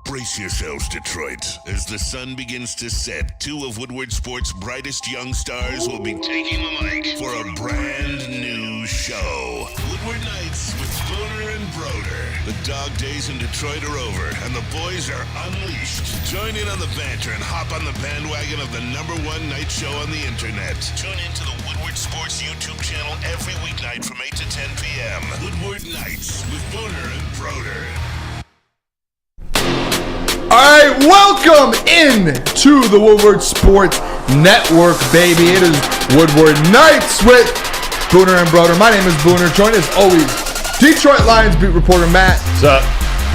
Brace yourselves, Detroit. As the sun begins to set, two of Woodward Sports' brightest young stars will be taking the mic for a brand new show. Woodward Nights with Booner and Broder. The dog days in Detroit are over, and the boys are unleashed. Join in on the banter and hop on the bandwagon of the #1 night show on the internet. Tune in to the Woodward Sports YouTube channel every weeknight from 8 to 10 p.m. Woodward Nights with Booner and Broder. All right, welcome in to the Woodward Sports Network, baby. It is Woodward Nights with Booner and Broder. My name is Booner. Joined as always, Detroit Lions beat reporter Matt. What's up?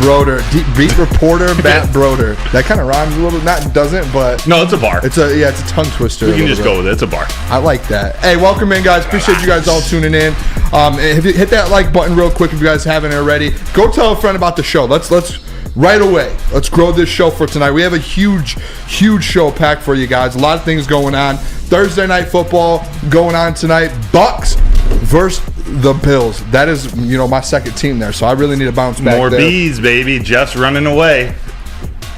Broder, beat reporter Matt Broder. That kind of rhymes a little. Not doesn't, but no, it's a bar. It's a tongue twister. We can just go with it. It's a bar. I like that. Hey, welcome in, guys. Appreciate you guys all tuning in. If you hit that like button real quick if you guys haven't already. Go tell a friend about the show. Let's right away. Let's grow this show for tonight. We have a huge show packed for you guys. A lot of things going on. Thursday night football going on tonight. Bucks versus the Bills. That is, my second team there. So I really need to bounce back. More there. bees, baby. Jeff's running away.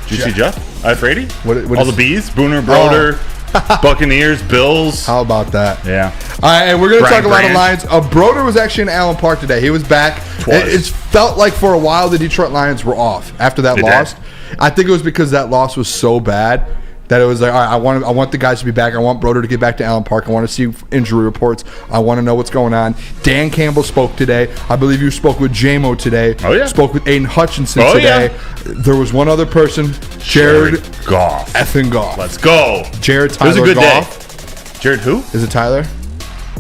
Did you see Jeff? Brady? What all the bees? Booner, Broder, Buccaneers, Bills. How about that? Yeah. All right, and we're going to talk a lot of Grant. Lions. Broder was actually in Allen Park today. He was back. Twice. It felt like for a while the Detroit Lions were off after that loss. I think it was because that loss was so bad that it was like, all right, I want the guys to be back. I want Broder to get back to Allen Park. I want to see injury reports. I want to know what's going on. Dan Campbell spoke today. I believe you spoke with J-Mo today. Oh, yeah. Spoke with Aiden Hutchinson today. Yeah. There was one other person, Jared Goff. Effing Goff. Let's go. Jared Tyler It was a good Goff. day. Jared who? Is it Tyler?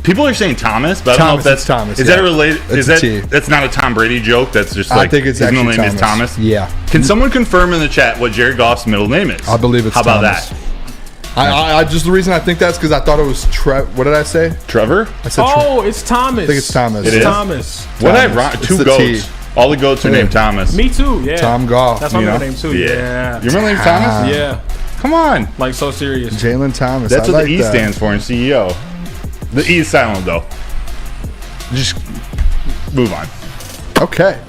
People are saying Thomas, but I don't know if that's Thomas. Is that related? It's a T. That's not a Tom Brady joke. That's just like I think it's his middle actually name is Thomas. Yeah. Can someone confirm in the chat what Jared Goff's middle name is? I believe it's How about Thomas. that? I just the reason I think that's because I thought it was what did I say? Trevor? I said it's Thomas. I think it's Thomas. It is? Thomas. What I Thomas. wrong? It's Two the goats. T. All the goats are named Thomas. Me too, yeah. Tom Goff. That's my middle name too, yeah. Your middle name's Thomas? Yeah. Come on. Like so serious. Jaylen Thomas. That's I what like the E that. stands for in CEO. The E is silent, though. Just move on. Okay.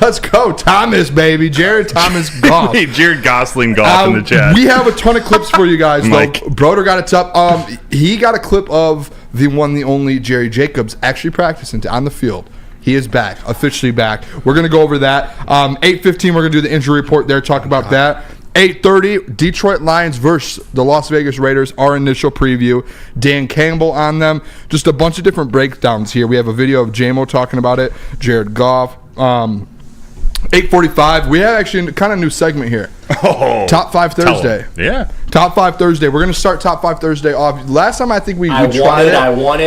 Let's go. Thomas, baby. Jared Thomas Goff. Hey, Jared Gosling Goff in the chat. We have a ton of clips for you guys, though. Mike. Broder got it up. He got a clip of the one, the only Jerry Jacobs actually practicing on the field. He is back, officially back. We're going to go over that. 8:15, we're going to do the injury report there, talk about that. 8:30, Detroit Lions versus the Las Vegas Raiders, our initial preview. Dan Campbell on them. Just a bunch of different breakdowns here. We have a video of J-Mo talking about it, Jared Goff. 8:45, we have actually kind of new segment here. Oh, Top 5 Thursday. Yeah. Top 5 Thursday. We're going to start Top 5 Thursday off. Last time I think we tried it. I want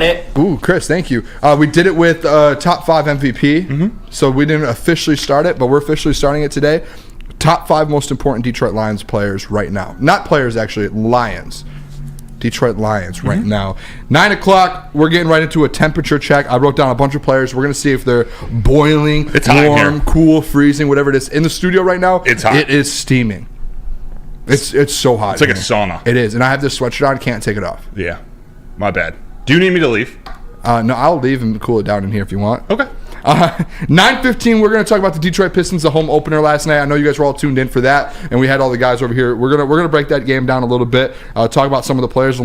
it. Ooh, Chris, thank you. We did it with Top 5 MVP. So we didn't officially start it, but we're officially starting it today. Top 5 most important Detroit Lions players right now. Not players, actually. Lions. Detroit Lions right now. 9 o'clock, we're getting right into a temperature check. I wrote down a bunch of players. We're going to see if they're boiling, it's hot warm, here. cool, freezing, whatever it is. In the studio right now, it's hot. It is steaming. It's so hot. It's like a sauna. It is. And I have this sweatshirt on. Can't take it off. Yeah. My bad. Do you need me to leave? No, I'll leave and cool it down in here if you want. Okay. 9:15, we're going to talk about the Detroit Pistons, the home opener last night. I know you guys were all tuned in for that, and we had all the guys over here. We're gonna break that game down a little bit, talk about some of the players.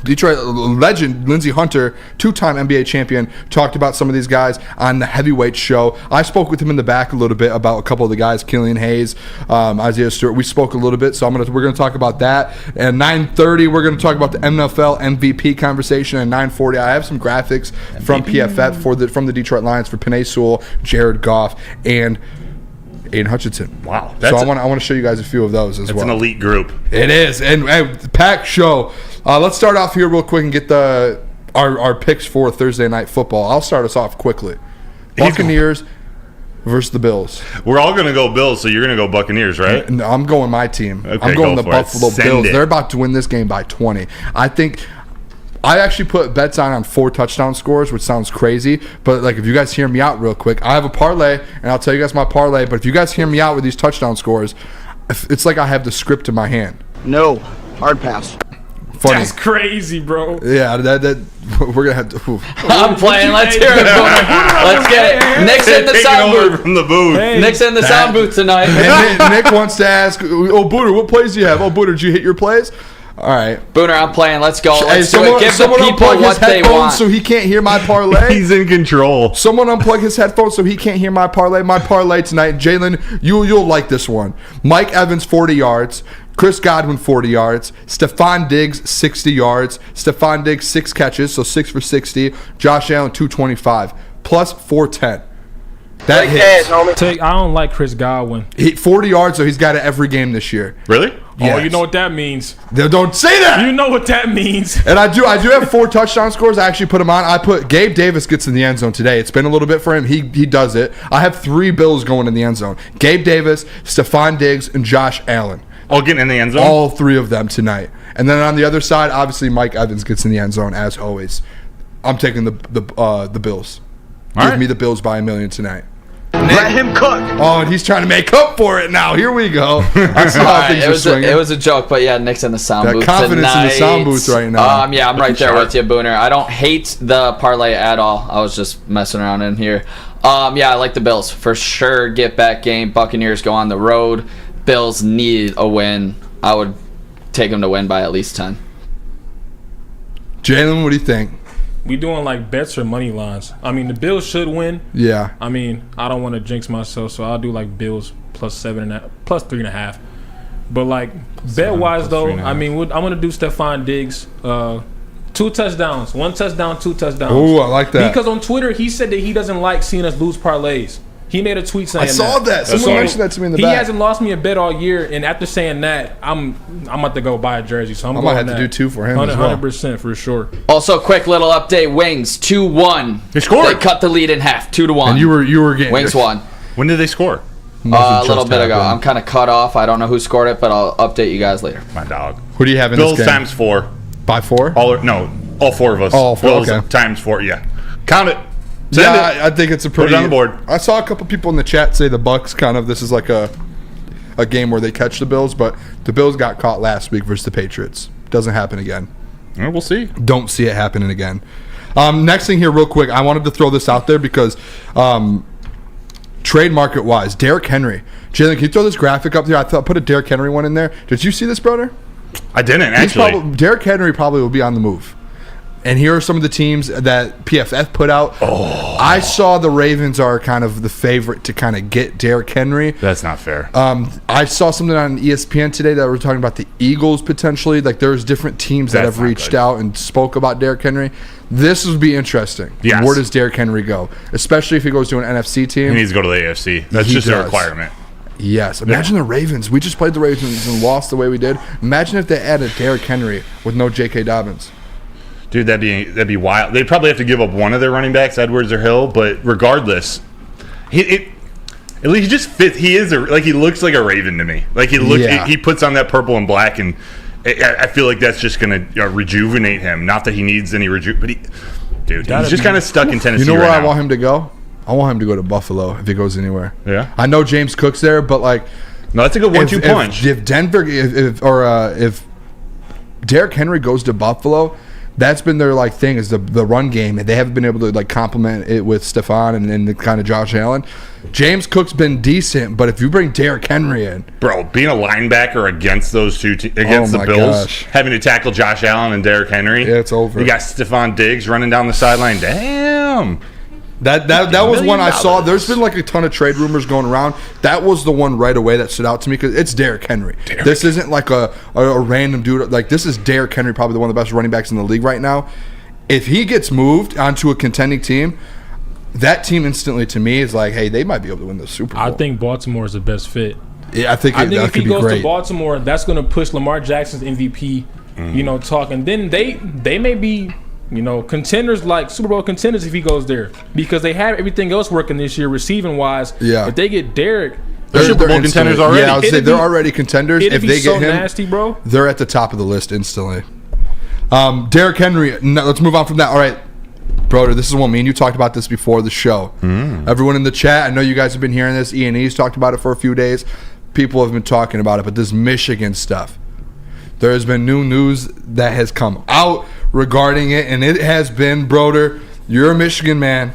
Detroit legend Lindsey Hunter, two-time NBA champion, talked about some of these guys on the heavyweight show. I spoke with him in the back a little bit about a couple of the guys, Killian Hayes, Isaiah Stewart. We spoke a little bit, so we're going to talk about that. And 9:30, we're going to talk about the NFL MVP conversation. And 9:40, I have some graphics from PFF from the Detroit Lions for Penei Sewell, Jared Goff, and Aiden Hutchinson. Wow. So I want to show you guys a few of those as well. It's an elite group. It is. And packed show. Let's start off here real quick and get our picks for Thursday night football. I'll start us off quickly. Buccaneers versus the Bills. We're all going to go Bills, so you're going to go Buccaneers, right? No, I'm going my team. Okay, I'm going go the for it. Buffalo Send Bills. it. They're about to win this game by 20. I actually put bets on 4 touchdown scores, which sounds crazy. But like, if you guys hear me out real quick, I have a parlay, and I'll tell you guys my parlay. But if you guys hear me out with these touchdown scores, it's like I have the script in my hand. No. Hard pass. Funny. That's crazy, bro. Yeah, that we're gonna have to. I'm playing. Let's hear it, Booner. Let's get it. Nick's in the Taking sound over booth. from the booth. Hey. Nick's in the sound booth tonight. And Nick wants to ask, Booner, what plays do you have? Booner, did you hit your plays? All right. Booner, I'm playing. Let's go. Hey, Let's do it. Give the people unplug his what they headphones want. so he can't hear my parlay. He's in control. Someone unplug his headphones so he can't hear my parlay. My parlay tonight, Jaylen, you'll like this one. Mike Evans, 40 yards. Chris Godwin, 40 yards. Stephon Diggs, 60 yards. Stephon Diggs, 6 catches, so 6 for 60. Josh Allen, 225. Plus 410. That hits. I don't like Chris Godwin. 40 yards, so he's got it every game this year. Really? Yes. Oh, you know what that means. Don't say that. You know what that means. And I do have 4 touchdown scores. I actually put them on. I put Gabe Davis gets in the end zone today. It's been a little bit for him. He does it. I have 3 Bills going in the end zone. Gabe Davis, Stephon Diggs, and Josh Allen. All getting in the end zone? All 3 of them tonight. And then on the other side, obviously Mike Evans gets in the end zone as always. I'm taking the Bills. Give me the Bills by $1 million tonight. Let him cook. Oh, and he's trying to make up for it now. Here we go. I saw how things are swinging. It was a joke, but yeah, Nick's in the sound Got booth confidence tonight. in the sound booth right now. Yeah, I'm right there with you, Booner. I don't hate the parlay at all. I was just messing around in here. Yeah, I like the Bills for sure. Get back game. Buccaneers go on the road. Bills need a win. I would take them to win by at least 10. Jaylen, what do you think? We doing like bets or money lines. I mean, the Bills should win. Yeah. I mean, I don't want to jinx myself, so I'll do like Bills plus 7.5, plus 3.5. But like bet wise though, I mean, I'm gonna do Stephon Diggs. 2 touchdowns, 1 touchdown, 2 touchdowns. Oh, I like that. Because on Twitter he said that he doesn't like seeing us lose parlays. He made a tweet saying I saw that. Someone mentioned that to me in the back. He hasn't lost me a bet all year, and after saying that, I'm about to go buy a jersey. So I might have to do 2 for him as well. 100% for sure. Also, quick little update: Wings 2-1. They scored. They cut the lead in half, 2-1. And you were getting Wings won. When did they score? A little bit ago. I'm kind of cut off. I don't know who scored it, but I'll update you guys later. My dog. Who do you have in Bills this game? times 4. By 4? All 4 of us. All 4, Bills okay. times 4, yeah. Count it. Send it. I think it's a pretty. Put it on the board. I saw a couple people in the chat say the Bucks this is like a game where they catch the Bills, but the Bills got caught last week versus the Patriots. Doesn't happen again. Well, we'll see. Don't see it happening again. Next thing here, real quick, I wanted to throw this out there because trade market wise, Derrick Henry. Jaylen, can you throw this graphic up there? I put a Derrick Henry one in there. Did you see this, Broder? I didn't actually. Derrick Henry probably will be on the move. And here are some of the teams that PFF put out. Oh. I saw the Ravens are kind of the favorite to kind of get Derrick Henry. That's not fair. I saw something on ESPN today that were talking about the Eagles potentially. Like there's different teams that have reached out and spoke about Derrick Henry. This would be interesting. Yes. Where does Derrick Henry go? Especially if he goes to an NFC team. He needs to go to the AFC. That's just a requirement. Yes. Imagine the Ravens. We just played the Ravens and lost the way we did. Imagine if they added Derrick Henry with no J.K. Dobbins. Dude, that'd be wild. They'd probably have to give up one of their running backs, Edwards or Hill, but regardless, he just fits. He looks like a Raven to me. Like he puts on that purple and black, and I feel like that's just gonna rejuvenate him. Not that he needs any but he's just kind of stuck in Tennessee. You know where right I now. want him to go? I want him to go to Buffalo if he goes anywhere. Yeah, I know James Cook's there, but like, no, that's a good 1-2 punch. If Denver, if Derrick Henry goes to Buffalo. That's been their thing is the run game, and they haven't been able to complement it with Stephon and the kind of Josh Allen. James Cook's been decent, but if you bring Derrick Henry in, bro, being a linebacker against those two against the Bills, having to tackle Josh Allen and Derrick Henry, it's over. You got Stephon Diggs running down the sideline. Damn. That was one I saw. There's been a ton of trade rumors going around. That was the one right away that stood out to me because it's Derrick Henry. This isn't like a random dude. This is Derrick Henry, probably one of the best running backs in the league right now. If he gets moved onto a contending team, that team instantly to me is like, hey, they might be able to win the Super Bowl. I think Baltimore is the best fit. Yeah, I think if he goes to Baltimore, that's going to push Lamar Jackson's MVP. Talking. Then they may be. Contenders like Super Bowl contenders if he goes there because they have everything else working this year receiving wise. Yeah. If they get Derrick, they're Super Bowl contenders already. Yeah, I would say they're already contenders. If they get him, nasty, bro. They're at the top of the list instantly. Derrick Henry. Let's move on from that. All right, Broder, this is one me and you talked about this before the show. Everyone in the chat, I know you guys have been hearing this. E&E's talked about it for a few days. People have been talking about it, but this Michigan stuff. there has been new news that has come out regarding it, and it has been, Broder, you're a Michigan man.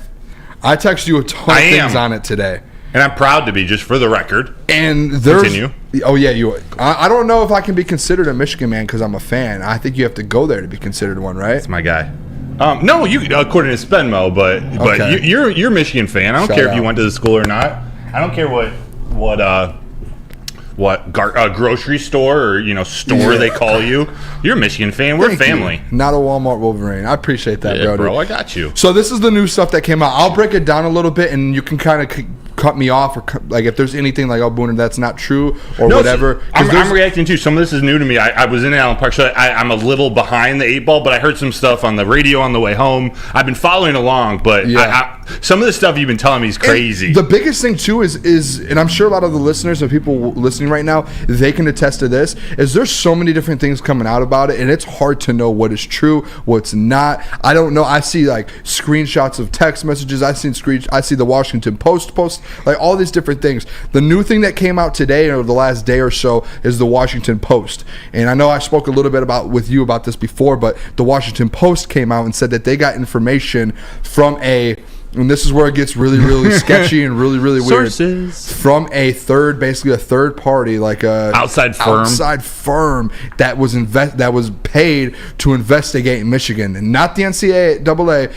I texted you a ton of things on it today. And I'm proud to be, just for the record. And there's... Continue. Oh, yeah, you. I don't know if I can be considered a Michigan man because I'm a fan. I think you have to go there to be considered one, right? That's my guy. No, you according to Spenmo, but Okay. you're a Michigan fan. I don't Shout care if out. you went to the school or not. I don't care what grocery store or store they call you. You're a Michigan fan. We're Thank family. you. Not a Walmart Wolverine. I appreciate that, Yeah, Broder. bro, I got you. So this is the new stuff that came out. I'll break it down a little bit, and you can kind of cut me off, or like if there's anything like, oh, Booner, that's not true, or whatever. So I'm reacting too. Some of this is new to me. I was in Allen Park, so I'm a little behind the 8 ball, but I heard some stuff on the radio on the way home. I've been following along, but some of the stuff you've been telling me is crazy. And the biggest thing too is, and I'm sure a lot of the listeners and people listening right now, they can attest to this, is there's so many different things coming out about it, and it's hard to know what is true, what's not. I don't know. I see like screenshots of text messages. I see the Washington Post post, like all these different things. The new thing that came out today or the last day or so is the Washington Post. And I know I spoke a little bit with you about this before, but the Washington Post came out and said that they got information from and this is where it gets really, really sketchy and really, really weird. Sources. From basically a third party, like a outside firm that was paid to investigate Michigan, and not the NCAA.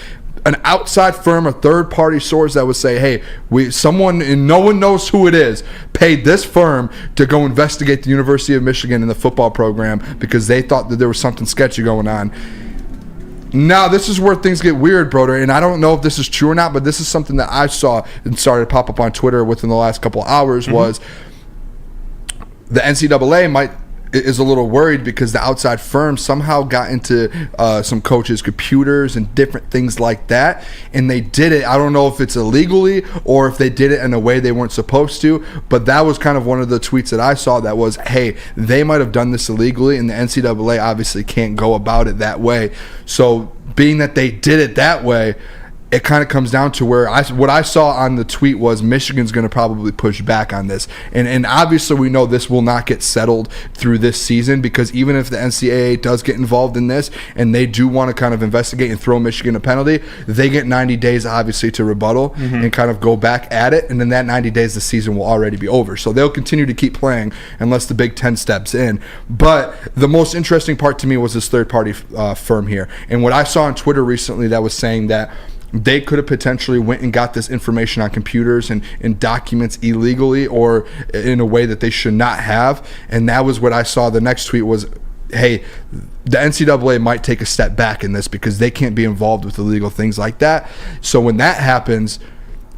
An outside firm, a third-party source that would say, hey, someone, and no one knows who it is, paid this firm to go investigate the University of Michigan and the football program because they thought that there was something sketchy going on. Now, this is where things get weird, Broder, and I don't know if this is true or not, but this is something that I saw and started to pop up on Twitter within the last couple of hours, was the NCAA is a little worried because the outside firm somehow got into some coaches' computers and different things like that, and they did it. I don't know if it's illegally or if they did it in a way they weren't supposed to, but that was kind of one of the tweets that I saw that was, hey, they might have done this illegally, and the NCAA obviously can't go about it that way. So being that they did it that way, it kind of comes down to where what I saw on the tweet was Michigan's going to probably push back on this. And obviously we know this will not get settled through this season, because even if the NCAA does get involved in this and they do want to kind of investigate and throw Michigan a penalty, they get 90 days obviously to rebuttal and kind of go back at it. And then that 90 days, the season will already be over. So they'll continue to keep playing unless the Big Ten steps in. But the most interesting part to me was this third-party firm here. And what I saw on Twitter recently that was saying that they could have potentially went and got this information on computers and documents illegally or in a way that they should not have. And that was what I saw. The next tweet was, hey, the NCAA might take a step back in this because they can't be involved with illegal things like that. So when that happens,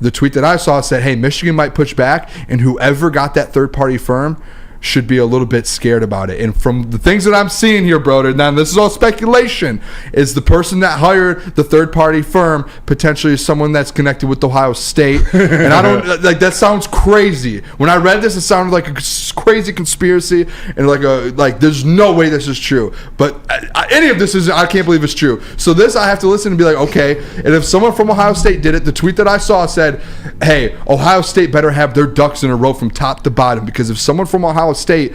the tweet that I saw said, hey, Michigan might push back, and whoever got that third-party firm should be a little bit scared about it. And from the things that I'm seeing here, Broder, now this is all speculation, is the person that hired the third-party firm potentially is someone that's connected with Ohio State. And I don't, like, that sounds crazy. When I read this, it sounded like a crazy conspiracy, and like there's no way this is true. But any of this is, I can't believe it's true. So this, I have to listen and be like, okay. And if someone from Ohio State did it, the tweet that I saw said, hey, Ohio State better have their ducks in a row from top to bottom, because if someone from Ohio State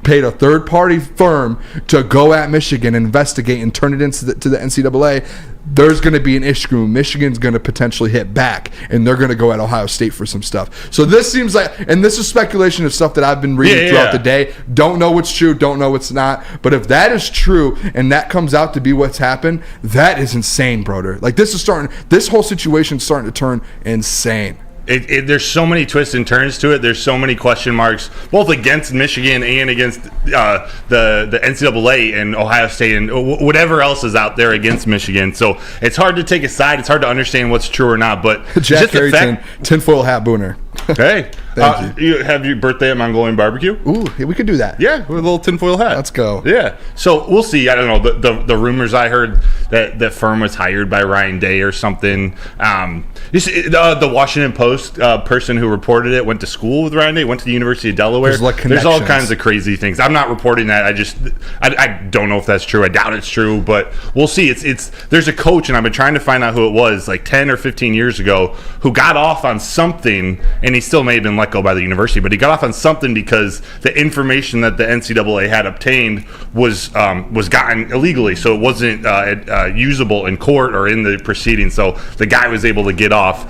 paid a third-party firm to go at Michigan, investigate, and turn it into to the NCAA, there's going to be an issue. Michigan's going to potentially hit back, and they're going to go at Ohio State for some stuff. So this seems like, and this is speculation of stuff that I've been reading throughout the day. Don't know what's true, don't know what's not. But if that is true, and that comes out to be what's happened, that is insane, Broder. Like, this whole situation's starting to turn insane. There's so many twists and turns to it. There's so many question marks, both against Michigan and against the NCAA and Ohio State and whatever else is out there against Michigan. So it's hard to take a side. It's hard to understand what's true or not. But Jack Carrington, tinfoil hat Booner. Hey, thank you. You have your birthday at Mongolian Barbecue? Ooh, we could do that. Yeah, with a little tinfoil hat. Let's go. Yeah. So we'll see. I don't know. The rumors I heard that firm was hired by Ryan Day or something. The Washington Post person who reported it went to school with Ryan Day, went to the University of Delaware. There's all kinds of crazy things. I'm not reporting that. I don't know if that's true. I doubt it's true, but we'll see. There's a coach, and I've been trying to find out who it was, like 10 or 15 years ago, who got off on something, and he still may have been let go by the university, but he got off on something because the information that the NCAA had obtained was gotten illegally, so it wasn't usable in court or in the proceedings. So the guy was able to get off.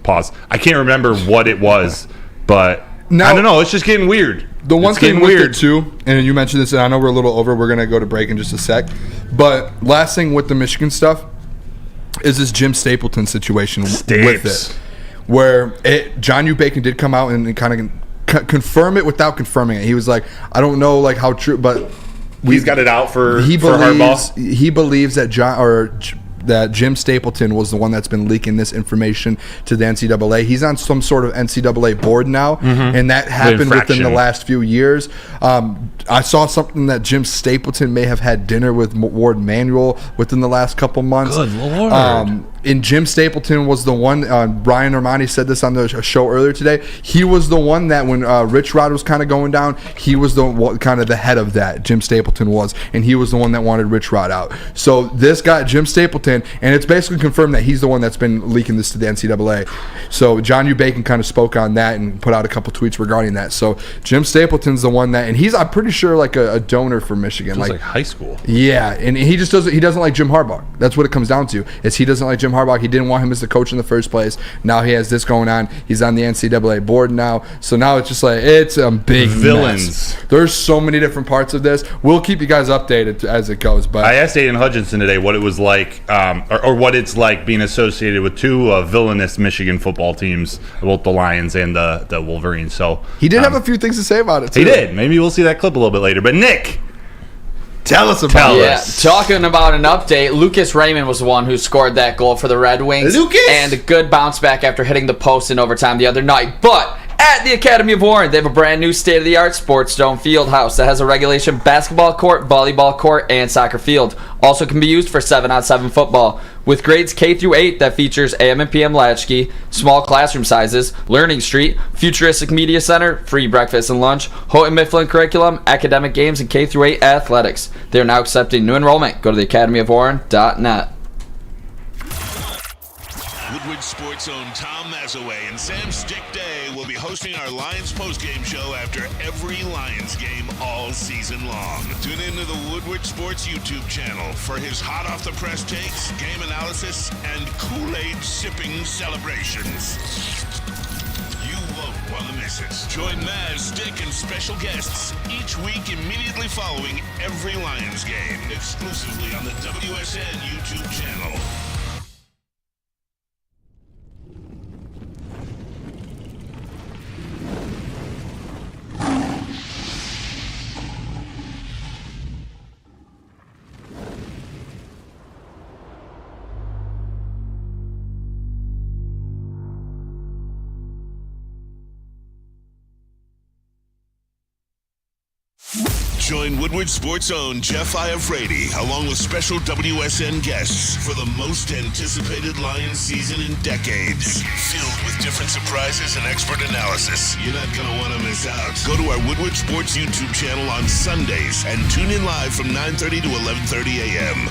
Pause. I can't remember what it was, but I don't know. It's just getting weird. The one thing with it too, and you mentioned this, and I know we're a little over. We're going to go to break in just a sec. But last thing with the Michigan stuff is this Jim Stapleton situation with it. Where John U. Bacon did come out and kind of confirm it without confirming it. He was like, I don't know like how true, but he's got it out for Harbaugh. He believes that that Jim Stapleton was the one that's been leaking this information to the NCAA. He's on some sort of NCAA board now, and that happened within the last few years. I saw something that Jim Stapleton may have had dinner with Ward Manuel within the last couple months. Good Lord. And Jim Stapleton was the one, Brian Ermanni said this on the show earlier today, he was the one that when Rich Rod was kind of going down, he was kind of the head of that, Jim Stapleton was, and he was the one that wanted Rich Rod out. So this guy, Jim Stapleton, and it's basically confirmed that he's the one that's been leaking this to the NCAA. So John U. Bacon kind of spoke on that and put out a couple tweets regarding that. So Jim Stapleton's the one that, and he's, I'm pretty sure, like a donor for Michigan. Like high school. Yeah, and he just doesn't, he doesn't like Jim Harbaugh. That's what it comes down to, is he doesn't like Jim Harbaugh. He didn't want him as the coach in the first place. Now he has this going on. He's on the NCAA board now. So now it's just like, it's a big villains. Mess. There's so many different parts of this. We'll keep you guys updated as it goes. But I asked Aiden Hutchinson today what it was like, or what it's like being associated with two villainous Michigan football teams, both the Lions and the Wolverines. So he did have a few things to say about it too. He did. Maybe we'll see that clip a little bit later. But Nick, tell us about it. Yeah, talking about an update, Lucas Raymond was the one who scored that goal for the Red Wings. And a good bounce back after hitting the post in overtime the other night. But at the Academy of Horne, they have a brand new state-of-the-art Sports Dome field house that has a regulation basketball court, volleyball court, and soccer field. Also can be used for 7-on-7 football. With grades K through 8 that features AM and PM latchkey, small classroom sizes, Learning Street, futuristic media center, free breakfast and lunch, Houghton Mifflin curriculum, academic games, and K through 8 athletics. They are now accepting new enrollment. Go to theacademyofhorne.net. Woodward Sports own Tom Mazaway and Sam Stick Day will be hosting our Lions postgame show after every Lions game all season long. Tune into the Woodward Sports YouTube channel for his hot off the press takes, game analysis, and Kool-Aid sipping celebrations. You won't want to miss it. Join Maz, Stick, and special guests each week immediately following every Lions game, exclusively on the WSN YouTube channel. Join Woodward Sports' own Jeff Iafrate, along with special WSN guests for the most anticipated Lions season in decades. Filled with different surprises and expert analysis. You're not going to want to miss out. Go to our Woodward Sports YouTube channel on Sundays and tune in live from 9:30 to 11:30 a.m.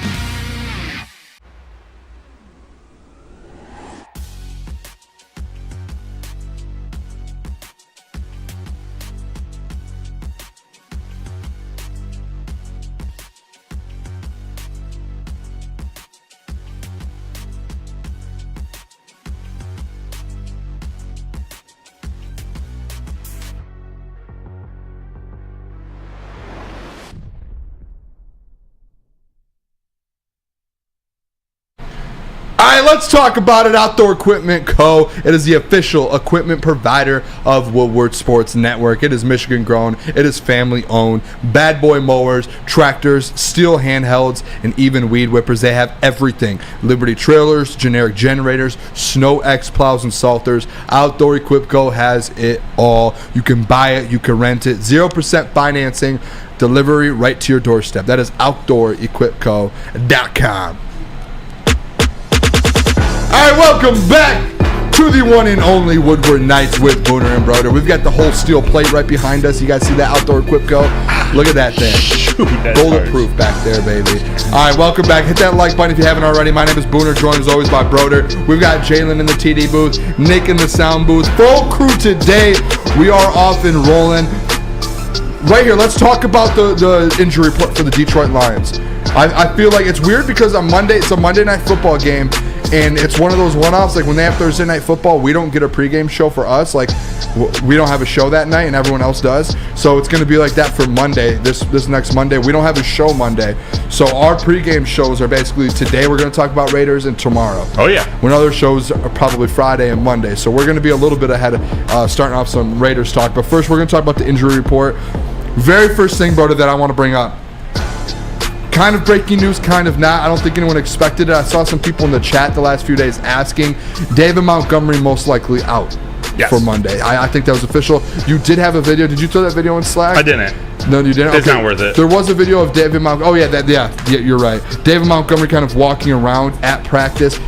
All right, let's talk about it. Outdoor Equipment Co. It is the official equipment provider of Woodward Sports Network. It is Michigan grown. It is family owned. Bad boy mowers, tractors, steel handhelds, and even weed whippers. They have everything. Liberty trailers, generic generators, Snow X plows and salters. Outdoor Equip Co. has it all. You can buy it. You can rent it. 0% financing. Delivery right to your doorstep. That is OutdoorEquipCo.com. All right, welcome back to the one and only Woodward Nights with Booner and Broder. We've got the whole steel plate right behind us. You guys see that outdoor equip go? Look at that thing. Bulletproof back there, baby. All right, welcome back. Hit that like button if you haven't already. My name is Booner, joined as always by Broder. We've got Jaylen in the TD booth, Nick in the sound booth. Full crew today. We are off and rolling. Right here, let's talk about the injury report for the Detroit Lions. I feel like it's weird because on Monday, it's a Monday night football game, and it's one of those one-offs. Like when they have Thursday night football, we don't get a pregame show for us. Like we don't have a show that night, and everyone else does. So it's going to be like that for Monday. This next Monday, we don't have a show Monday. So our pregame shows are basically today. We're going to talk about Raiders, and tomorrow. Oh yeah. When other shows are probably Friday and Monday. So we're going to be a little bit ahead of starting off some Raiders talk. But first, we're going to talk about the injury report. Very first thing, Broder, that I want to bring up. Kind of breaking news, kind of not. I don't think anyone expected it. I saw some people in the chat the last few days asking. David Montgomery most likely out for Monday. I think that was official. You did have a video. Did you throw that video in Slack? I didn't. No, you didn't? It's not worth it. There was a video of David Montgomery. Oh, yeah, you're right. David Montgomery kind of walking around at practice.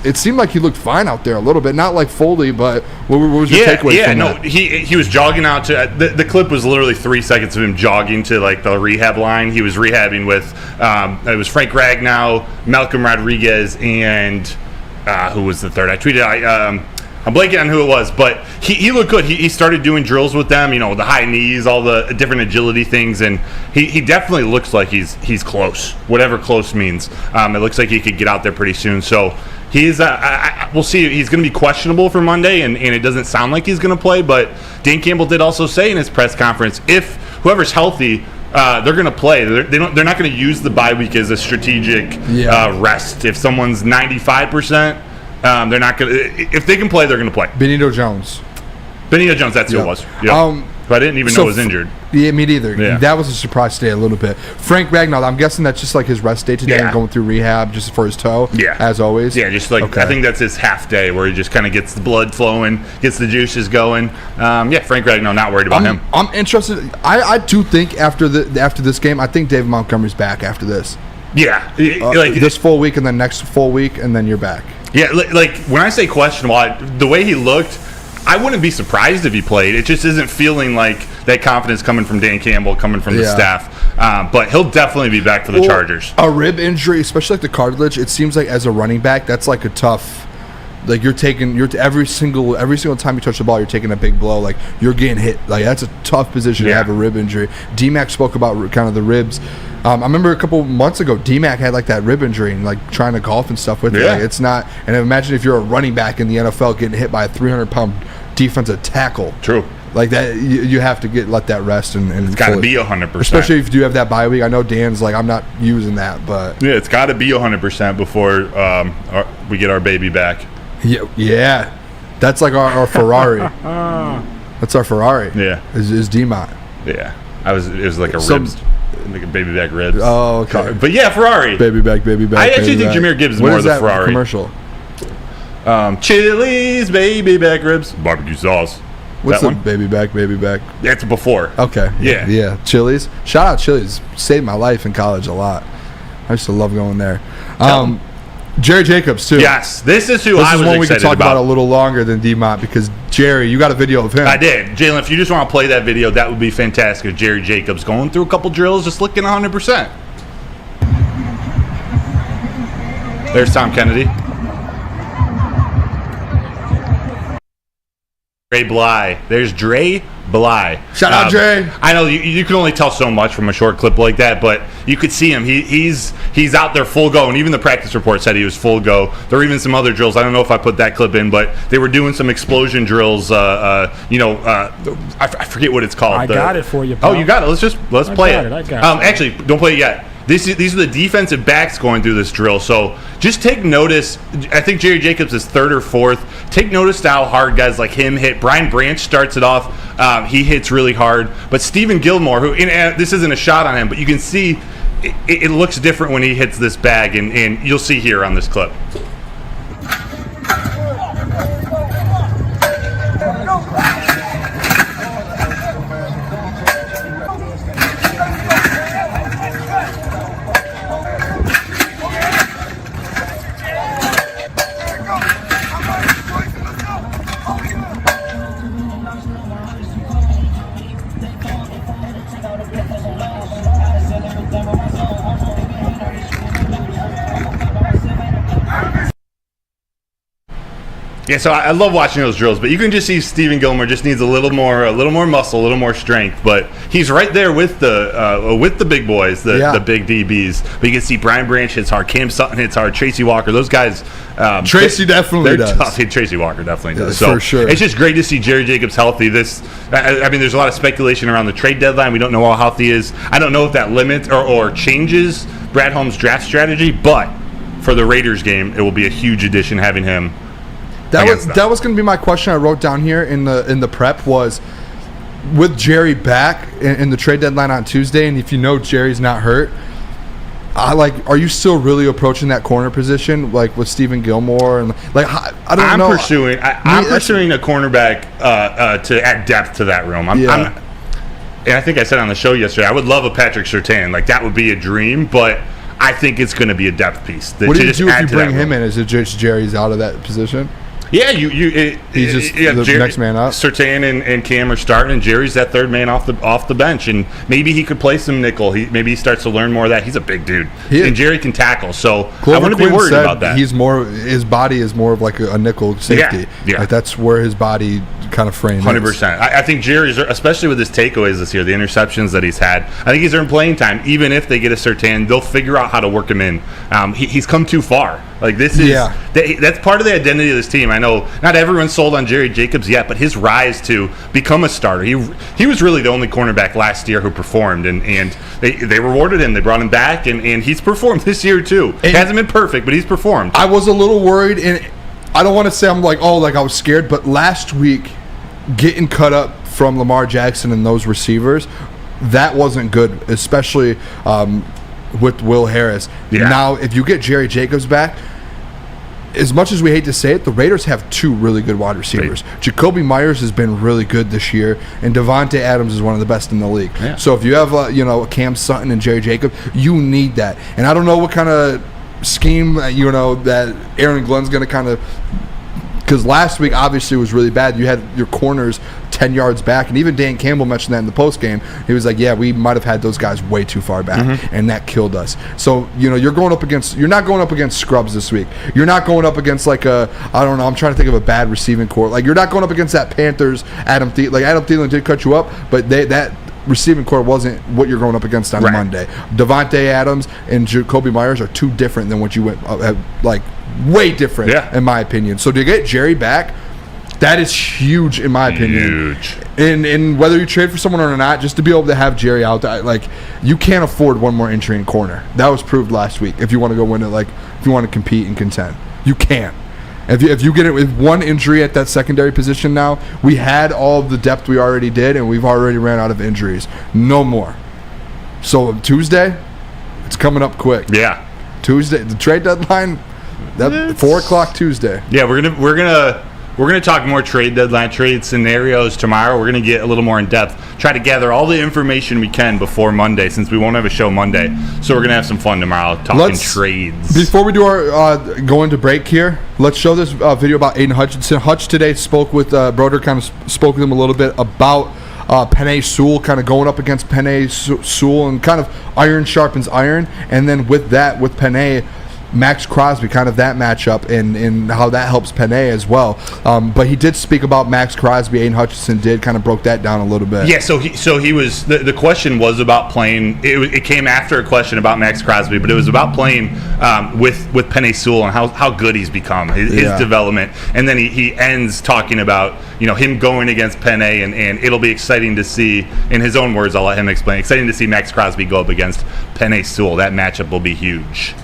It seemed like he looked fine out there a little bit. Not like Foley, but what was your takeaway from that? He was jogging out to the clip was literally 3 seconds of him jogging to like the rehab line. He was rehabbing with it was Frank Ragnow, Malcolm Rodriguez, and who was the third? I tweeted I'm blanking on who it was, but he looked good. He started doing drills with them, the high knees, all the different agility things, and he definitely looks like he's close, whatever close means. It looks like he could get out there pretty soon. So he's we'll see. He's going to be questionable for Monday, and it doesn't sound like he's going to play. But Dan Campbell did also say in his press conference, if whoever's healthy, they're going to play. They're not going to use the bye week as a strategic rest. If someone's 95%. They're not going to. If they can play, they're going to play. Benito Jones, that's who it was. Yeah. But I didn't even know he was injured. Yeah, me neither. Yeah. That was a surprise today a little bit. Frank Ragnow, I'm guessing that's just like his rest day today and going through rehab just for his toe. Yeah. As always. Yeah, just like I think that's his half day where he just kind of gets the blood flowing, gets the juices going. Frank Ragnow, not worried about him. I'm interested. I do think after this game, I think David Montgomery's back after this. Yeah. This full week and then next full week and then you're back. Yeah, like when I say questionable, the way he looked, I wouldn't be surprised if he played. It just isn't feeling like that confidence coming from Dan Campbell, coming from the staff. But he'll definitely be back for the Chargers. A rib injury, especially like the cartilage, it seems like as a running back, that's like a tough. Like you're every single time you touch the ball, you're taking a big blow. Like you're getting hit. Like that's a tough position to have a rib injury. D-Mac spoke about kind of the ribs. I remember a couple months ago, D-Mac had like that rib injury and like trying to golf and stuff with it. Like, it's not. And imagine if you're a running back in the NFL getting hit by a 300-pound defensive tackle. True. Like that, you have to let that rest and it's got to be 100%. Especially if you do have that bye week. I know Dan's like, I'm not using that, but yeah, it's got to be 100% before we get our baby back. Yeah. That's like our Ferrari. That's our Ferrari. Yeah. Is D-Mont. Yeah. It was like a ribs. Like a baby back ribs. Oh, okay. But yeah, Ferrari. Baby back. I actually think Jahmyr Gibbs is more of the Ferrari. Commercial? Chili's baby back ribs. Barbecue sauce. What's that one? Baby back. That's before. Okay. Yeah. Chili's. Shout out Chili's. Saved my life in college a lot. I used to love going there. Jerry Jacobs too. Yes, this is who I was excited about. This is one we can talk about a little longer than D-Mont because Jerry, you got a video of him. I did. Jaylen, if you just want to play that video, that would be fantastic. Jerry Jacobs going through a couple drills, just looking 100%. There's Tom Kennedy. Dre Bly. There's Dre Bly. Shout out Dre. I know you can only tell so much from a short clip like that, but you could see him. He's out there full go, and even the practice report said he was full go. There were even some other drills. I don't know if I put that clip in, but they were doing some explosion drills. I forget what it's called. I got it for you, pal. Oh, you got it. Let's play it. I got it. Actually, don't play it yet. These are the defensive backs going through this drill. So just take notice. I think Jerry Jacobs is third or fourth. Take notice to how hard guys like him hit. Brian Branch starts it off. He hits really hard. But Stephen Gilmore, this isn't a shot on him, but you can see it looks different when he hits this bag, and you'll see here on this clip. Yeah, so I love watching those drills, but you can just see Stephen Gilmore just needs a little more muscle, a little more strength. But he's right there with the big boys, the big DBs. But you can see Brian Branch hits hard, Cam Sutton hits hard, Tracy Walker. Those guys, Tracy definitely does. Tough. Tracy Walker definitely does. So for sure. It's just great to see Jerry Jacobs healthy. I mean, there's a lot of speculation around the trade deadline. We don't know how healthy he is. I don't know if that limits or changes Brad Holmes' draft strategy, but for the Raiders game, it will be a huge addition having him. That was going to be my question I wrote down here in the prep was, with Jerry back in the trade deadline on Tuesday, and if you know Jerry's not hurt, are you still really approaching that corner position like with Stephen Gilmore and I don't know. I'm pursuing a cornerback to add depth to that room. And I think I said on the show yesterday, I would love a Patrick Surtain. Like that would be a dream, but I think it's going to be a depth piece. What do you do if you bring him in? Is it just Jerry's out of that position? Yeah, he's just the next man up. Surtain and Cam are starting, and Jerry's that third man off the bench, and maybe he could play some nickel. Maybe he starts to learn more of that. He's a big dude, and Jerry can tackle. So I wouldn't be worried about that. His body is more of like a nickel safety. Yeah. Like that's where his body kind of frame 100%. is. I think Jerry's, especially with his takeaways this year, the interceptions that he's had, I think he's earned playing time. Even if they get a Surtain, they'll figure out how to work him in. He's come too far. Like this is that's part of the identity of this team. I know not everyone's sold on Jerry Jacobs yet, but his rise to become a starter. He was really the only cornerback last year who performed, and they rewarded him. They brought him back, and he's performed this year too. It hasn't been perfect, but he's performed. I was a little worried, and I don't want to say I'm I was scared, but last week getting cut up from Lamar Jackson and those receivers, that wasn't good, especially with Will Harris. Yeah. Now, if you get Jerry Jacobs back, as much as we hate to say it, the Raiders have two really good wide receivers. Right. Jacoby Myers has been really good this year, and Devontae Adams is one of the best in the league. Yeah. So if you have Cam Sutton and Jerry Jacobs, you need that. And I don't know what kind of scheme that Aaron Glenn's going to kind of, because last week obviously was really bad. You had your corners 10 yards back, and even Dan Campbell mentioned that in the post game. He was like, "Yeah, we might have had those guys way too far back, and that killed us." So you're not going up against scrubs this week. You're not going up against I'm trying to think of a bad receiving core. You're not going up against that Panthers Adam Thielen. Adam Thielen did cut you up, but that receiving core wasn't what you're going up against on Monday. Devontae Adams and Jacoby Myers are too different than what you went way different in my opinion. So to get Jerry back, that is huge in my opinion. Huge. And whether you trade for someone or not, just to be able to have Jerry out, you can't afford one more injury in corner. That was proved last week. If you want to go win it, if you want to compete and contend, you can't. If you get it with one injury at that secondary position now, we had all of the depth we already did, and we've already ran out of injuries. No more. So Tuesday, it's coming up quick. Yeah. Tuesday, the trade deadline, 4:00 Tuesday. Yeah, we're gonna talk more trade deadline, trade scenarios tomorrow. We're gonna get a little more in depth. Try to gather all the information we can before Monday, since we won't have a show Monday. So we're gonna have some fun tomorrow talking trades. Before we do our go into break here, let's show this video about Aiden Hutchinson. Hutch today spoke with Broder, kind of spoke with him a little bit about Penei Sewell, kind of going up against Penei Sewell, and kind of iron sharpens iron. And then with Penei, Max Crosby, kind of that matchup, and how that helps Penei as well. But he did speak about Max Crosby. Aiden Hutchinson did kind of broke that down a little bit. Yeah, so he was the question was about playing. It came after a question about Max Crosby, but it was about playing with Penei Sewell and how good he's become, his development. And then he ends talking about him going against Penei, and it'll be exciting to see. In his own words, I'll let him explain. Exciting to see Max Crosby go up against Penei Sewell. That matchup will be huge.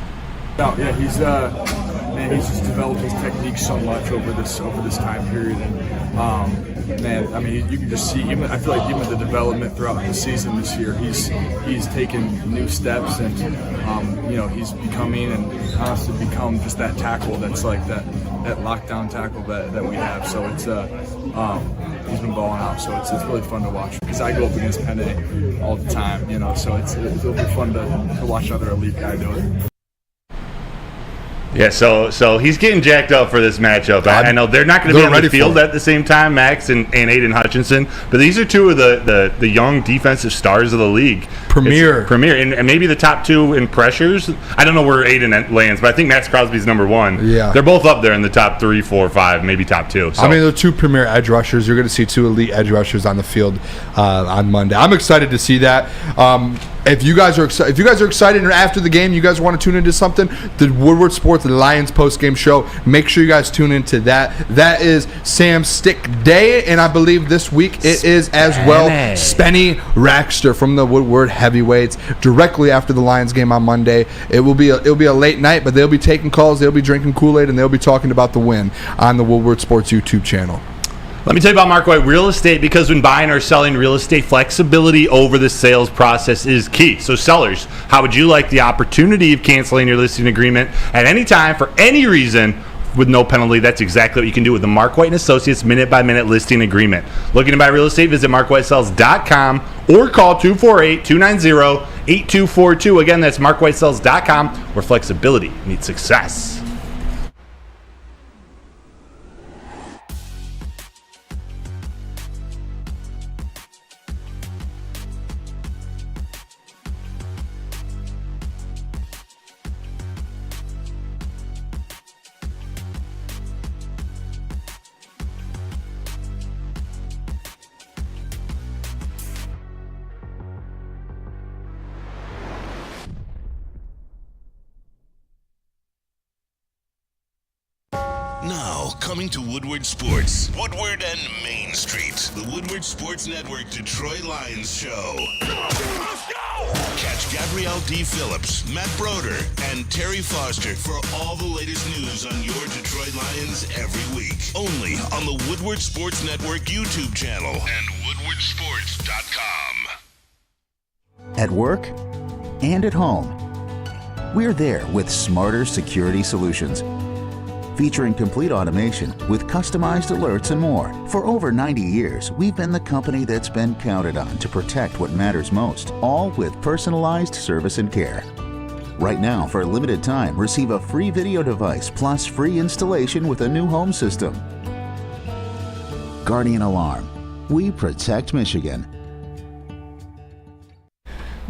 No, yeah, he's just developed his technique so much over this time period, and you can just see. I feel like even the development throughout the season this year, he's taken new steps, and he's becoming and honestly become just that tackle that's like that lockdown tackle that we have. So it's he's been balling out. So it's really fun to watch, because I go up against Penei all the time, so it'll be fun to watch another elite guy do it. Yeah, so he's getting jacked up for this matchup. I know they're not going to be on the field at the same time, Max and Aiden Hutchinson, but these are two of the young defensive stars of the league. Premier, and maybe the top two in pressures. I don't know where Aiden lands, but I think Max Crosby's number one. Yeah, they're both up there in the top 3, 4, 5, maybe top 2. So. I mean, the two premier edge rushers. You're going to see two elite edge rushers on the field on Monday. I'm excited to see that. If you guys are excited, and after the game you guys want to tune into something, the Woodward Sports Lions post-game show, make sure you guys tune into that. That is Sam's Stick Day, and I believe this week it is as well Spenny Raxter from the Woodward Heavyweights directly after the Lions game on Monday. It'll be a late night, but they'll be taking calls, they'll be drinking Kool-Aid, and they'll be talking about the win on the Woodward Sports YouTube channel. Let me tell you about Mark White Real Estate, because when buying or selling real estate, flexibility over the sales process is key. So sellers, how would you like the opportunity of canceling your listing agreement at any time for any reason with no penalty? That's exactly what you can do with the Mark White & Associates minute-by-minute listing agreement. Looking to buy real estate? Visit markwhitesells.com or call 248-290-8242. Again, that's markwhitesells.com, where flexibility meets success. Now, coming to Woodward Sports, Woodward and Main Street, the Woodward Sports Network Detroit Lions show. Let's go! Catch Gabrielle D. Phillips, Matt Broder, and Terry Foster for all the latest news on your Detroit Lions every week. Only on the Woodward Sports Network YouTube channel and woodwardsports.com. At work and at home, we're there with smarter security solutions. Featuring complete automation with customized alerts and more. For over 90 years, we've been the company that's been counted on to protect what matters most, all with personalized service and care. Right now, for a limited time, receive a free video device plus free installation with a new home system. Guardian Alarm. We protect Michigan.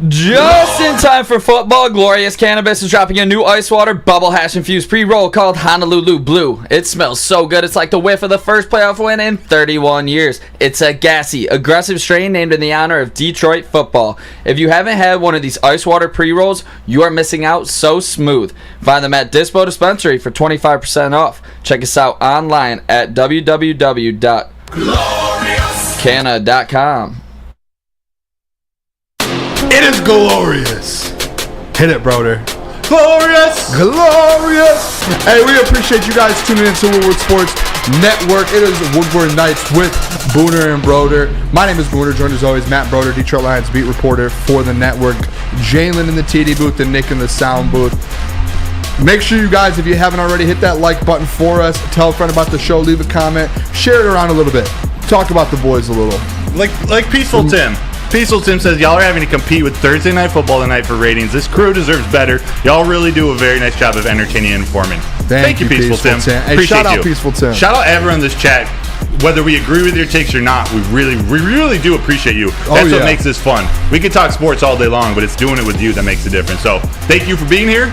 Just in time for football, Glorious Cannabis is dropping a new ice water bubble hash infused pre-roll called Honolulu Blue. It smells so good, it's like the whiff of the first playoff win in 31 years. It's a gassy, aggressive strain named in the honor of Detroit football. If you haven't had one of these ice water pre-rolls, you are missing out. So smooth. Find them at Dispo Dispensary for 25% off. Check us out online at www.gloriouscanna.com. It is glorious. Hit it, Broder. Glorious! Glorious! Hey, we appreciate you guys tuning into Woodward Sports Network. It is Woodward Nights with Booner and Broder. My name is Booner, joined as always Matt Broder, Detroit Lions beat reporter for the network. Jaylen in the TD booth and Nick in the sound booth. Make sure you guys, if you haven't already, hit that like button for us. Tell a friend about the show, leave a comment, share it around a little bit. Talk about the boys a little. Like Peaceful Tim. Peaceful Tim says, y'all are having to compete with Thursday Night Football tonight for ratings. This crew deserves better. Y'all really do a very nice job of entertaining and informing. Thank you, Peaceful Tim. Hey, appreciate shout out you. Peaceful Tim. Shout out everyone in this chat. Whether we agree with your takes or not, we really do appreciate you. That's what makes this fun. We could talk sports all day long, but it's doing it with you that makes a difference. So thank you for being here.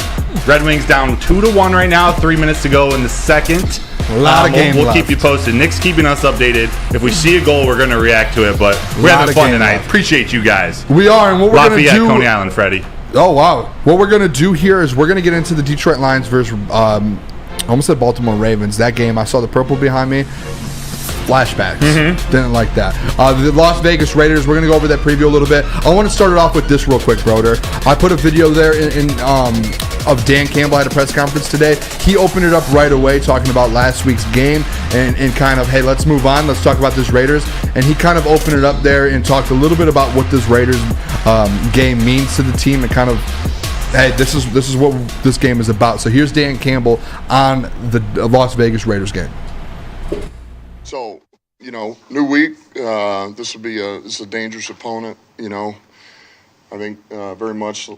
Red Wings down 2-1 right now. 3 minutes to go in the second. A lot of games We'll keep you posted. Nick's keeping us updated. If we see a goal, we're going to react to it. But we're having fun tonight. Left. Appreciate you guys. We are, and what we're going to do... Coney Island, Freddie. Oh, wow. What we're going to do here is we're going to get into the Detroit Lions versus... I almost said Baltimore Ravens. That game, I saw the purple behind me. Flashbacks. Didn't like that. The Las Vegas Raiders, we're going to go over that preview a little bit. I want to start it off with this real quick, Broder. I put a video there of Dan Campbell at a press conference today. He opened it up right away talking about last week's game and kind of, hey, let's move on. Let's talk about this Raiders. And he kind of opened it up there and talked a little bit about what this Raiders game means to the team and kind of, hey, this is what this game is about. So here's Dan Campbell on the Las Vegas Raiders game. So, new week. This will be a dangerous opponent. I think very much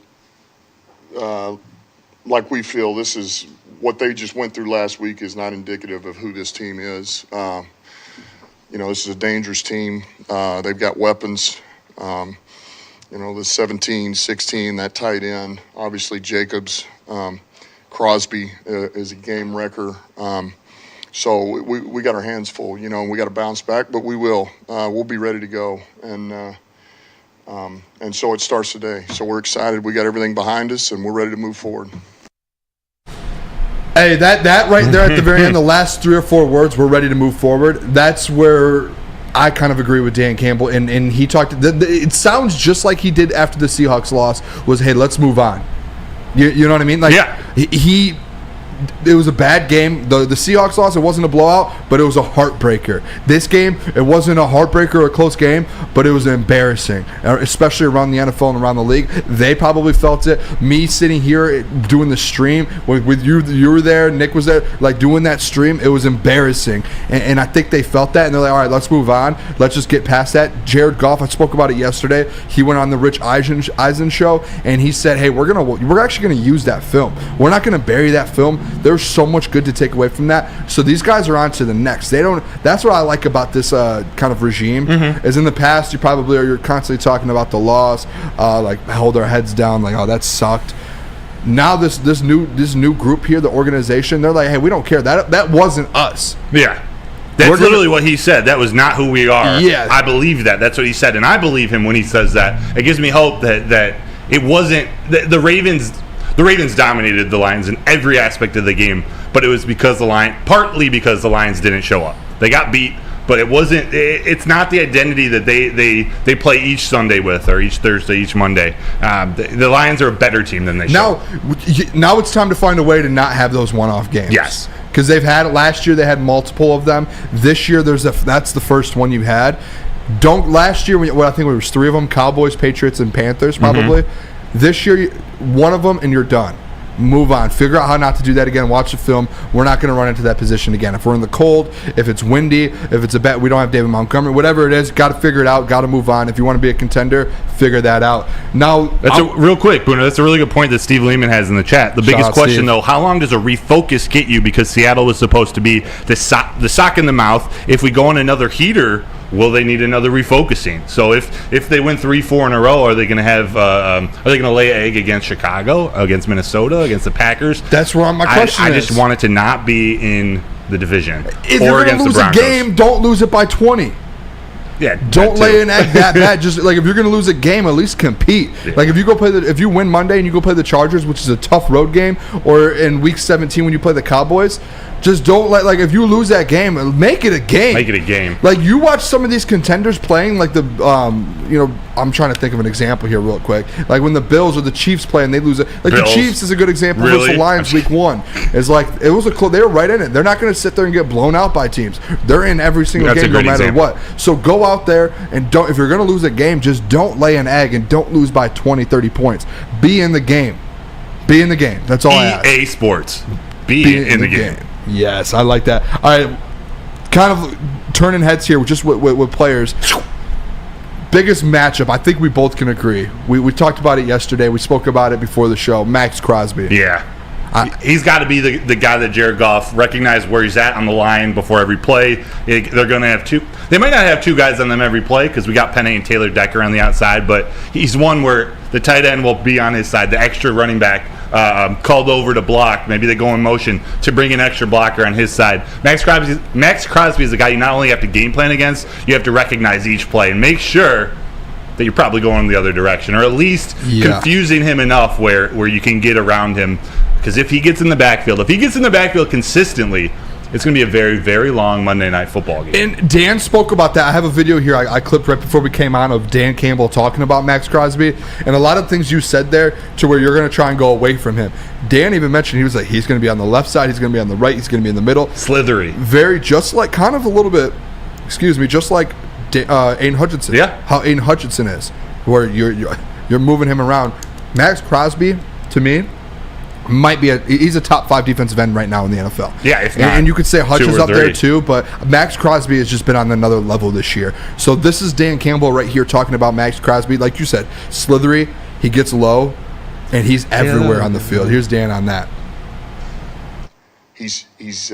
like we feel this is what they just went through last week is not indicative of who this team is. This is a dangerous team. They've got weapons. The 17, 16, that tight end. Obviously, Jacobs, Crosby is a game wrecker. So we got our hands full, and we got to bounce back, but we will. We'll be ready to go. And so it starts today. So we're excited. We got everything behind us, and we're ready to move forward. Hey, that right there at the very end, the last 3 or 4 words, we're ready to move forward. That's where I kind of agree with Dan Campbell. And he talked, it sounds just like he did after the Seahawks loss, was, hey, let's move on. You know what I mean? Like, yeah. It was a bad game. The Seahawks loss, it wasn't a blowout, but it was a heartbreaker. This game, it wasn't a heartbreaker or a close game, but it was embarrassing, especially around the NFL and around the league. They probably felt it. Me sitting here doing the stream with you were there, Nick was there, like doing that stream, it was embarrassing. And I think they felt that, and they're like, all right, let's move on. Let's just get past that. Jared Goff, I spoke about it yesterday. He went on the Rich Eisen show, and he said, hey, we're actually going to use that film. We're not going to bury that film. There's so much good to take away from that. So these guys are on to the next. That's what I like about this kind of regime. Is in the past you're constantly talking about the loss, like hold our heads down, like, oh, that sucked. Now this new group here, the organization, they're like, hey, we don't care. That wasn't us. Yeah. That's literally what he said. That was not who we are. Yeah. I believe that. That's what he said, and I believe him when he says that. It gives me hope that it wasn't the Ravens. The Ravens dominated the Lions in every aspect of the game, but it was partly because the Lions didn't show up. They got beat, but it wasn't. It's not the identity that they play each Sunday with, or each Thursday, each Monday. The Lions are a better team than they show. Now it's time to find a way to not have those one-off games. Yes, because last year they had multiple of them. This year that's the first one you had. Last year, I think it was 3 of them: Cowboys, Patriots, and Panthers, probably. This year, one of them, and you're done. Move on. Figure out how not to do that again. Watch the film. We're not going to run into that position again. If we're in the cold, if it's windy, if it's we don't have David Montgomery, whatever it is, got to figure it out. Got to move on. If you want to be a contender, figure that out. Now, real quick, Booner. That's a really good point that Steve Lehman has in the chat. The biggest question, though, how long does a refocus get you? Because Seattle was supposed to be the sock in the mouth. If we go on another heater, will they need another refocusing? So if they win 3-4 in a row, are they going to have? Are they going to lay an egg against Chicago, against Minnesota, against the Packers? That's where my question is. I just want it to not be in the division if or against the Broncos. If you're going to lose a game, don't lose it by 20. Yeah, don't lay an egg that bad. Just like if you're going to lose a game, at least compete. Yeah. Like if you win Monday and you go play the Chargers, which is a tough road game, or in Week 17 when you play the Cowboys, just don't if you lose that game, make it a game. Make it a game. Like you watch some of these contenders playing, like I'm trying to think of an example here real quick. Like when the Bills or the Chiefs play and they lose it. Like Bills. The Chiefs is a good example versus the Lions Week 1. It's like it was they were right in it. They're not going to sit there and get blown out by teams. They're in every single game no matter what. So go out there and if you're going to lose a game, just don't lay an egg and don't lose by 20, 30 points. Be in the game. Be in the game. That's all I ask. EA Sports. Be in the game. Yes, I like that. All right, kind of turning heads here just with players. Biggest matchup, I think we both can agree. We talked about it yesterday. We spoke about it before the show. Max Crosby. Yeah. He's got to be the guy that Jared Goff recognized where he's at on the line before every play. They're going to have two. They might not have 2 guys on them every play because we got Penny and Taylor Decker on the outside, but he's one where the tight end will be on his side. The extra running back called over to block. Maybe they go in motion to bring an extra blocker on his side. Max Crosby is the guy you not only have to game plan against, you have to recognize each play and make sure that you're probably going the other direction, or at least confusing him enough where you can get around him. Because if he gets in the backfield consistently, it's going to be a very, very long Monday Night Football game. And Dan spoke about that. I have a video here I clipped right before we came on of Dan Campbell talking about Max Crosby. And a lot of things you said there to where you're going to try and go away from him. Dan even mentioned he was like, he's going to be on the left side, he's going to be on the right, he's going to be in the middle. Slithery. Very, just like kind of a little bit, just like Aiden Hutchinson. Yeah. How Aiden Hutchinson is, where you're moving him around. Max Crosby, to me, he's a top 5 defensive end right now in the NFL. Yeah, if not, and you could say Hutch is up there too, but Max Crosby has just been on another level this year. So this is Dan Campbell right here talking about Max Crosby. Like you said, slithery, he gets low, and he's everywhere on the field. Here's Dan on that. he's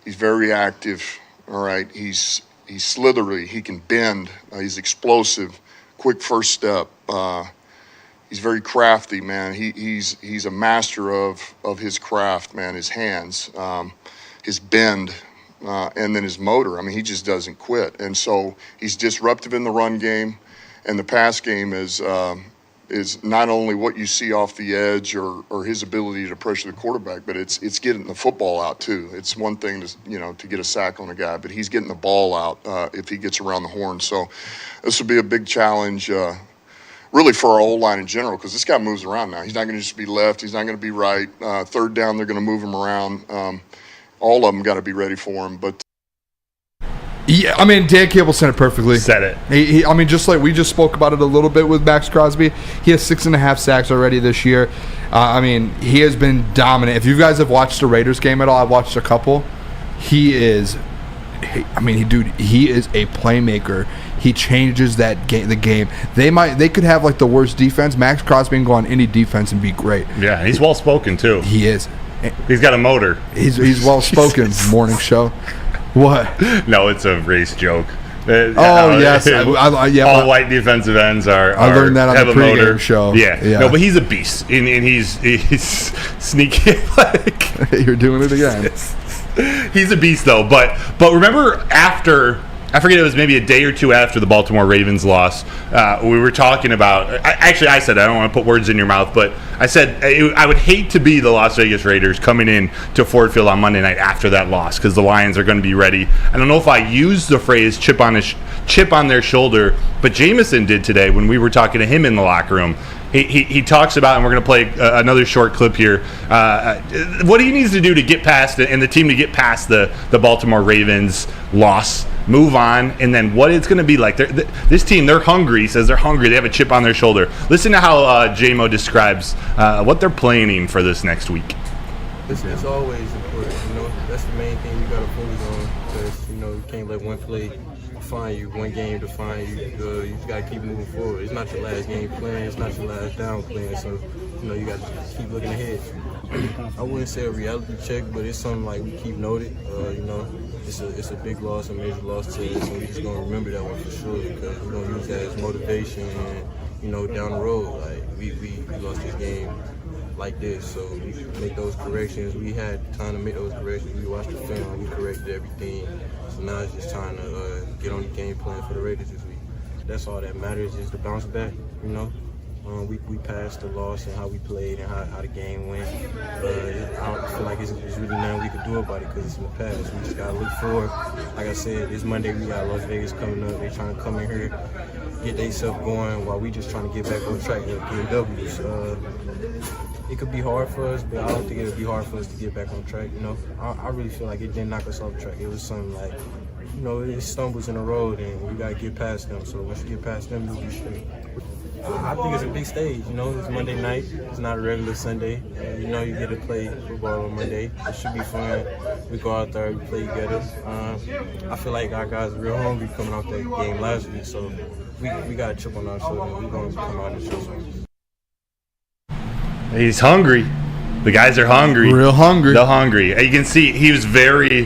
very active. All right, he's slithery. He can bend. He's explosive, quick first step. He's very crafty, man. He's a master of his craft, man. His hands, his bend, and then his motor. I mean, he just doesn't quit. And so he's disruptive in the run game, and the pass game is not only what you see off the edge or his ability to pressure the quarterback, but it's getting the football out too. It's one thing to get a sack on a guy, but he's getting the ball out if he gets around the horn. So this will be a big challenge. Really for our O-line in general, because this guy moves around now. He's not going to just be left. He's not going to be right. Third down, they're going to move him around. All of them got to be ready for him. But yeah, I mean, Dan Cable said it perfectly. Said it. I mean, just like we just spoke about it a little bit with Max Crosby. He has 6.5 sacks already this year. I mean, he has been dominant. If you guys have watched the Raiders game at all, I've watched a couple. He is a playmaker. He changes the game. They could have like the worst defense. Max Crosby can go on any defense and be great. Yeah, he's well spoken too. He is. He's got a motor. He's well spoken. Morning show. What? No, it's a race joke. Yes. All white defensive ends are. I learned that on the pregame show. Yeah. No, but he's a beast, and he's sneaky. Like you're doing it again. He's a beast, though. But remember after. I forget, it was maybe a day or two after the Baltimore Ravens loss. We were talking about. I said I don't want to put words in your mouth, but I said I would hate to be the Las Vegas Raiders coming in to Ford Field on Monday night after that loss because the Lions are going to be ready. I don't know if I used the phrase chip on their shoulder, but Jameson did today when we were talking to him in the locker room. He talks about, and we're going to play another short clip here, what he needs to do to get past it and the team to get past the Baltimore Ravens loss, move on, and then what it's going to be like. This team, they're hungry. He says they're hungry. They have a chip on their shoulder. Listen to how J-Mo describes what they're planning for this next week. It's always important, that's the main thing you got to focus on because, you can't let one play define you, one game define you. You just got to keep moving forward. It's not your last game playing. It's not your last down playing. So, you got to keep looking ahead. I wouldn't say a reality check, but it's something like we keep noted. It's a big loss, a major loss to us, and we're just going to remember that one for sure because we're going to use that as motivation and, down the road, like, we lost this game like this, so we make those corrections. We had time to make those corrections. We watched the film, we corrected everything. So now it's just time to get on the game plan for the Raiders this week. That's all that matters is to bounce back, We passed the loss and how we played and how the game went. I don't feel like it's really nothing we can do about it because it's in the past. We just got to look forward. Like I said, this Monday we got Las Vegas coming up. They trying to come in here, get themselves going while we just trying to get back on track and get W's. It could be hard for us, but I don't think it would be hard for us to get back on track, I really feel like it didn't knock us off track. It was something like, it stumbles in the road and we got to get past them. So once you get past them, you'll be straight. I think it's a big stage, it's Monday night. It's not a regular Sunday. You get to play football on Monday. It should be fun. We go out there, we play together. I feel like our guys are real hungry coming off that game last week, so we got a chip on our shoulder. We're going to come out and show something. He's hungry. The guys are hungry. Real hungry. They're hungry. You can see he was very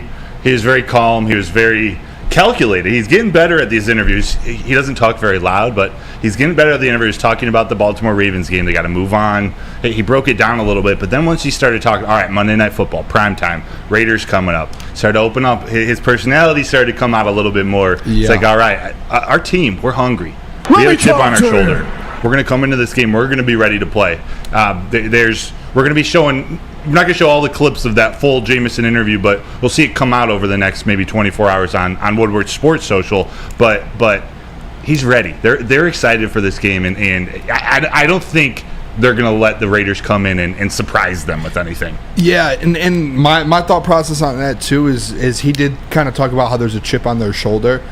calm. He was very calculated. He's getting better at these interviews. He doesn't talk very loud, but he's getting better at the interviews talking about the Baltimore Ravens game. They got to move on. He broke it down a little bit, but then once he started talking, all right, Monday Night Football, primetime, Raiders coming up, started to open up. His personality started to come out a little bit more. Yeah. It's like, all right, our team, we're hungry. We have a chip on our shoulder. We're going to come into this game. We're going to be ready to play. We're going to be showing. I'm not going to show all the clips of that full Jameson interview, but we'll see it come out over the next maybe 24 hours on Woodward Sports Social. But he's ready. They're excited for this game, and I don't think they're going to let the Raiders come in and surprise them with anything. Yeah, and my thought process on that too is he did kind of talk about how there's a chip on their shoulder.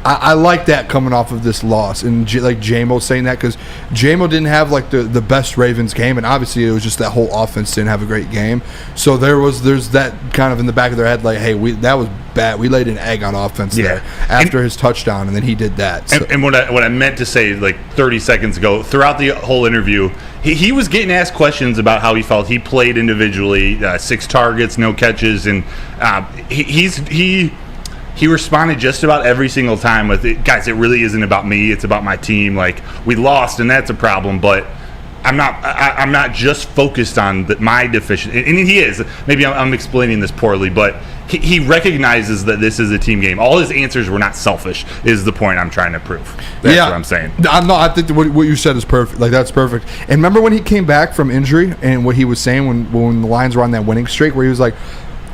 I like that coming off of this loss, and like J-Mo saying that because J-Mo didn't have like the best Ravens game, and obviously it was just that whole offense didn't have a great game. So there's that kind of in the back of their head like, hey, that was bad. We laid an egg on offense there after his touchdown, and then he did that. So. And what I meant to say like 30 seconds ago, throughout the whole interview, he was getting asked questions about how he felt. He played individually, 6 targets, no catches, and he responded just about every single time with, guys, it really isn't about me. It's about my team. Like, we lost, and that's a problem, but I'm not just focused on my deficiency. And he is. Maybe I'm explaining this poorly, but he recognizes that this is a team game. All his answers were not selfish, is the point I'm trying to prove. That's what I'm saying. I think what you said is perfect. Like, that's perfect. And remember when he came back from injury and what he was saying when the Lions were on that winning streak, where he was like,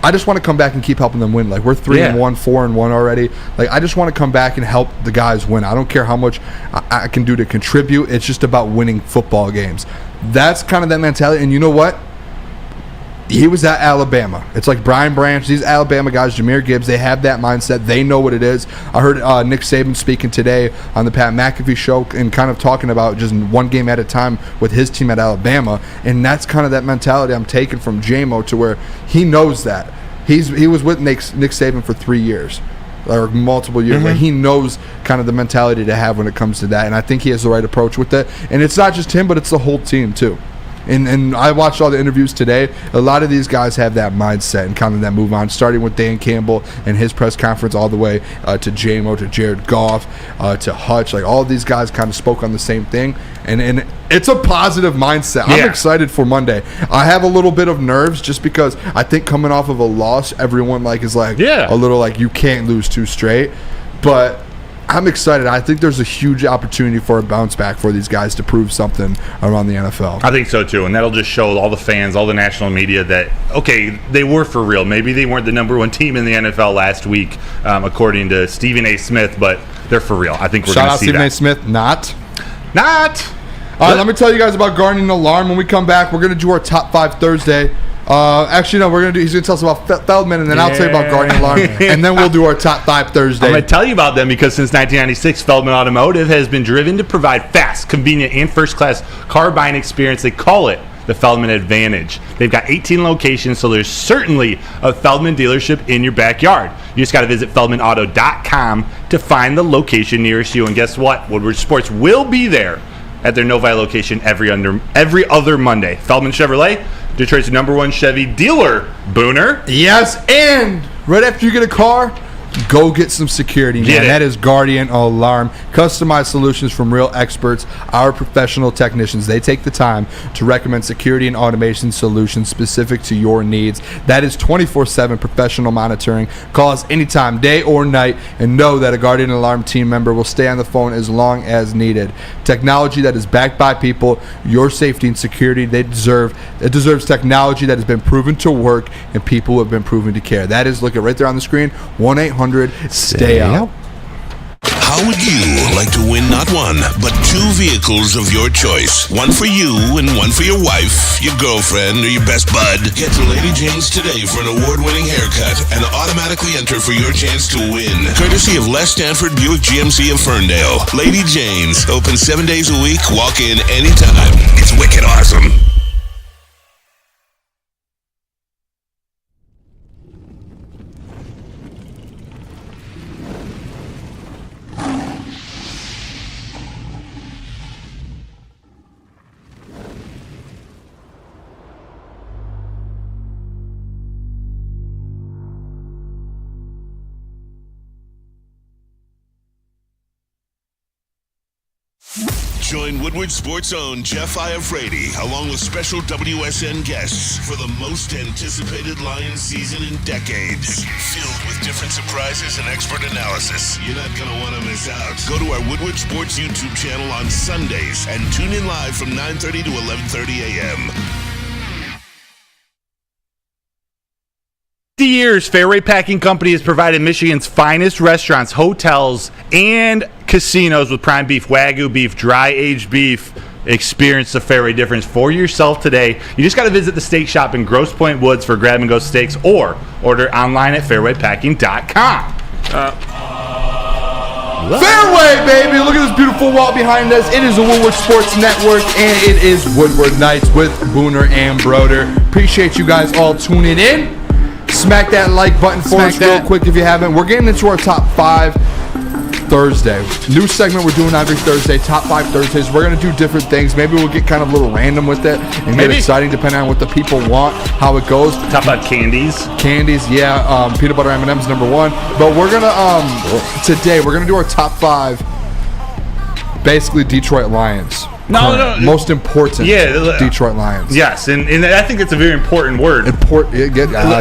I just want to come back and keep helping them win. Like, we're 3-1, 4-1 already. Like, I just want to come back and help the guys win. I don't care how much I can do to contribute. It's just about winning football games. That's kind of that mentality. And you know what? He was at Alabama. It's like Brian Branch, these Alabama guys, Jahmyr Gibbs, they have that mindset. They know what it is. I heard Nick Saban speaking today on the Pat McAfee show and kind of talking about just one game at a time with his team at Alabama. And that's kind of that mentality I'm taking from J-Mo, to where he knows that. He was with Nick Saban for 3 years. Or multiple years. Like, he knows kind of the mentality to have when it comes to that. And I think he has the right approach with it. And it's not just him, but it's the whole team too. And I watched all the interviews today. A lot of these guys have that mindset and kind of that move on, starting with Dan Campbell and his press conference all the way to J-Mo, to Jared Goff, to Hutch. Like, all of these guys kind of spoke on the same thing. And it's a positive mindset. I'm excited for Monday. I have a little bit of nerves just because I think coming off of a loss, everyone is a little like, you can't lose 2 straight. But I'm excited. I think there's a huge opportunity for a bounce back for these guys to prove something around the NFL. I think so too, and that'll just show all the fans, all the national media that, okay, they were for real. Maybe they weren't the number 1 team in the NFL last week, according to Stephen A. Smith, but they're for real. I think we're going to see that. Shout out Stephen A. Smith. Not. All right, let me tell you guys about Guardian Alarm. When we come back, we're going to do our Top 5 Thursday. Actually, no, he's going to tell us about Feldman, and then I'll tell you about Guardian Alarm, and then we'll do our Top 5 Thursday. I'm going to tell you about them because since 1996, Feldman Automotive has been driven to provide fast, convenient, and first-class car buying experience. They call it the Feldman Advantage. They've got 18 locations, so there's certainly a Feldman dealership in your backyard. You just got to visit feldmanauto.com to find the location nearest you. And guess what? Woodward Sports will be there at their Novi location every other Monday. Feldman Chevrolet, Detroit's #1 Chevy dealer. Booner. Yes, and right after you get a car, go get some security, man. That is Guardian Alarm. Customized solutions from real experts, our professional technicians. They take the time to recommend security and automation solutions specific to your needs. That is 24/7 professional monitoring. Call us anytime, day or night, and know that a Guardian Alarm team member will stay on the phone as long as needed. Technology that is backed by people, your safety and security it deserves technology that has been proven to work and people who have been proven to care. That is, look at right there on the screen, 1-800-STAY-OUT. How would you like to win not 1, but 2 vehicles of your choice? One for you and one for your wife, your girlfriend, or your best bud. Get to Lady Jane's today for an award-winning haircut and automatically enter for your chance to win. Courtesy of Les Stanford Buick GMC of Ferndale. Lady Jane's, open 7 days a week, walk in anytime. It's wicked awesome. Join Woodward Sports' own Jeff Iafrate, along with special WSN guests for the most anticipated Lions season in decades. Filled with different surprises and expert analysis. You're not going to want to miss out. Go to our Woodward Sports YouTube channel on Sundays and tune in live from 9:30 to 11:30 a.m. For years, Fairway Packing Company has provided Michigan's finest restaurants, hotels, and casinos with prime beef, Wagyu beef, dry-aged beef. Experience the Fairway difference for yourself today. You just got to visit the steak shop in Grosse Pointe Woods for grab-and-go steaks or order online at fairwaypacking.com. Fairway, baby! Look at this beautiful wall behind us. It is the Woodward Sports Network, and it is Woodward Nights with Booner and Broder. Appreciate you guys all tuning in. Smack that like button for us real quick if you haven't. We're getting into our top 5 Thursday. New segment we're doing every Thursday, top 5 Thursdays. We're going to do different things. Maybe we'll get kind of a little random with it and get exciting depending on what the people want, how it goes. Top 5 candies. Candies, yeah. Peanut butter M&M's number 1. But we're going to, today, we're going to do our top 5, basically Detroit Lions. No. Most important Detroit Lions. Yes, and I think it's a very important word. I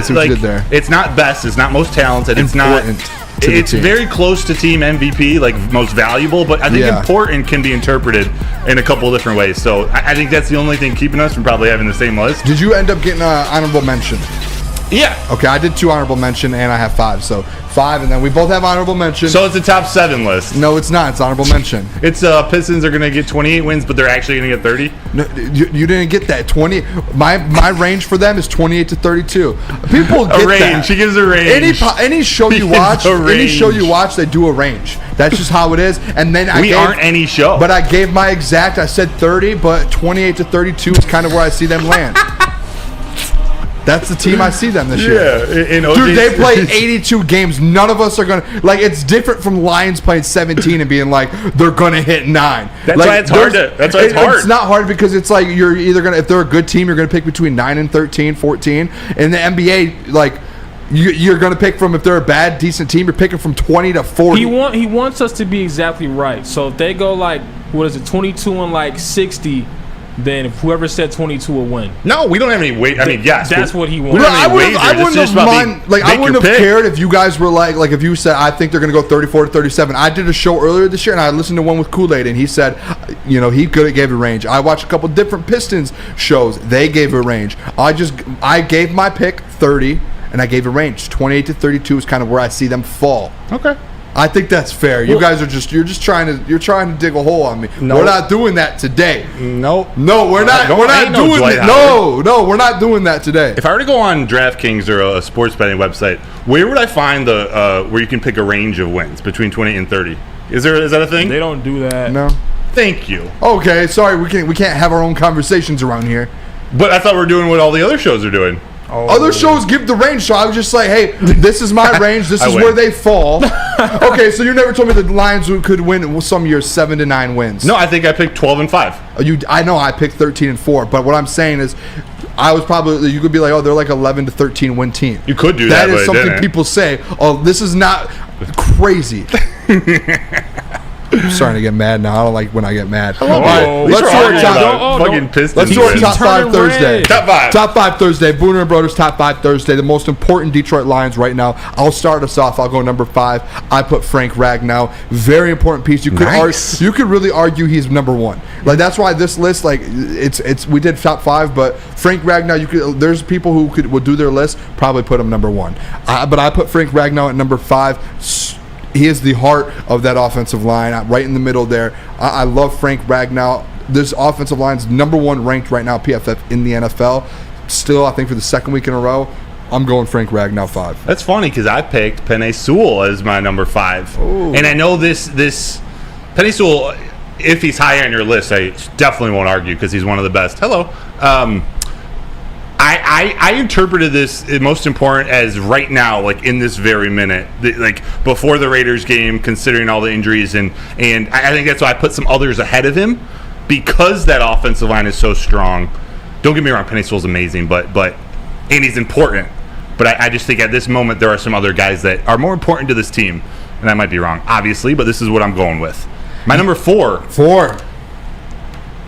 see what you did there. It's not best. It's not most talented. Important. It's very close to team MVP, like most valuable, but I think important can be interpreted in a couple of different ways. So I think that's the only thing keeping us from probably having the same list. Did you end up getting an honorable mention? Yeah. Okay, I did 2 honorable mention and I have 5. So 5, and then we both have honorable mention. So it's a top 7 list. No, it's not. It's honorable mention. It's Pistons are going to get 28 wins, but they're actually going to get 30. No, you didn't get that. 20. My range for them is 28 to 32. People get a range. That. She gives a range. Any show you watch, they do a range. That's just how it is. And then aren't any show. But I gave my exact. I said 30, but 28 to 32 is kind of where I see them land. That's the team I see them this year. Yeah. Dude, they play 82 games. None of us are going to... Like, it's different from Lions playing 17 and being like, they're going to hit 9. That's why it's hard. That's why it's hard. It's not hard because it's like you're either going to... If they're a good team, you're going to pick between 9 and 13, 14. In the NBA, like... You're going to pick from, if they're a bad, decent team, you're picking from 20 to 40. He wants us to be exactly right. So if they go like, 22 and like 60... then whoever said 22 will win. No, we don't have any weight. I mean, yes. That's what he wants. I wouldn't have cared if you guys were like if you said, I think they're going to go 34 to 37. I did a show earlier this year, and I listened to one with Kool-Aid, and he said, he gave a range. I watched a couple different Pistons shows. They gave a range. I gave my pick 30, and I gave a range. 28 to 32 is kind of where I see them fall. Okay. I think that's fair. You guys are you're trying to dig a hole on me. No. We're not doing that today. No, we're not doing that. No, we're not doing that today. If I were to go on DraftKings or a sports betting website, where would I find the where you can pick a range of wins between 20 and 30? Is that a thing? They don't do that. No. Thank you. Okay, sorry, we can't have our own conversations around here. But I thought we were doing what all the other shows are doing. Oh. Other shows give the range, so I was just like, hey, this is my range. This is where they fall. Okay, so you never told me the Lions could win some years 7 to 9 wins. No, I think I picked 12 and 5. I know I picked 13 and 4, but what I'm saying is, you could be like, oh, they're like 11 to 13 win team. You could do that. That is something people say. Oh, this is not crazy. I'm starting to get mad now. I don't like when I get mad. All right, let's do our top 5 Thursday. Top 5 Thursday. Booner and Broder's top 5 Thursday. The most important Detroit Lions right now. I'll start us off. I'll go number 5. I put Frank Ragnow. Very important piece. You could really argue he's number 1. Like that's why this list, like it's we did top 5, but Frank Ragnow. There's people who would do their list probably put him number 1. But I put Frank Ragnow at number 5. He is the heart of that offensive line, right in the middle there. I love Frank Ragnow. This offensive line's number 1 ranked right now, PFF, in the NFL. Still, I think for the second week in a row, I'm going Frank Ragnow 5. That's funny because I picked Penei Sewell as my number 5. Ooh. And I know this Penei Sewell, if he's high on your list, I definitely won't argue because he's one of the best. Hello. I interpreted this most important as right now, like in this very minute, like before the Raiders game, considering all the injuries, and I think that's why I put some others ahead of him because that offensive line is so strong. Don't get me wrong, Penei Sewell's amazing, but and he's important. But I just think at this moment there are some other guys that are more important to this team, and I might be wrong, obviously, but this is what I'm going with. My number 4.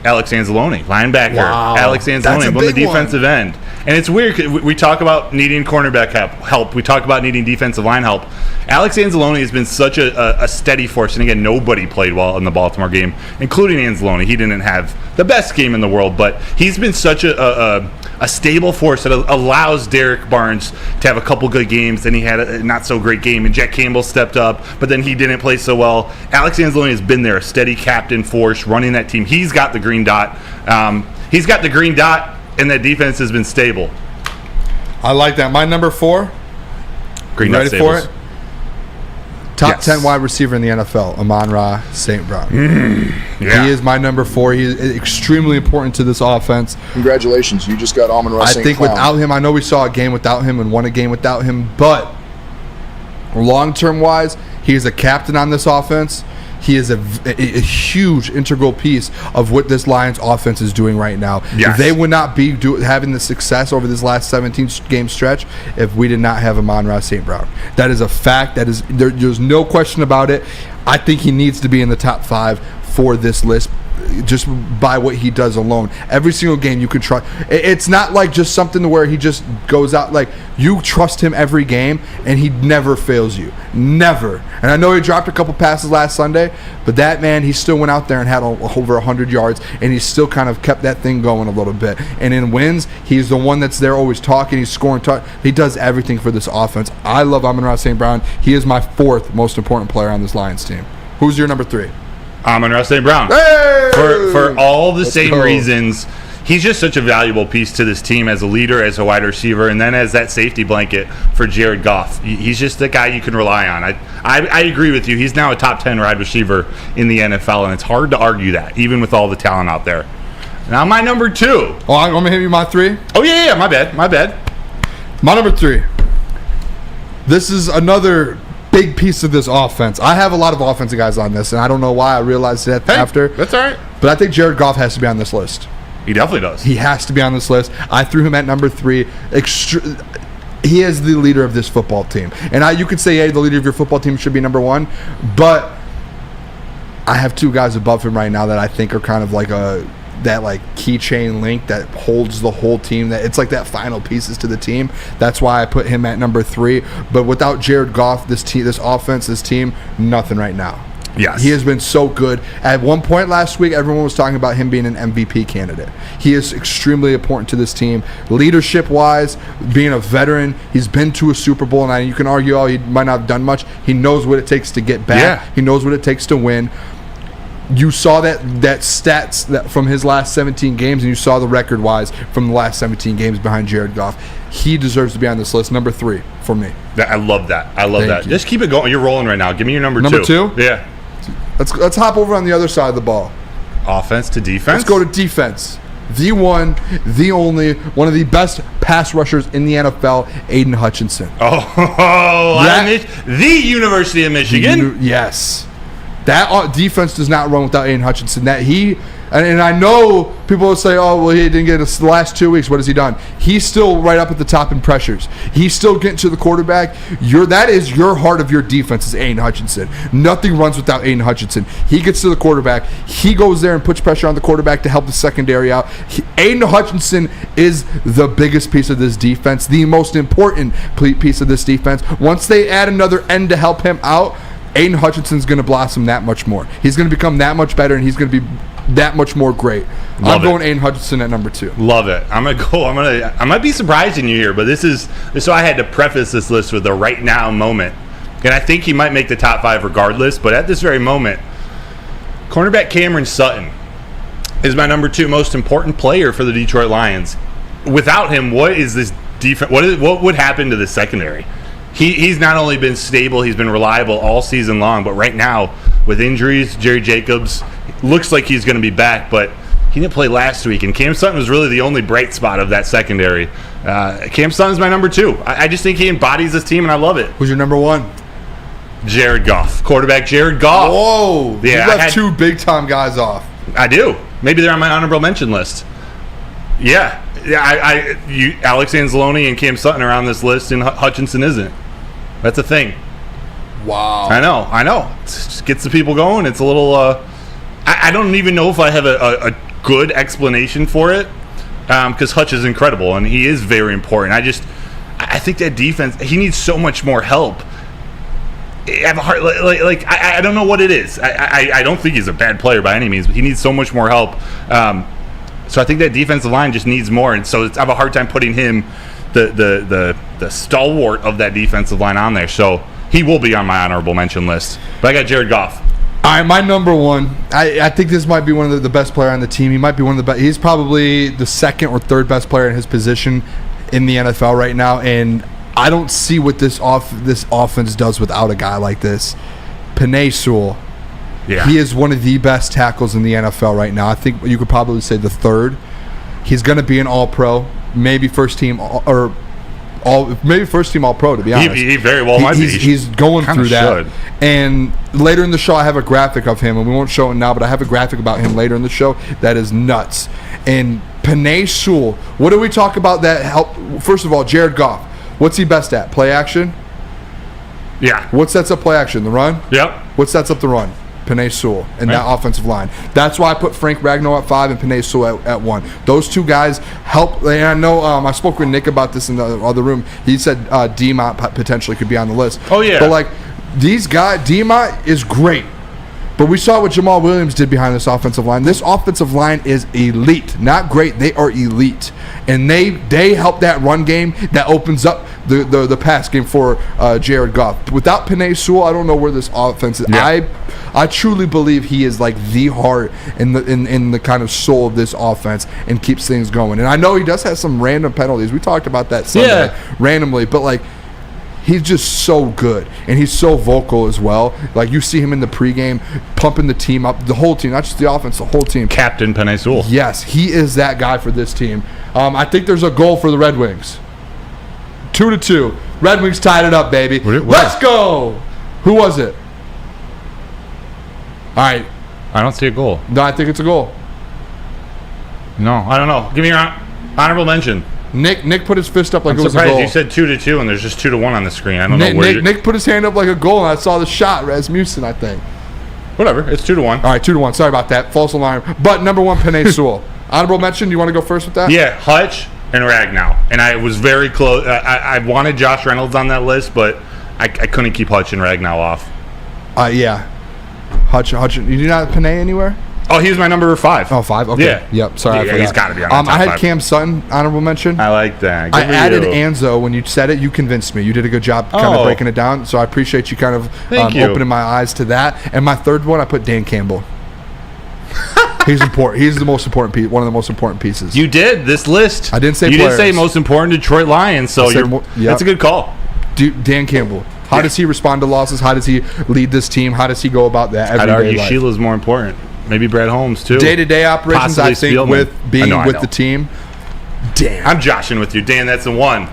Alex Anzalone, linebacker. Wow. Alex Anzalone, on the defensive end. And it's weird because we talk about needing cornerback help. We talk about needing defensive line help. Alex Anzalone has been such a steady force. And again, nobody played well in the Baltimore game, including Anzalone. He didn't have the best game in the world, but he's been such a stable force that allows Derek Barnes to have a couple good games. Then he had a not-so-great game, and Jack Campbell stepped up, but then he didn't play so well. Alex Anzalone has been there, a steady captain force, running that team. He's got the green dot. And that defense has been stable. I like that. My number 4. Green dot ready stables. for it? Top 10 wide receiver in the NFL, Amon-Ra St. Brown. Yeah. He is my number 4. He is extremely important to this offense. Congratulations. You just got Amon-Ra St. I think Brown. without him, I know we saw a game without him and won a game without him, but long-term wise, he is a captain on this offense. He is a huge integral piece of what this Lions offense is doing right now. Yes. They would not be having the success over this last 17-game stretch if we did not have Amon-Ra St. Brown. That is a fact. That is there's no question about it. I think he needs to be in the top 5 for this list just by what he does alone. Every single game you can trust. It's not like just something to where he just goes out. Like, you trust him every game, and he never fails you. Never. And I know he dropped a couple passes last Sunday, but that man, he still went out there and had over 100 yards, and he still kind of kept that thing going a little bit. And in wins, he's the one that's there always talking. He's scoring. He does everything for this offense. I love Amon-Ra St. Brown. He is my 4th most important player on this Lions team. Who's your number 3? Amon-Ra St. Brown. Hey! For all the same reasons. He's just such a valuable piece to this team as a leader, as a wide receiver, and then as that safety blanket for Jared Goff. He's just the guy you can rely on. I agree with you. He's now a top 10 wide receiver in the NFL, and it's hard to argue that, even with all the talent out there. Now my number 2. Oh, I'm going to hit you my 3? Oh, yeah, my bad. My number 3. This is another big piece of this offense. I have a lot of offensive guys on this, and I don't know why. I realized that after. That's all right. But I think Jared Goff has to be on this list. He definitely does. He has to be on this list. I threw him at number 3. He is the leader of this football team. And you could say, hey, the leader of your football team should be number 1. But I have 2 guys above him right now that I think are kind of like that keychain link that holds the whole team. That it's like that final pieces to the team. That's why I put him at number 3. But without Jared Goff, this offense, this team, nothing right now. Yes. He has been so good. At one point last week, everyone was talking about him being an MVP candidate. He is extremely important to this team. Leadership-wise, being a veteran, he's been to a Super Bowl, and you can argue, he might not have done much. He knows what it takes to get back. Yeah. He knows what it takes to win. You saw that stats from his last 17 games, and you saw the record-wise from the last 17 games behind Jared Goff. He deserves to be on this list. Number 3 for me. I love that. Thank you. Just keep it going. You're rolling right now. Give me your number 2. Number 2? Yeah. Let's hop over on the other side of the ball. Offense to defense? Let's go to defense. The one, the only, one of the best pass rushers in the NFL, Aiden Hutchinson. The University of Michigan? Yes. That defense does not run without Aiden Hutchinson. And I know people will say, oh, well, he didn't get the last 2 weeks. What has he done? He's still right up at the top in pressures. He's still getting to the quarterback. That is your heart of your defense is Aiden Hutchinson. Nothing runs without Aiden Hutchinson. He gets to the quarterback. He goes there and puts pressure on the quarterback to help the secondary out. Aiden Hutchinson is the biggest piece of this defense, the most important piece of this defense. Once they add another end to help him out, Aiden Hutchinson's going to blossom that much more. He's going to become that much better, and he's going to be that much more great. I'm going Aiden Hutchinson at number 2. Love it. I might be surprising you here, but this is so I had to preface this list with the right now moment. And I think he might make the top 5 regardless, but at this very moment, cornerback Cameron Sutton is my number 2 most important player for the Detroit Lions. Without him, what is this defense? What would happen to the secondary? He's not only been stable, he's been reliable all season long, but right now, with injuries, Jerry Jacobs looks like he's going to be back, but he didn't play last week, and Cam Sutton was really the only bright spot of that secondary. Cam Sutton's my number 2. I just think he embodies this team, and I love it. Who's your number 1? Jared Goff. Quarterback Jared Goff. Whoa. Yeah, you left 2 big-time guys off. I do. Maybe they're on my honorable mention list. Yeah. Alex Anzalone and Cam Sutton are on this list, and Hutchinson isn't. That's a thing. Wow. I know. It just gets the people going. It's a little. I don't even know if I have a good explanation for it, because Hutch is incredible and he is very important. I think that defense, he needs so much more help. I have a heart I don't know what it is. I don't think he's a bad player by any means, but he needs so much more help. So I think that defensive line just needs more, and so I have a hard time putting him, the stalwart of that defensive line, on there. So he will be on my honorable mention list. But I got Jared Goff. All right, my number 1. I think this might be one of the best player on the team. He might be one of the best. He's probably the 2nd or 3rd best player in his position in the NFL right now, and I don't see what this offense does without a guy like this. Penei Sewell. Yeah. He is one of the best tackles in the NFL right now. I think you could probably say the third. He's going to be an All-Pro, maybe first team All-Pro, to be honest. He very well might be. He's going through that. Should. And later in the show, I have a graphic of him, and we won't show it now, but I have a graphic about him later in the show that is nuts. And Penei Sewell, what do we talk about that help? First of all, Jared Goff, what's he best at? Play action? Yeah. What sets up play action? The run? Yep. What sets up the run? Penei Sewell and that offensive line. That's why I put Frank Ragnow at 5 and Penei Sewell at 1. Those two guys help. And I know I spoke with Nick about this in the other room. He said D-Mont potentially could be on the list. Oh, yeah. But, like, these guys, D-Mont is great. But we saw what Jamal Williams did behind this offensive line. This offensive line is elite. Not great. They are elite. And they help that run game that opens up the pass game for Jared Goff. Without Penei Sewell, I don't know where this offense is. Yeah. I truly believe he is like the heart in the kind of soul of this offense and keeps things going. And I know he does have some random penalties. We talked about that Sunday randomly. But, like, he's just so good, and he's so vocal as well. Like, you see him in the pregame pumping the team up, the whole team, not just the offense, the whole team. Captain Penei Sewell. Yes, he is that guy for this team. I think there's a goal for the Red Wings. 2-2. Red Wings tied it up, baby. Let's go. Who was it? All right. I don't see a goal. No, I think it's a goal. No, I don't know. Give me your honorable mention. Nick put his fist up like I'm it was a surprised goal. You said 2-2, and there's just 2-1 on the screen. I don't know where Nick put his hand up like a goal, and I saw the shot. Rasmussen, I think. Whatever. It's 2-1. All right, 2-1. Sorry about that. False alarm. But number 1, Penei Sewell. Honorable mention. Do you want to go first with that? Yeah, Hutch and Ragnow. And I was very close. I wanted Josh Reynolds on that list, but I couldn't keep Hutch and Ragnow off. Yeah. Hutch. You do not have Penei anywhere? Oh, he was my number 5. Oh, 5? Okay. Yeah. Yep. Sorry, I forgot. He's got to be on the top I had 5. Cam Sutton, honorable mention. I like that. I added Anzo. When you said it, you convinced me. You did a good job kind of breaking it down, so I appreciate you kind of opening my eyes to that. And my third one, I put Dan Campbell. He's important. He's the most important piece. One of the most important pieces. You did this list. I didn't say you players. didn't say most important Detroit Lions, so that's a good call. Dan Campbell. How does he respond to losses? How does he lead this team? How does he go about that every day? I'd argue life? Sheila's more important. Maybe Brad Holmes too. Day-to-day operations, Possibly I think, Spielman. with being with the team. Damn. I'm joshing with you, Dan. That's the one.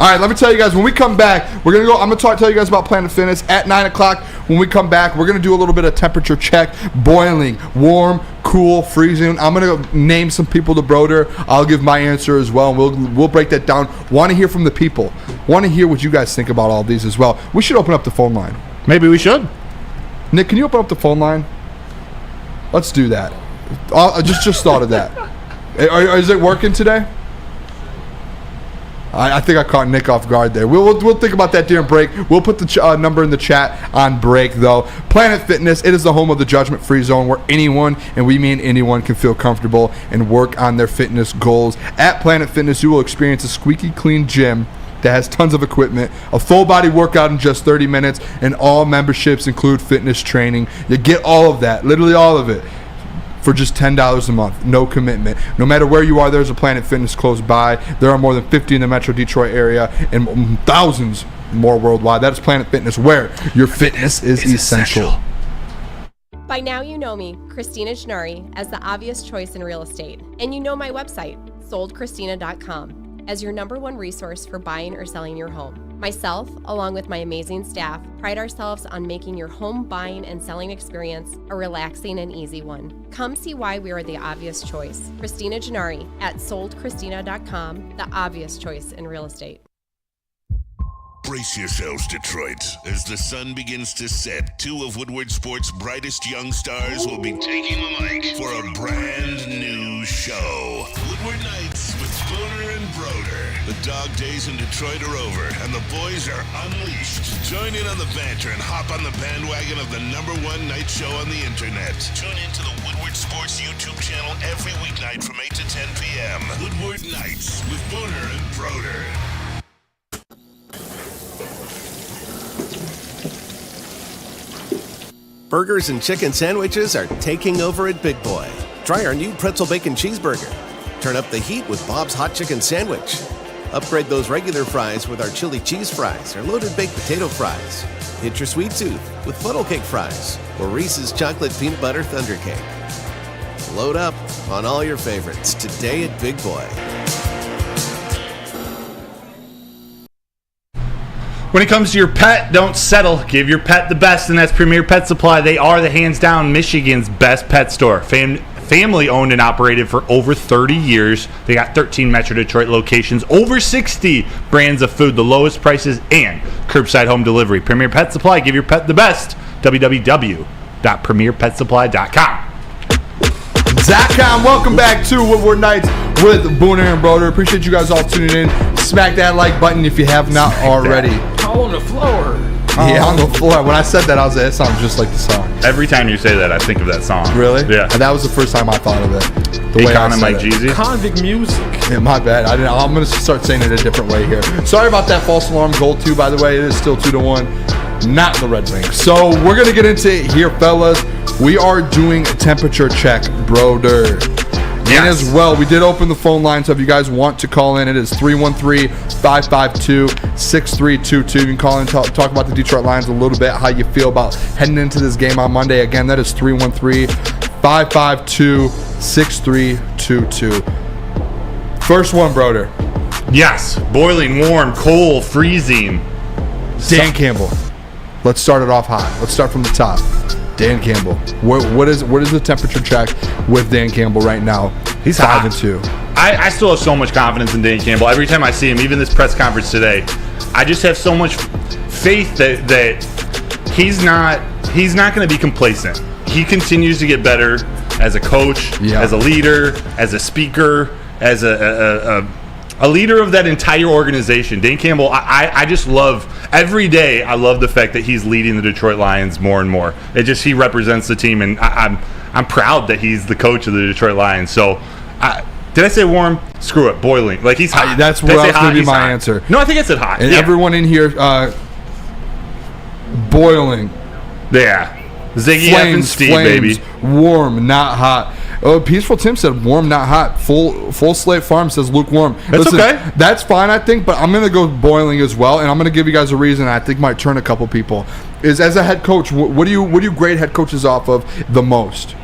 All right, let me tell you guys, when we come back, I'm going to tell you guys about Planet Fitness at 9 o'clock. When we come back, we're going to do a little bit of temperature check, boiling, warm, cool, freezing. I'm going to name some people to Broder. I'll give my answer as well, and we'll break that down. Want to hear from the people. Want to hear what you guys think about all of these as well. We should open up the phone line. Maybe we should. Nick, can you open up the phone line? Let's do that. I just thought of that. Is it working today? I think I caught Nick off guard there. We'll think about that during break. We'll put the number in the chat on break, though. Planet Fitness, it is the home of the judgment-free zone where anyone, and we mean anyone, can feel comfortable and work on their fitness goals. At Planet Fitness, you will experience a squeaky clean gym that has tons of equipment, a full-body workout in just 30 minutes, and all memberships include fitness training. You get all of that, literally all of it, for just $10 a month. No commitment. No matter where you are, there's a Planet Fitness close by. There are more than 50 in the Metro Detroit area and thousands more worldwide. That is Planet Fitness, where your fitness is essential. By now you know me, Christina Gennari, as the obvious choice in real estate. And you know my website, soldchristina.com, as your #1 resource for buying or selling your home. Myself, along with my amazing staff, pride ourselves on making your home buying and selling experience a relaxing and easy one. Come see why we are the obvious choice. Christina Gennari at soldchristina.com, the obvious choice in real estate. Brace yourselves, Detroit. As the sun begins to set, 2 of Woodward Sports' brightest young stars will be taking the mic for a brand new show. Woodward Nights with Booner and Broder. The dog days in Detroit are over, and the boys are unleashed. Join in on the banter and hop on the bandwagon of the #1 night show on the internet. Tune into the Woodward Sports YouTube channel every weeknight from 8 to 10 p.m. Woodward Nights with Booner and Broder. Burgers and chicken sandwiches are taking over at Big Boy. Try our new pretzel bacon cheeseburger. Turn up the heat with Bob's Hot Chicken Sandwich. Upgrade those regular fries with our chili cheese fries or loaded baked potato fries. Hit your sweet tooth with funnel cake fries or Reese's chocolate peanut butter thunder cake. Load up on all your favorites today at Big Boy. When it comes to your pet, don't settle. Give your pet the best, and that's Premier Pet Supply. They are the hands-down Michigan's best pet store. Family owned and operated for over 30 years. They got 13 Metro Detroit locations, over 60 brands of food, the lowest prices, and curbside home delivery. Premier Pet Supply, give your pet the best. www.premierpetsupply.com. Welcome back to Woodward Nights with Booner and Broder. Appreciate you guys all tuning in. Smack that like button if you have not already. On the floor. Yeah, on the floor. When I said that, I was like, it sounds just like the song. Every time you say that, I think of that song. Really? Yeah. And that was the first time I thought of it. The way I Akon and Mike Jeezy. Convict music. Yeah, my bad. I'm going to start saying it a different way here. Sorry about that false alarm. Goal 2, by the way. It is still 2-1. Not the Red Wings. So we're going to get into it here, fellas. We are doing a temperature check, Broder. Yes. And as well, we did open the phone line, so if you guys want to call in, it is 313-552-6322. You can call in and talk about the Detroit Lions a little bit, how you feel about heading into this game on Monday. Again, that is 313-552-6322. First one, Broder. Yes. Boiling, warm, cold, freezing. Dan Campbell. Let's start it off hot. Let's start from the top. Dan Campbell. What is the temperature check with Dan Campbell right now? He's 5-2. I still have so much confidence in Dan Campbell. Every time I see him, even this press conference today, I just have so much faith that he's not going to be complacent. He continues to get better as a coach, as a leader, as a speaker, as a leader of that entire organization. Dan Campbell, I just love, every day I love the fact that he's leading the Detroit Lions more and more. He represents the team, and I'm proud that he's the coach of the Detroit Lions. So, did I say warm? Screw it, boiling. Like, he's hot. That's going to be my answer. No, I think I said hot. And everyone in here, boiling. Yeah. Ziggy F and Steve, flames, baby. Warm, not hot. Peaceful Tim said warm, not hot. Full Slate Farm says lukewarm. That's okay. That's fine, I think, but I'm going to go boiling as well, and I'm going to give you guys a reason I think might turn a couple people. Is as a head coach, what do you grade head coaches off of the most?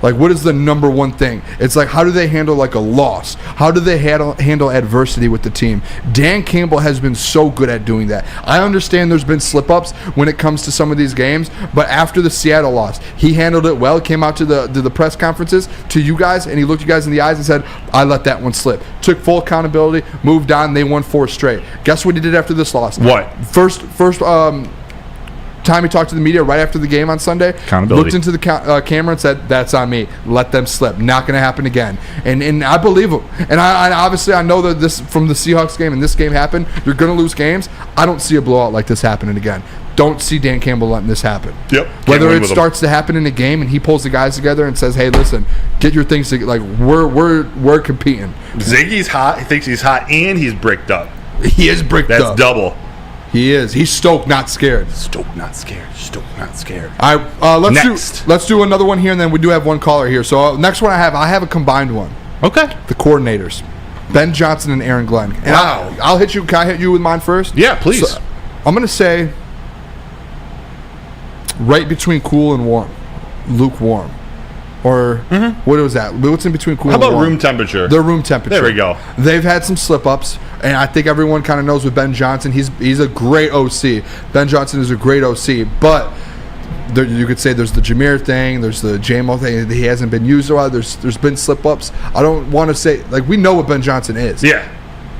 Like, what is the number one thing? It's like, how do they handle like a loss? How do they handle adversity with the team? Dan Campbell has been so good at doing that. I understand there's been slip-ups when it comes to some of these games, but after the Seattle loss, he handled it well, came out to the press conferences, to you guys, and he looked you guys in the eyes and said, I let that one slip. Took full accountability, moved on, they won 4 straight. Guess what he did after this loss? What? First time he talked to the media right after the game on Sunday, accountability. Looked into the camera and said, that's on me. Let them slip. Not going to happen again. And I believe him. And I obviously I know that this from the Seahawks game and this game happened. You're going to lose games. I don't see a blowout like this happening again. Don't see Dan Campbell letting this happen. Yep. Whether it starts to happen in a game and he pulls the guys together and says, hey, listen, get your things together. Like, we're competing. Ziggy's hot. He thinks he's hot, and he's bricked up. He is bricked up. That's double. He is. He's stoked, not scared. Stoked, not scared. Stoked, not scared. All right, let's do another one here, and then we do have one caller here. So next one I have a combined one. Okay. The coordinators, Ben Johnson and Aaron Glenn. And wow. I'll hit you. Can I hit you with mine first? Yeah, please. So, I'm gonna say right between cool and warm, lukewarm. Or what was that? What's in between cool and warm? How about room temperature? Their room temperature. There we go. They've had some slip-ups, and I think everyone kind of knows with Ben Johnson. He's a great OC. Ben Johnson is a great OC, but you could say there's the Jameer thing, there's the JMO thing. He hasn't been used a while. There's been slip-ups. I don't want to say, like, we know what Ben Johnson is. Yeah.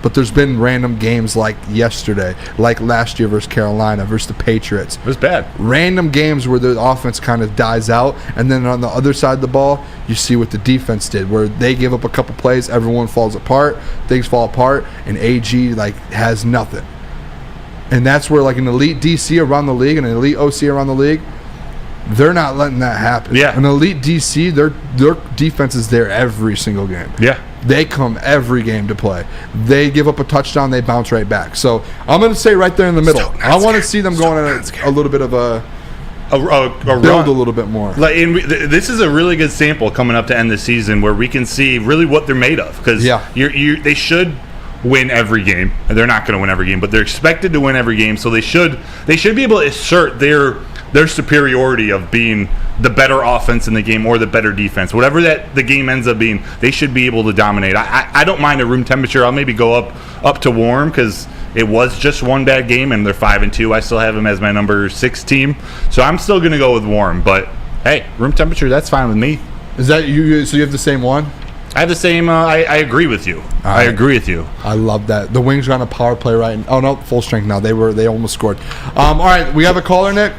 But there's been random games like yesterday, like last year versus Carolina, versus the Patriots. It was bad. Random games where the offense kind of dies out, and then on the other side of the ball, you see what the defense did, where they give up a couple plays, everyone falls apart, things fall apart, and AG has nothing. And that's where an elite DC around the league and an elite OC around the league, they're not letting that happen. Yeah. An elite DC, their defense is there every single game. Yeah. They come every game to play. They give up a touchdown, they bounce right back. So I'm going to say right there in the middle. I want to see them going on a little bit of a build run. A little bit more. This is a really good sample coming up to end the season where we can see really what they're made of. Because they should win every game. They're not going to win every game, but they're expected to win every game. So they should be able to assert their superiority of being the better offense in the game or the better defense. Whatever that the game ends up being, they should be able to dominate. I don't mind a room temperature. I'll maybe go up to warm because it was just one bad game and they're 5-2. I still have them as my number 6 team, so I'm still going to go with warm. But hey, room temperature, that's fine with me. Is that you? So you have the same one? I have the same. I agree with you. I agree with you. I love that. The Wings are on a power play right now. Oh no, full strength now. They almost scored. All right, we have a caller, Nick.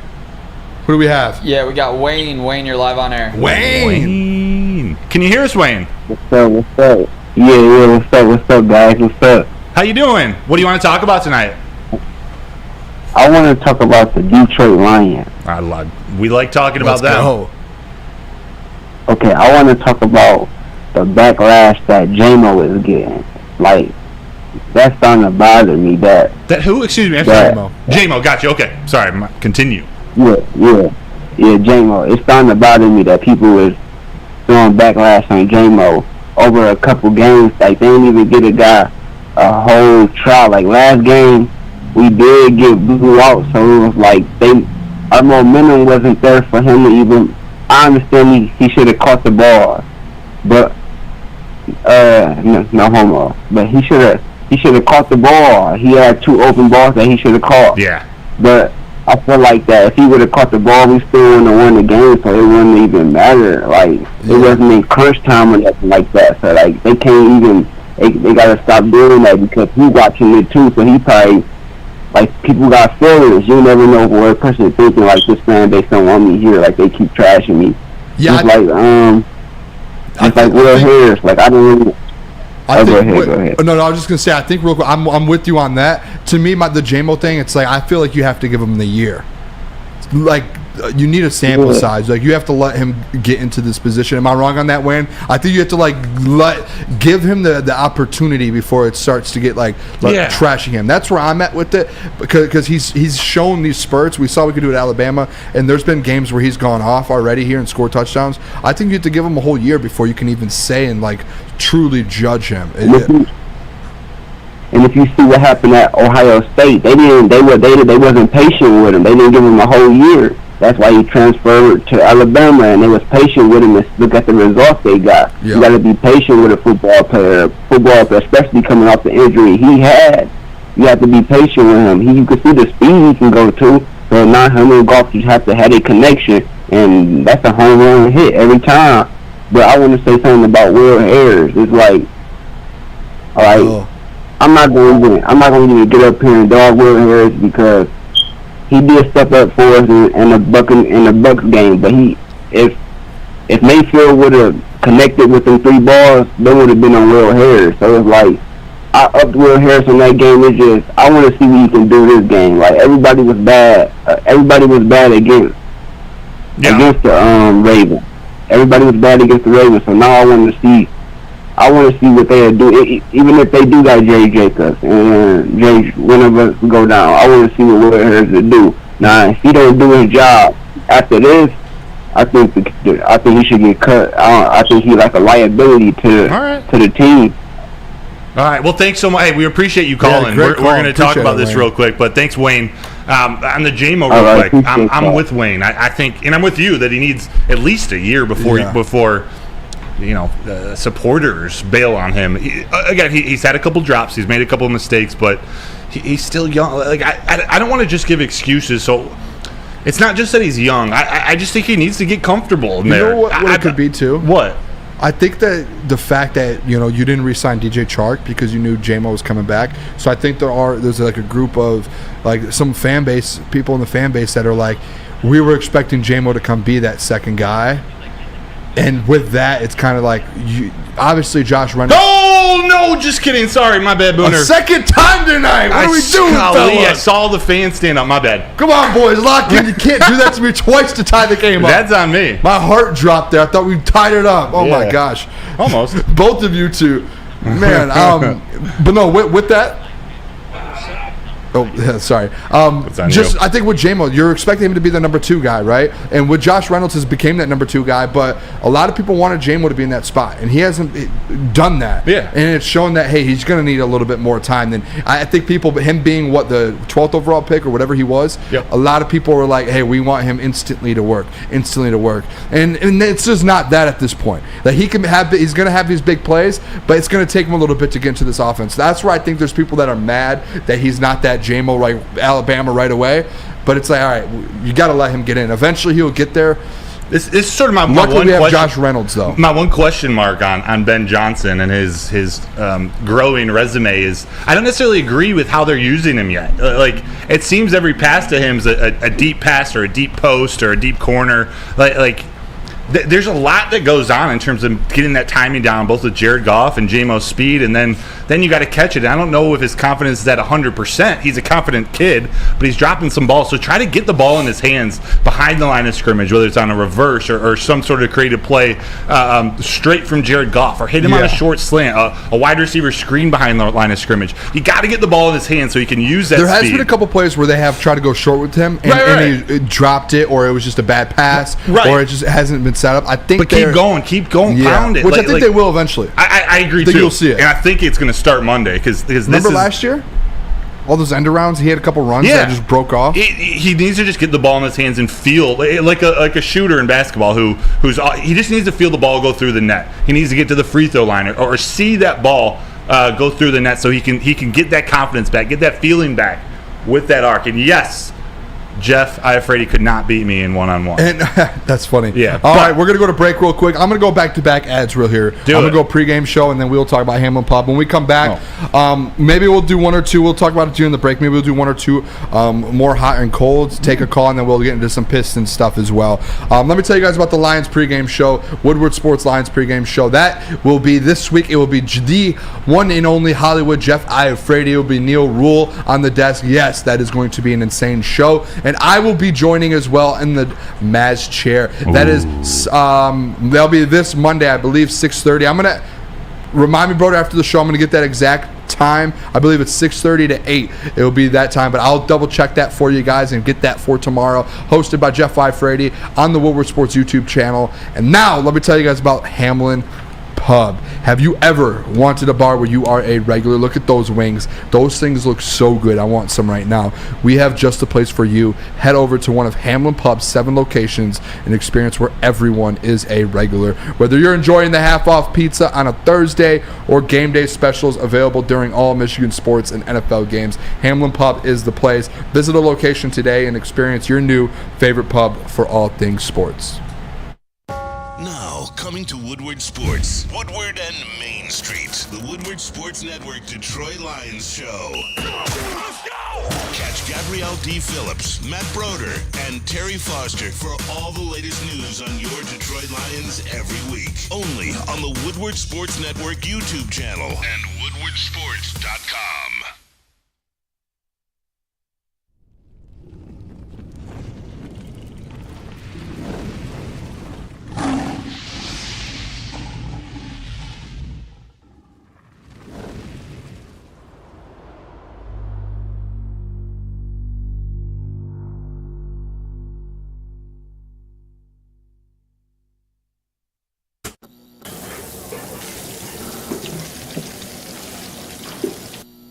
Who do we have? Yeah, we got Wayne. Wayne, you're live on air. Wayne. Can you hear us, Wayne? What's up? Yeah, what's up, guys? What's up? How you doing? What do you want to talk about tonight? I want to talk about the Detroit Lions. We like talking about them. Go. Okay, I want to talk about the backlash that J-Mo is getting. Like, that's starting to bother me. That who? Excuse me. J-Mo. J-Mo, gotcha. Okay. Sorry, continue. Yeah, J-Mo. It's starting to bother me that people was throwing backlash on J-Mo over a couple games. Like, they didn't even get a guy a whole trial. Like, last game, we did get blew out, so it was like our momentum wasn't there for him to even. I understand he should have caught the ball, but no homo. But he should have caught the ball. He had 2 open balls that he should have caught. Yeah. But I feel like that if he would have caught the ball, we still wouldn't have won the game, so it wouldn't even matter. Like, it wasn't in crunch time or nothing like that. So, like, they can't even, they got to stop doing that because he's watching it too, so he probably, like, people got feelings. You never know what a person is thinking, like, this fan base don't want me here, like, they keep trashing me. Yeah. It's like Will Harris, like, I don't really... Go ahead. No, I was just gonna say. I think real quick, I'm with you on that. To me, the JMO thing, it's like I feel like you have to give him the year. Like you need a sample size. Like you have to let him get into this position. Am I wrong on that, Wayne? I think you have to give him the opportunity before it starts to get trashing him. That's where I'm at with it because he's shown these spurts. We saw we could do it at Alabama, and there's been games where he's gone off already here and scored touchdowns. I think you have to give him a whole year before you can even say and truly judge him. And if you see what happened at Ohio State, they wasn't patient with him. They didn't give him a whole year. That's why he transferred to Alabama, and they was patient with him. And look at the results they got. Yep. You got to be patient with a football player, especially coming off the injury he had. You have to be patient with him. You can see the speed he can go to. So not how many golfers have to have a connection, and that's a home run hit every time. But I want to say something about Will Harris. It's like, I'm not going to even get up here and dog Will Harris because he did step up for us in the Bucks game. But if Mayfield would have connected with them 3 balls, they would have been on Will Harris. So it's like I upped Will Harris in that game. It's just I want to see what he can do this game. Like everybody was bad. Everybody was bad against the Ravens. Everybody was bad against the Ravens. So now I want to see what they'll do. Even if they do got Jay Jacobs and one of us go down, I want to see what Will Harris will do. Now, if he don't do his job after this, I think he should get cut. I think he's like a liability to the team. All right. Well, thanks so much. Hey, we appreciate you calling. We're going to talk about this real quick, but thanks, Wayne. On the JMO real quick, I'm with Wayne. I think, and I'm with you that he needs at least a year before supporters bail on him. He's had a couple drops. He's made a couple of mistakes, but he's still young. Like I don't want to just give excuses. So it's not just that he's young. I just think he needs to get comfortable in there. You know what it could be too? What? I think that the fact that you didn't re-sign DJ Chark because you knew JMO was coming back. So I think there's like a group of some people in the fan base that are like, we were expecting JMO to come be that second guy. And with that, it's kind of like, obviously Josh Renner. Oh, no, just kidding. Sorry, my bad, Booner. A second time tonight. What are we doing, fellas? I saw the fans stand up. My bad. Come on, boys. Lock in. You can't do that to me twice to tie the game up. That's on me. My heart dropped there. I thought we tied it up. Oh, my gosh. Almost. Both of you two. Man, but no, with that. Oh, yeah, sorry. on you. I think with J-Mo, you're expecting him to be the number 2 guy, right? And with Josh Reynolds has became that number 2 guy, but a lot of people wanted J-Mo to be in that spot, and he hasn't done that. Yeah. And it's shown that, hey, he's going to need a little bit more time than I think people, him being the 12th overall pick or whatever he was, yep. A lot of people were like, hey, we want him instantly to work. And it's just not that at this point. That he's going to have these big plays, but it's going to take him a little bit to get into this offense. That's where I think there's people that are mad that he's not that J-Mo like Alabama right away. But it's like, all right, you got to let him get in. Eventually he'll get there. This is sort of my Luckily one we have question. Josh Reynolds, though. My one question mark on Ben Johnson and his growing resume is I don't necessarily agree with how they're using him yet. Like, it seems every pass to him is a deep pass or a deep post or a deep corner. There's a lot that goes on in terms of getting that timing down, both with Jared Goff and J-Mo's speed, and then you got to catch it. I don't know if his confidence is at 100%. He's a confident kid, but he's dropping some balls. So try to get the ball in his hands behind the line of scrimmage, whether it's on a reverse or some sort of creative play straight from Jared Goff, or hit him on a short slant, a wide receiver screen behind the line of scrimmage. You got to get the ball in his hands so he can use that There speed. has been a couple plays where they have tried to go short with him, and he dropped it, or it was just a bad pass, or it just hasn't been set up. I think, but keep going, pound it. Which I think they will eventually. I agree too. You'll see it, and I think it's going to start Monday because remember last year, all those end arounds, he had a couple runs that just broke off. He needs to just get the ball in his hands and feel like a shooter in basketball he just needs to feel the ball go through the net. He needs to get to the free throw line or see that ball go through the net so he can get that confidence back, get that feeling back with that arc. And yes, Jeff, I'm afraid he could not beat me in one-on-one. And that's funny. Yeah. All right, we're going to go to break real quick. I'm going to go back-to-back ads real here. I'm going to go pregame show, and then we'll talk about Hamlin Pub. When we come back, maybe we'll do one or two. We'll talk about it during the break. Maybe we'll do one or two more hot and colds, take a call, and then we'll get into some Pistons stuff as well. Let me tell you guys about the Lions pregame show, Woodward Sports Lions pregame show. That will be this week. It will be the one and only Hollywood Jeff Iafredi. It will be Neil Rule on the desk. Yes, that is going to be an insane show. And I will be joining as well in the Maz chair. That is, that'll be this Monday, I believe, 6:30. I'm going to remind me, Broder, after the show, I'm going to get that exact time. I believe it's 6:30 to 8. It will be that time, but I'll double check that for you guys and get that for tomorrow. Hosted by Jeff Iafredi on the Woodward Sports YouTube channel. And now, let me tell you guys about Hamlin Pub. Have you ever wanted a bar where you are a regular? Look at those wings. Those things look so good. I want some right now. We have just the place for you. Head over to one of Hamlin Pub's 7 locations and experience where everyone is a regular. Whether you're enjoying the half-off pizza on a Thursday or game day specials available during all Michigan sports and NFL games, Hamlin Pub is the place. Visit a location today and experience your new favorite pub for all things sports. Now, coming to Woodward Sports, Woodward and Main Street, the Woodward Sports Network Detroit Lions show. Let's go! Catch Gabrielle D. Phillips, Matt Broder, and Terry Foster for all the latest news on your Detroit Lions every week. Only on the Woodward Sports Network YouTube channel and woodwardsports.com.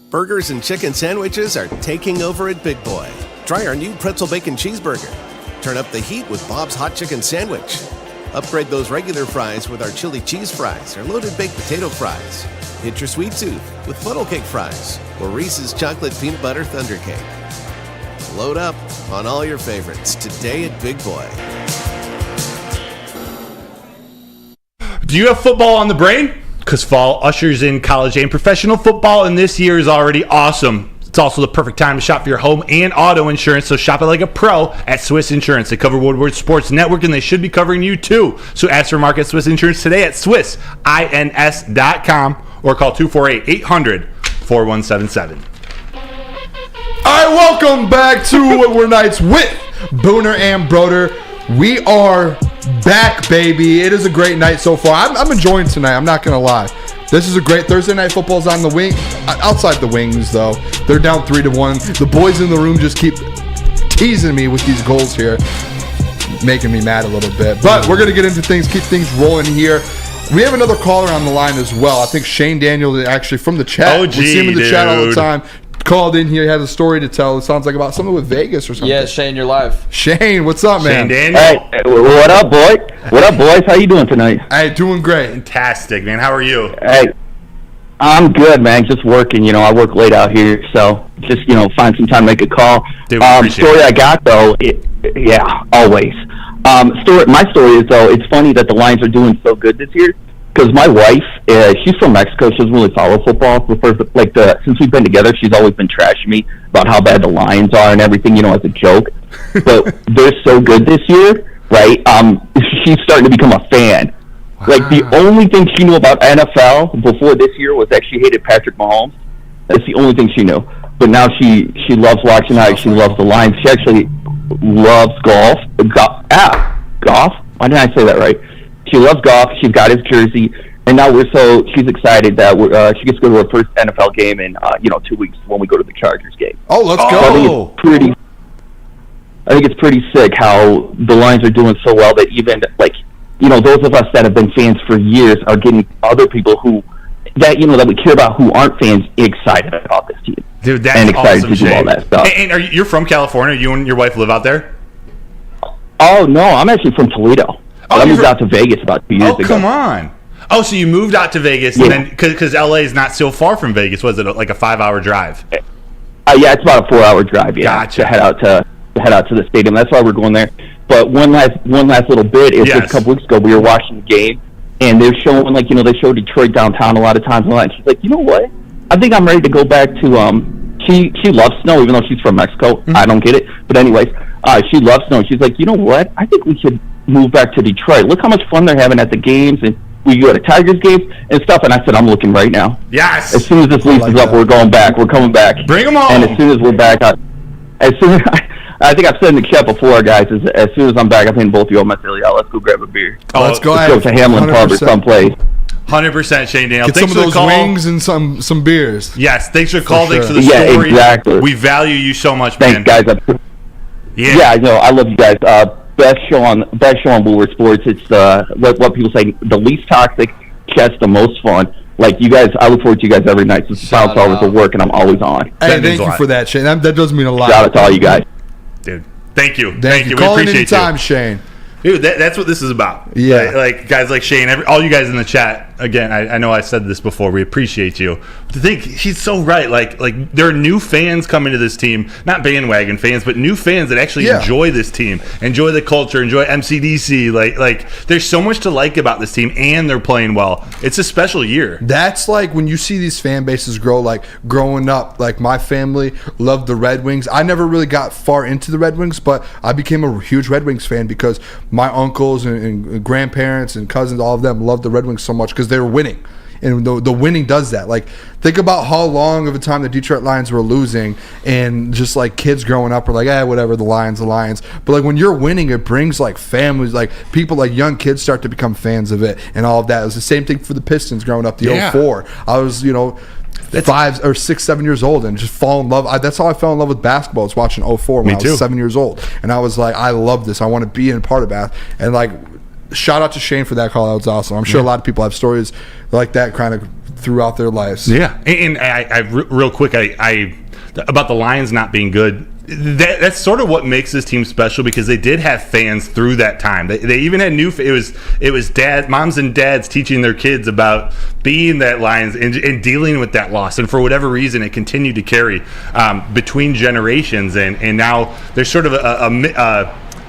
Burgers and chicken sandwiches are taking over at Big Boy. Try our new pretzel bacon cheeseburger. Turn up the heat with Bob's Hot Chicken Sandwich. Upgrade those regular fries with our chili cheese fries or loaded baked potato fries. Hit your sweet tooth with funnel cake fries or Reese's chocolate peanut butter thunder cake. Load up on all your favorites today at Big Boy. Do you have football on the brain? Because fall ushers in college and professional football, and this year is already awesome. It's also the perfect time to shop for your home and auto insurance, so shop it like a pro at Swiss Insurance. They cover Woodward Sports Network, and they should be covering you too. So ask for Mark at Swiss Insurance today at SwissINS.com or call 248-800-4177. All right, welcome back to Woodward Nights with Booner and Broder. We are back, baby. It is a great night so far. I'm enjoying tonight. I'm not going to lie. This is a great Thursday night football's on the wing. Outside the wings, though. They're down 3-1. The boys in the room just keep teasing me with these goals here, making me mad a little bit. But we're going to get into things, keep things rolling here. We have another caller on the line as well. I think Shane Daniel, actually from the chat. OG, we see him in the chat all the time. Called in here, had a story to tell. It sounds like about something with Vegas or something. Yeah, Shane, you're live. Shane, what's up, man? Shane Daniel. Hey, what up, boy? What up, boys? How you doing tonight? Hey, doing great. Fantastic, man. How are you? Hey, I'm good, man. Just working. I work late out here, so just find some time to make a call. Dude, appreciate story it. I got though, yeah, always. My story is though, it's funny that the Lions are doing so good this year. Because my wife, she's from Mexico. She doesn't really follow football. Since we've been together, she's always been trashing me about how bad the Lions are and everything, as a joke. But they're so good this year, right? She's starting to become a fan. Wow. Like, the only thing she knew about NFL before this year was that she hated Patrick Mahomes. That's the only thing she knew. But now she loves watching that. She loves the Lions. She actually loves golf. Golf? Why didn't I say that right? She loves golf. She's got his jersey, and now she's excited that she gets to go to her first NFL game in 2 weeks when we go to the Chargers game. Oh, let's go! So I think it's pretty sick how the Lions are doing so well that even those of us that have been fans for years are getting other people that we care about who aren't fans excited about this team. Dude, that's and excited awesome, to do all that stuff. And you're from California? You and your wife live out there? Oh no, I'm actually from Toledo. I moved out to Vegas about 2 years ago. Oh, come on. Oh, so you moved out to Vegas, and then because LA is not so far from Vegas, was it like a 5-hour drive? Yeah, it's about a 4-hour drive. Yeah, gotcha. To head out to the stadium. That's why we're going there. But one last little bit is just a couple weeks ago we were watching the game, and they're showing they show Detroit downtown a lot of times. And she's like, you know what? I think I'm ready to go back to She loves snow, even though she's from Mexico. Mm-hmm. I don't get it, but anyways, she loves snow. She's like, you know what? I think we should move back to Detroit. Look how much fun they're having at the games, and we go to Tigers games and stuff. And I said, I'm looking right now. Yes. As soon as this lease is up, we're going back. We're coming back. Bring them on. And as soon as we're back, I think I've said in the chat before, guys. As soon as I'm back, I'm hitting both of you on my silly. Let's go grab a beer. Let's go. Let's go to Hamlin 100%. Pub or someplace. 100%, Shane Daniel. Get thanks some of for those the call. wings and some beers. Yes, thanks for the call. Sure. Thanks for the story. Exactly. We value you so much, man. Thanks, guys. Yeah, I know. I love you guys. Best show on Woodward Sports. It's what people say, the least toxic, chest the most fun. Like you guys, I look forward to you guys every night. Since bounce over to work, and I'm always on. Hey, thank you for that, Shane. That does mean a lot. Shout out to all you guys, dude. Thank you. Thank you. We Call in appreciate anytime, you, Shane. Dude, that's what this is about. Yeah. Like guys like Shane, all you guys in the chat, again, I know I said this before, we appreciate you. But to think, he's so right. Like there are new fans coming to this team, not bandwagon fans, but new fans that actually enjoy this team, enjoy the culture, enjoy MCDC. Like there's so much to like about this team, and they're playing well. It's a special year. That's like when you see these fan bases grow, like growing up, like my family loved the Red Wings. I never really got far into the Red Wings, but I became a huge Red Wings fan because my uncles and grandparents and cousins, all of them loved the Red Wings so much because they were winning. And the winning does that. Like, think about how long of a time the Detroit Lions were losing, and just like kids growing up are like, whatever, the Lions. But like when you're winning, it brings like families, like people, like young kids start to become fans of it and all of that. It was the same thing for the Pistons growing up, the 04. I was, 5 or 6, 7 years old and just fall in love. That's how I fell in love with basketball. I was watching 04 when I was 7 years old. And I was like, I love this. I want to be in part of that. And like, shout out to Shane for that call. That was awesome. I'm sure a lot of people have stories like that kind of throughout their lives. Yeah. And I real quick, I about the Lions not being good, that's sort of what makes this team special, because they did have fans through that time. They even had it was moms and dads teaching their kids about being that Lions and dealing with that loss. And for whatever reason, it continued to carry between generations. And now there's sort of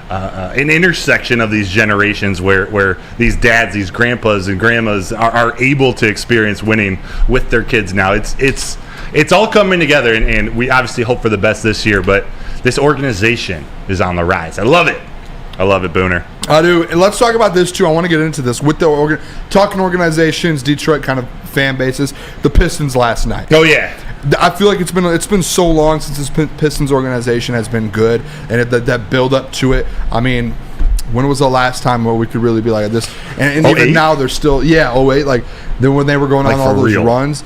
an intersection of these generations where these dads, these grandpas and grandmas are able to experience winning with their kids now. It's all coming together, and we obviously hope for the best this year, but this organization is on the rise. I love it, Booner. I do. And let's talk about this too. I want to get into this with the talking organizations, Detroit kind of fan bases. The Pistons last night. Oh yeah. I feel like it's been so long since this Pistons organization has been good, and that build up to it. I mean, when was the last time where we could really be like this? And even 08? now they're still 08. Like then when they were going on all those runs.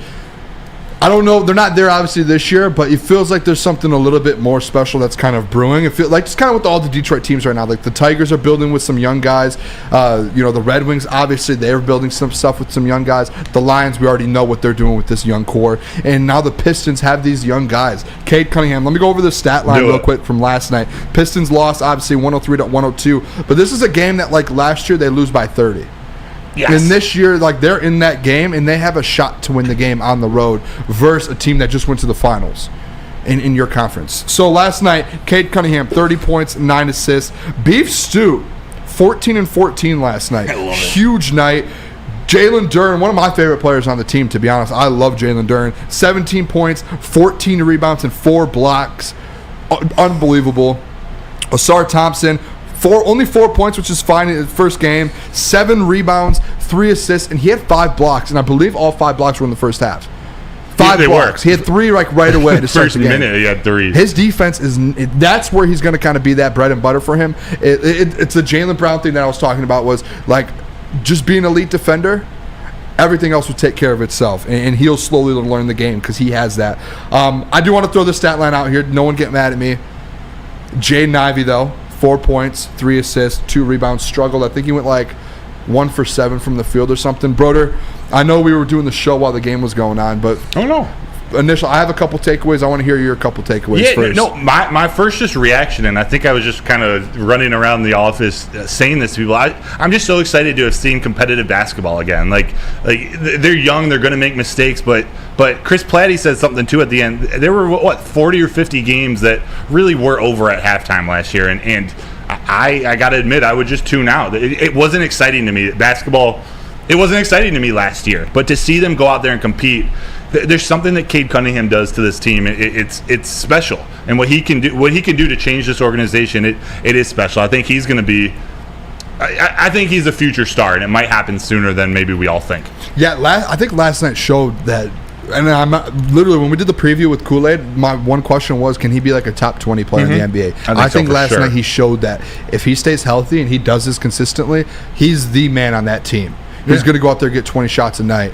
I don't know. They're not there obviously this year, but it feels like there's something a little bit more special that's kind of brewing. It feels like it's kind of with all the Detroit teams right now. Like the Tigers are building with some young guys. The Red Wings, obviously, they're building some stuff with some young guys. The Lions, we already know what they're doing with this young core. And now the Pistons have these young guys. Cade Cunningham. Let me go over the stat line real quick from last night. Pistons lost, obviously, 103-102. But this is a game that, like, last year, they lose by 30. Yes. And this year, like, they're in that game, and they have a shot to win the game on the road versus a team that just went to the finals in your conference. So last night, Cade Cunningham, 30 points, 9 assists. Beef Stew, 14-14 last night. Huge night. Jaylen Duren, one of my favorite players on the team, to be honest. I love Jaylen Duren. 17 points, 14 rebounds, and 4 blocks. Unbelievable. Asar Thompson, only 4 points, which is fine in his first game. 7 rebounds, 3 assists, and he had 5 blocks. And I believe all 5 blocks were in the first half. 5 blocks. He had 3 like right away to start the game. First minute, he had 3. His defense that's where he's going to kind of be that bread and butter for him. It's the Jaylen Brown thing that I was talking about was like just being an elite defender. Everything else will take care of itself, and he'll slowly learn the game because he has that. I do want to throw the stat line out here. No one get mad at me. Jaden Ivey, though. 4 points, 3 assists, 2 rebounds, struggled. I think he went like 1 for 7 from the field or something. Broder, I know we were doing the show while the game was going on, but I have a couple takeaways. I want to hear your couple takeaways first. No, my first just reaction, and I think I was just kind of running around the office saying this to people. I'm just so excited to have seen competitive basketball again. Like they're young, they're going to make mistakes, but Chris Platty said something too at the end. There were 40 or 50 games that really were over at halftime last year, and I got to admit I would just tune out. It wasn't exciting to me. Basketball, it wasn't exciting to me last year, but to see them go out there and compete. There's something that Cade Cunningham does to this team. It's special, and what he can do to change this organization, it is special. I think he's going to be. I think he's a future star, and it might happen sooner than maybe we all think. Yeah, I think last night showed that. And I'm literally when we did the preview with Kool-Aid, my one question was, can he be like a top 20 player in the NBA? I think last night he showed that if he stays healthy and he does this consistently, he's the man on that team. He's going to go out there and get 20 shots a night.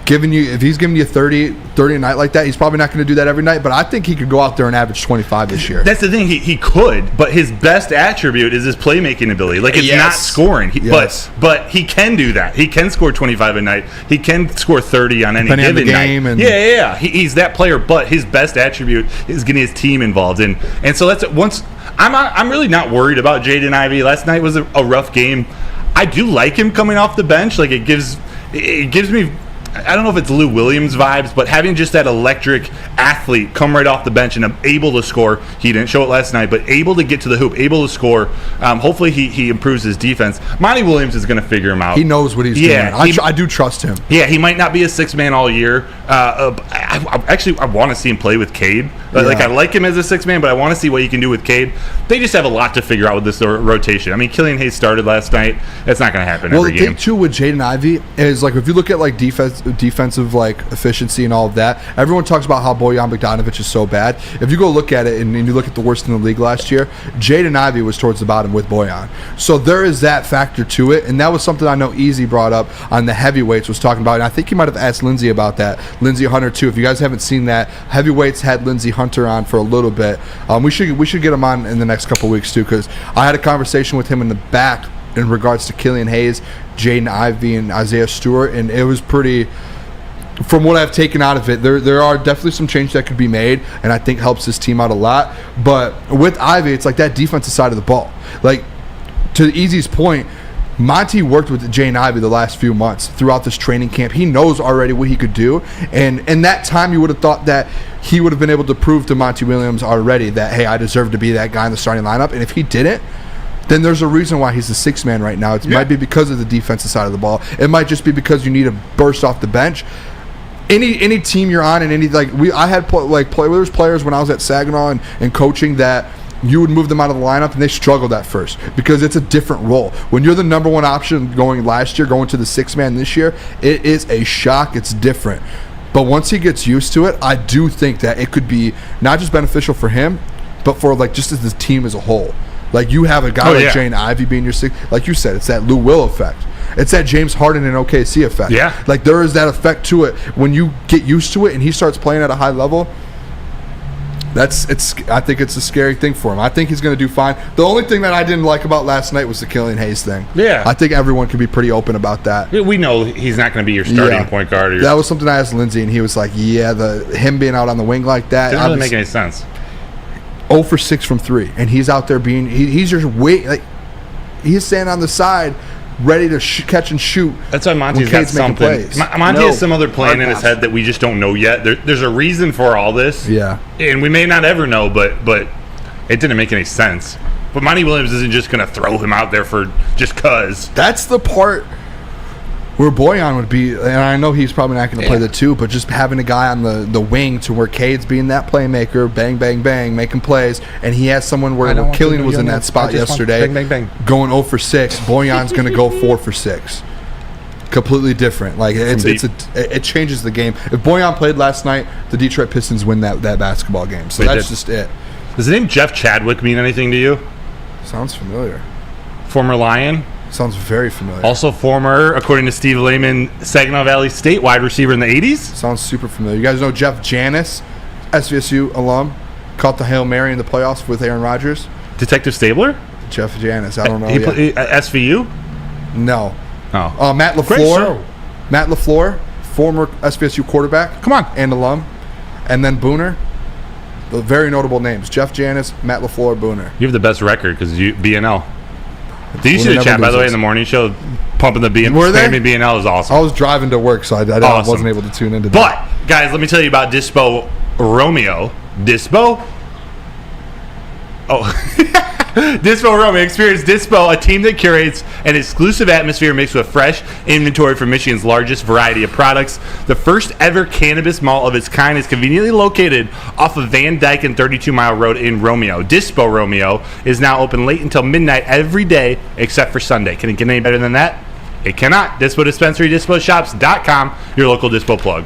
If he's giving you 30 a night like that, he's probably not going to do that every night, but I think he could go out there and average 25 this year. That's the thing. He could, but his best attribute is his playmaking ability. Like, it's not scoring. But he can do that. He can score 25 a night. He can score 30 on any given night. He's that player, but his best attribute is getting his team involved. And so that's once I'm really not worried about Jaden Ivey. Last night was a rough game. I do like him coming off the bench. Like, it gives me, I don't know if it's Lou Williams vibes, but having just that electric athlete come right off the bench and able to score. He didn't show it last night, but able to get to the hoop, able to score. Hopefully he improves his defense. Monty Williams is going to figure him out. He knows what he's doing. I do trust him. Yeah, he might not be a 6-man all year. I want to see him play with Cade. Like, I like him as a 6-man, but I want to see what he can do with Cade. They just have a lot to figure out with this rotation. I mean, Killian Hayes started last night. That's not going to happen every game. Well, the thing, too, with Jaden Ivey is, like, if you look at, like, defensive like efficiency and all of that, everyone talks about how Bojan Bogdanovic is so bad. If you go look at it and you look at the worst in the league last year, Jaden Ivey was towards the bottom with Bojan. So there is that factor to it, and that was something I know Easy brought up on the heavyweights, was talking about, and I think he might have asked Lindsay about that. Lindsay Hunter too. If you guys haven't seen that, heavyweights had Lindsay Hunter on for a little bit. We should get him on in the next couple weeks too, because I had a conversation with him in the back in regards to Killian Hayes, Jaden Ivey, and Isaiah Stewart, and it was pretty. From what I've taken out of it, there are definitely some changes that could be made, and I think helps this team out a lot. But with Ivey, it's like that defensive side of the ball. Like, to Easy's point, Monty worked with Jaden Ivey the last few months throughout this training camp. He knows already what he could do, and in that time you would have thought that he would have been able to prove to Monty Williams already that, hey, I deserve to be that guy in the starting lineup. And if he didn't, then there's a reason why he's the 6-man right now. It might be because of the defensive side of the ball. It might just be because you need to burst off the bench. Any team you're on, and I had players when I was at Saginaw and coaching that you would move them out of the lineup and they struggled at first because it's a different role. When you're the number one option going last year, going to the 6-man this year, it is a shock. It's different. But once he gets used to it, I do think that it could be not just beneficial for him, but for just as the team as a whole. Like, you have a guy like Jane Ivey being your six. Like you said, it's that Lou Will effect. It's that James Harden and OKC effect. Yeah. Like, there is that effect to it. When you get used to it and he starts playing at a high level, I think it's a scary thing for him. I think he's going to do fine. The only thing that I didn't like about last night was the Killian Hayes thing. Yeah. I think everyone can be pretty open about that. We know he's not going to be your starting point guard. That was something I asked Lindsay, and he was like, yeah, him being out on the wing like that. Doesn't really make any sense. 0 for 6 from 3, and he's out there being he's just he's standing on the side ready to catch and shoot. That's why Monty's got something. Monty has some other plan in his head that we just don't know yet. There's a reason for all this. Yeah, and we may not ever know, but it didn't make any sense. But Monty Williams isn't just going to throw him out there for just cause. That's the part where Bojan would be, and I know he's probably not going to play the 2, but just having a guy on the wing to where Cade's being that playmaker, bang, bang, bang, making plays, and he has someone where Killian was in that spot yesterday, bang, bang, bang. going 0 for 6. Bojan's going to go 4 for 6. Completely different. Like, it changes the game. If Bojan played last night, the Detroit Pistons win that basketball game. So that's just it. Does the name Jeff Chadwick mean anything to you? Sounds familiar. Former Lion? Sounds very familiar. Also former, according to Steve Lehman, Saginaw Valley State wide receiver in the 80s. Sounds super familiar. You guys know Jeff Janis, SVSU alum, caught the Hail Mary in the playoffs with Aaron Rodgers. Detective Stabler? Jeff Janis. I don't know. He played at SVU? No. Oh. Matt LaFleur. Matt LaFleur, former SVSU quarterback. Come on. And alum. And then Booner. The very notable names. Jeff Janis, Matt LaFleur, Booner. You have the best record because you BNL. Did you see the chat, by the way, in the morning show, pumping the BNL? Were they? BNL is awesome. I was driving to work, so I wasn't able to tune into that. But, guys, let me tell you about Dispo Romeo. Dispo? Oh. Dispo Romeo. Experience Dispo, a team that curates an exclusive atmosphere mixed with fresh inventory from Michigan's largest variety of products. The first ever cannabis mall of its kind is conveniently located off of Van Dyke and 32 Mile Road in Romeo. Dispo Romeo is now open late until midnight every day except for Sunday. Can it get any better than that? It cannot. Dispo Dispensary, DispoShops.com, your local Dispo plug.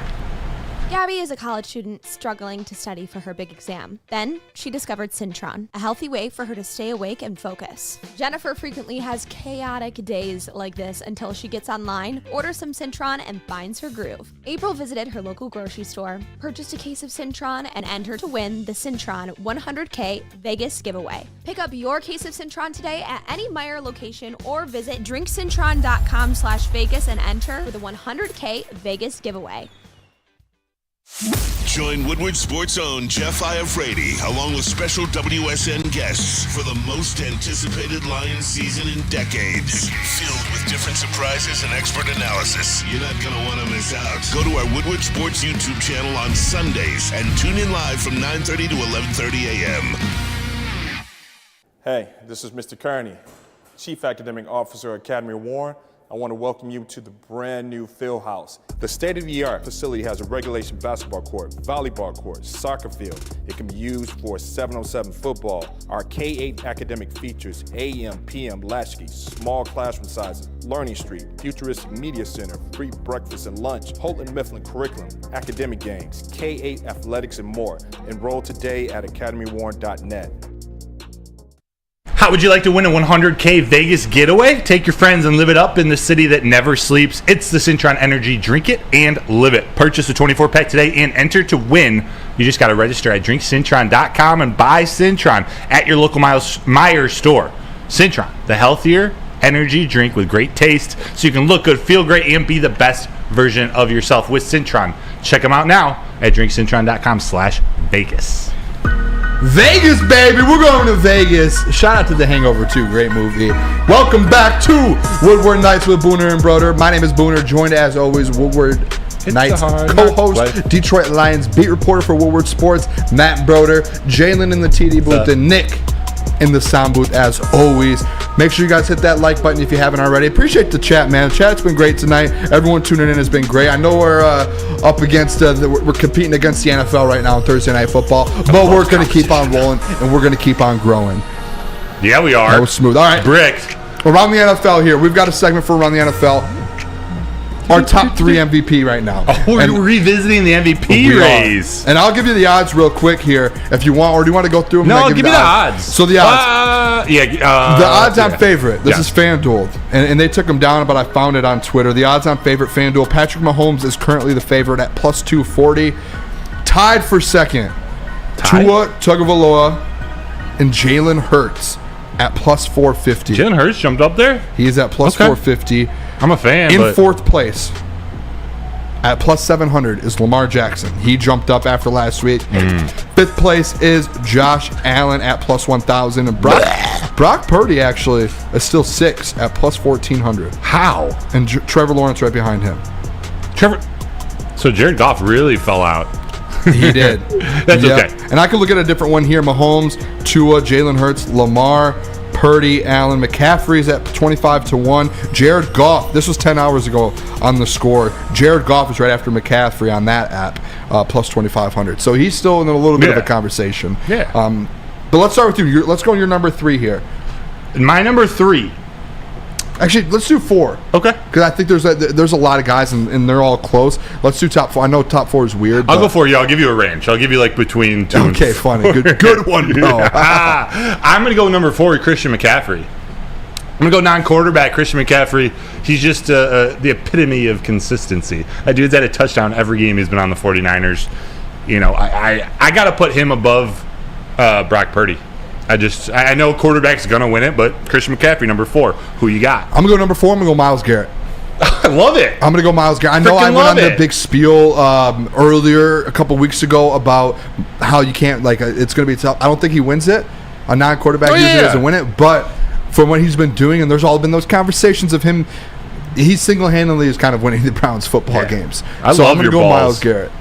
Gabby is a college student struggling to study for her big exam. Then, she discovered Syntron, a healthy way for her to stay awake and focus. Jennifer frequently has chaotic days like this until she gets online, orders some Syntron, and finds her groove. April visited her local grocery store, purchased a case of Syntron, and entered to win the Syntron 100K Vegas giveaway. Pick up your case of Syntron today at any Meijer location or visit drinksyntron.com/Vegas and enter for the 100K Vegas giveaway. Join Woodward Sports' own Jeff Iafrate along with special WSN guests for the most anticipated Lions season in decades. Filled with different surprises and expert analysis. You're not going to want to miss out. Go to our Woodward Sports YouTube channel on Sundays and tune in live from 9:30 to 11:30 a.m. Hey, this is Mr. Kearney, Chief Academic Officer at Academy of Warren. I want to welcome you to the brand new field house. The state-of-the-art facility has a regulation basketball court, volleyball court, soccer field. It can be used for 7-on-7 football. Our K-8 academic features AM, PM, latchkey, small classroom sizes, Learning Street, futuristic media center, free breakfast and lunch, Houghton Mifflin curriculum, academic games, K-8 athletics, and more. Enroll today at academywarren.net. How would you like to win a 100K Vegas getaway? Take your friends and live it up in the city that never sleeps. It's the Syntron Energy. Drink it and live it. Purchase a 24-pack today and enter to win. You just got to register at drinksyntron.com and buy Syntron at your local Meijer store. Syntron, the healthier energy drink with great taste so you can look good, feel great, and be the best version of yourself with Syntron. Check them out now at drinksyntron.com/Vegas. Vegas, baby. We're going to Vegas. Shout out to The Hangover 2. Great movie. Welcome back to Woodward Nights with Booner and Broder. My name is Booner, joined as always Woodward Nights co-host, Detroit Lions beat reporter for Woodward Sports, Matt Broder, Jaylen in the TD booth, and Nick in the sound booth as always. Make sure you guys hit that like button if you haven't already. Appreciate the chat, man. The chat's been great tonight. Everyone tuning in has been great. I know we're up against we're competing against the NFL right now on Thursday Night Football, but we're going to keep on rolling and we're going to keep on growing. Yeah, we are. That was smooth. All right, Brick. Around the NFL here. We've got a segment for Around the NFL. our top 3 MVP right now. Oh, we're revisiting the MVP race. And I'll give you the odds real quick here if you want, or do you want to go through them? No, give me the odds. So the odds. The odds-on favorite. This is FanDuel, and they took them down, but I found it on Twitter. The odds-on favorite, FanDuel. Patrick Mahomes is currently the favorite at plus 240. Tied for second, Tua Tagovailoa and Jalen Hurts at plus 450. Jalen Hurts jumped up there? He is at plus 450. I'm a fan. In fourth place at plus 700 is Lamar Jackson. He jumped up after last week. Fifth place is Josh Allen at plus 1,000. And Brock Purdy actually is still 6 at plus 1,400. How? And Trevor Lawrence right behind him. So Jared Goff really fell out. He did. That's okay. And I can look at a different one here. Mahomes, Tua, Jalen Hurts, Lamar, Purdy, Allen. McCaffrey's at 25-1. Jared Goff, this was 10 hours ago on the score. Jared Goff is right after McCaffrey on that app, plus 2,500. So he's still in a little bit of a conversation. Yeah. But let's start with you. Let's go on your number 3 here. My number 3. Actually, let's do 4. Okay. Because I think there's a lot of guys, and they're all close. Let's do top 4. I know top 4 is weird. I'll go for you. I'll give you a range. I'll give you like between 2 and 4. Okay, funny. Good one. No. I'm going to go number 4 with Christian McCaffrey. I'm going to go non-quarterback Christian McCaffrey. He's just the epitome of consistency. That dude's had a touchdown every game he's been on the 49ers. You know, I got to put him above Brock Purdy. I know quarterback's going to win it, but Christian McCaffrey, number 4. Who you got? I'm going to go number 4. I'm going to go Myles Garrett. I love it. I'm going to go Myles Garrett. I know I went on the big spiel earlier a couple weeks ago about how you can't, it's going to be tough. I don't think he wins it. A non-quarterback usually doesn't win it. But from what he's been doing, and there's all been those conversations of him, he single-handedly is kind of winning the Browns football games. I'm going to go Myles Garrett.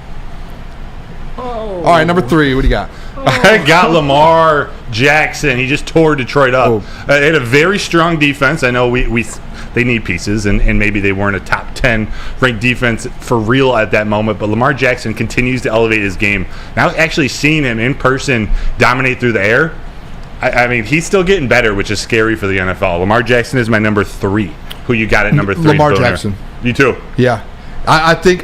All right, number 3. What do you got? I got Lamar Jackson. He just tore Detroit up. They had a very strong defense. I know they need pieces, and maybe they weren't a top 10 ranked defense for real at that moment, but Lamar Jackson continues to elevate his game. Now actually seeing him in person dominate through the air, I mean, he's still getting better, which is scary for the NFL. Lamar Jackson is my number 3. Who you got at number 3? Lamar Jackson. You too? Yeah. I think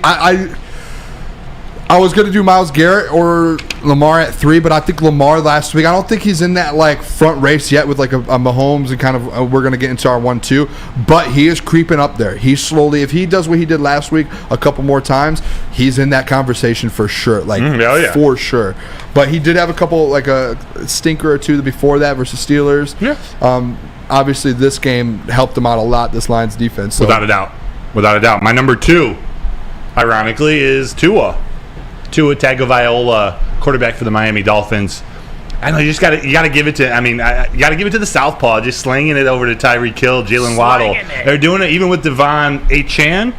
I was going to do Myles Garrett or Lamar at 3, but I think Lamar last week, I don't think he's in that front race yet with a Mahomes and kind of we're going to get into our 1-2, but he is creeping up there. He's slowly, if he does what he did last week a couple more times, he's in that conversation for sure, for sure. But he did have a couple, a stinker or two before that versus Steelers. Yeah. Obviously, this game helped him out a lot, this Lions defense. So. Without a doubt. My number 2, ironically, is Tua Tagovailoa, quarterback for the Miami Dolphins. I know you got to give it to. You got to give it to the southpaw, just slinging it over to Tyreek Hill, Jalen Waddle. They're doing it even with Devon Achane.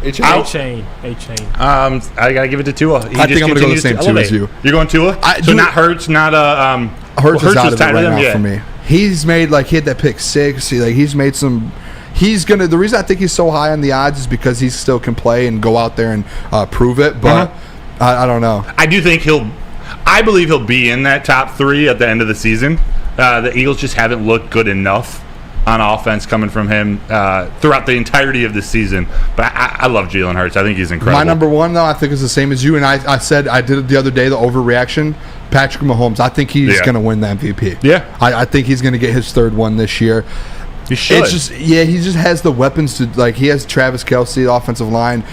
A-Chain. I got to give it to Tua. I think I'm going to go the same 2 as you. You're going Tua? Not Hurts, not Hurts is out of it right now for me. He's made he had that pick 6. He's made some. The reason I think he's so high on the odds is because he still can play and go out there and prove it, but. I don't know. I believe he'll be in that top 3 at the end of the season. The Eagles just haven't looked good enough on offense coming from him throughout the entirety of the season. But I love Jalen Hurts. I think he's incredible. My number 1, though, I think is the same as you. And I said I did it the other day, the overreaction. Patrick Mahomes. I think he's going to win the MVP. Yeah. I think he's going to get his 3rd one this year. He should. He just has the weapons to he has Travis Kelce, the offensive line,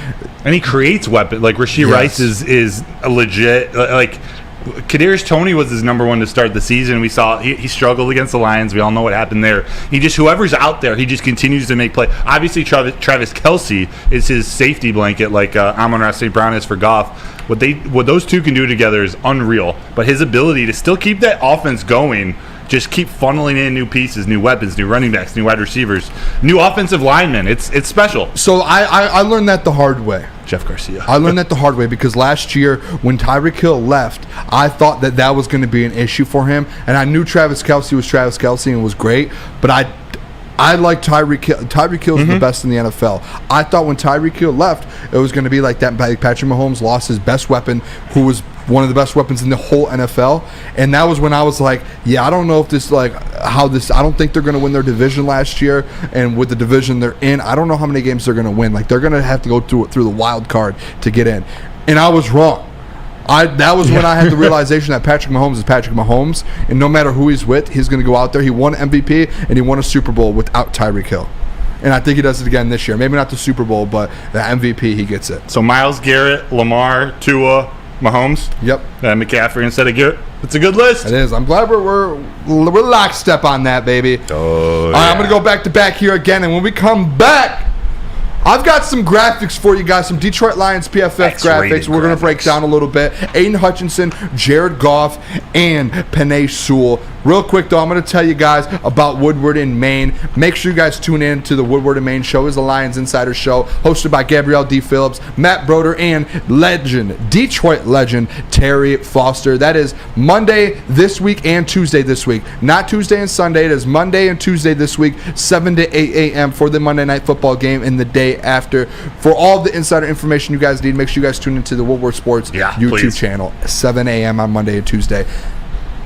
and he creates weapons. Rasheed Rice is a legit Kadarius Toney was his number 1 to start the season. We saw he struggled against the Lions. We all know what happened there. Whoever's out there, he just continues to make play. Obviously, Travis Kelce is his safety blanket, like Amon-Ra St. Brown is for Goff. What those two can do together is unreal. But his ability to still keep that offense going. Just keep funneling in new pieces, new weapons, new running backs, new wide receivers, new offensive linemen. It's special. So I learned that the hard way. Jeff Garcia. I learned that the hard way because last year when Tyreek Hill left, I thought that was going to be an issue for him. And I knew Travis Kelce was Travis Kelce and was great. But I like Tyreek Hill. Tyreek Hill is the best in the NFL. I thought when Tyreek Hill left, it was going to be like that. Patrick Mahomes lost his best weapon, who was one of the best weapons in the whole NFL. And that was when I was like, yeah, I don't know if this, like, how this, I don't think they're going to win their division last year. And with the division they're in, I don't know how many games they're going to win. Like, they're going to have to go through the wild card to get in. And I was wrong. That was when I had the realization that Patrick Mahomes is Patrick Mahomes, and no matter who he's with, he's going to go out there. He won MVP, and he won a Super Bowl without Tyreek Hill. And I think he does it again this year. Maybe not the Super Bowl, but the MVP, he gets it. So Myles Garrett, Lamar, Tua, Mahomes. Yep. McCaffrey instead of Garrett. It's a good list. It is. I'm glad we're lockstep on that, baby. Oh, All right, I'm going to go back to back here again, and when we come back, I've got some graphics for you guys, some Detroit Lions PFF graphics. We're going to break down a little bit. Aiden Hutchinson, Jared Goff, and Penei Sewell. Real quick, though, I'm going to tell you guys about Woodward in Maine. Make sure you guys tune in to the Woodward in Maine show. It's a Lions Insider show hosted by Gabrielle D. Phillips, Matt Broder, and Detroit legend, Terry Foster. That is Monday this week and Tuesday this week. Not Tuesday and Sunday. It is Monday and Tuesday this week, 7 to 8 a.m. for the Monday Night Football game and the day after. For all the insider information you guys need, make sure you guys tune into the Woodward Sports YouTube channel, 7 a.m. on Monday and Tuesday.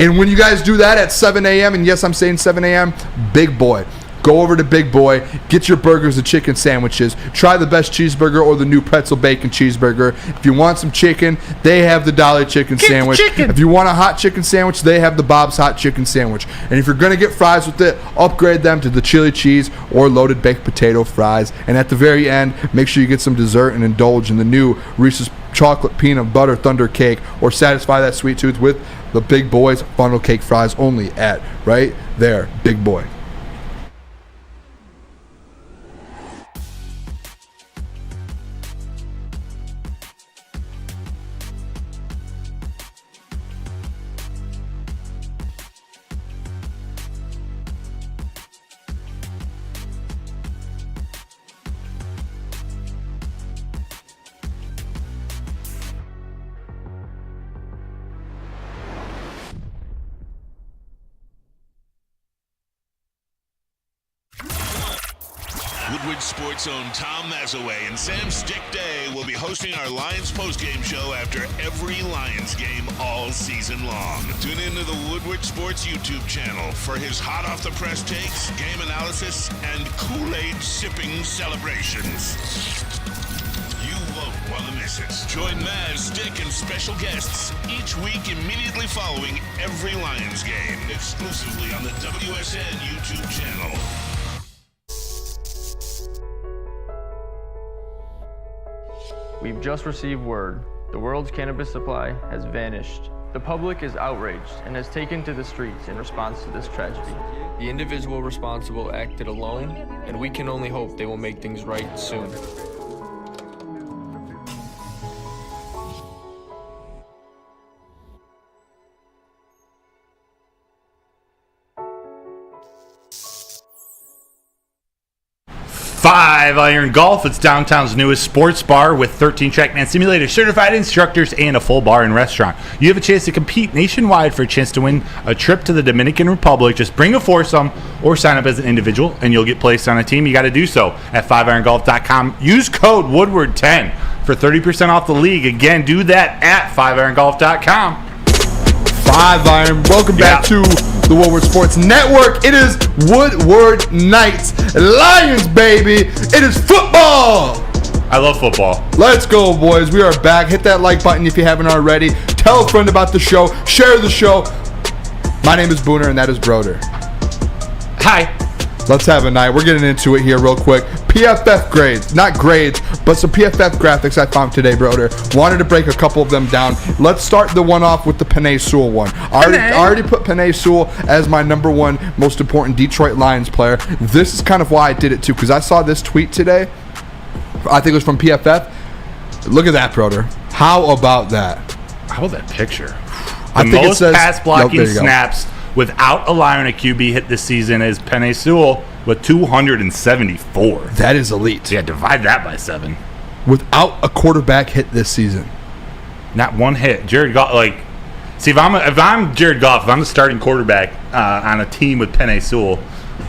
And when you guys do that at 7 a.m., and yes, I'm saying 7 a.m., Big Boy. Go over to Big Boy, get your burgers and chicken sandwiches. Try the best cheeseburger or the new pretzel bacon cheeseburger. If you want some chicken, they have the Dolly chicken sandwich. If you want a hot chicken sandwich, they have the Bob's hot chicken sandwich. And if you're going to get fries with it, upgrade them to the chili cheese or loaded baked potato fries. And at the very end, make sure you get some dessert and indulge in the new Reese's chocolate peanut butter thunder cake, or satisfy that sweet tooth with the Big Boy's funnel cake fries, only at right there, Big Boy. Woodward Sports' own Tom Mazaway and Sam Stick Day will be hosting our Lions postgame show after every Lions game all season long. Tune into the Woodward Sports YouTube channel for his hot off the press takes, game analysis, and Kool-Aid sipping celebrations. You won't want to miss it. Join Maz, Stick, and special guests each week immediately following every Lions game, exclusively on the WSN YouTube channel. We've just received word. The world's cannabis supply has vanished. The public is outraged and has taken to the streets in response to this tragedy. The individual responsible acted alone, and we can only hope they will make things right soon. Five Iron Golf. It's downtown's newest sports bar with 13 TrackMan simulators, certified instructors, and a full bar and restaurant. You have a chance to compete nationwide for a chance to win a trip to the Dominican Republic. Just bring a foursome or sign up as an individual, and you'll get placed on a team. You got to do so at 5irongolf.com. Use code Woodward10 for 30% off the league. Again, do that at 5irongolf.com. 5 Iron. Welcome back to the Woodward Sports Network. It is Woodward Nights. Lions, baby. It is football. I love football. Let's go, boys. We are back. Hit that like button if you haven't already. Tell a friend about the show. Share the show. My name is Booner, and that is Broder. Hi. Let's have a night. We're getting into it here real quick. PFF grades. Not grades, but some PFF graphics I found today, Broder. Wanted to break a couple of them down. Let's start the one off with the Penei Sewell one. I already put Penei Sewell as my number one most important Detroit Lions player. This is kind of why I did it, too, because I saw this tweet today. I think it was from PFF. Look at that, Broder. How about that? How about that picture? I think most it says, pass blocking snaps without allowing a QB hit this season is Penei Sewell with 274. That is elite. So yeah, divide that by 7. Without a quarterback hit this season. Not one hit. Jared Goff, see, if I'm Jared Goff, if I'm the starting quarterback on a team with Penei Sewell,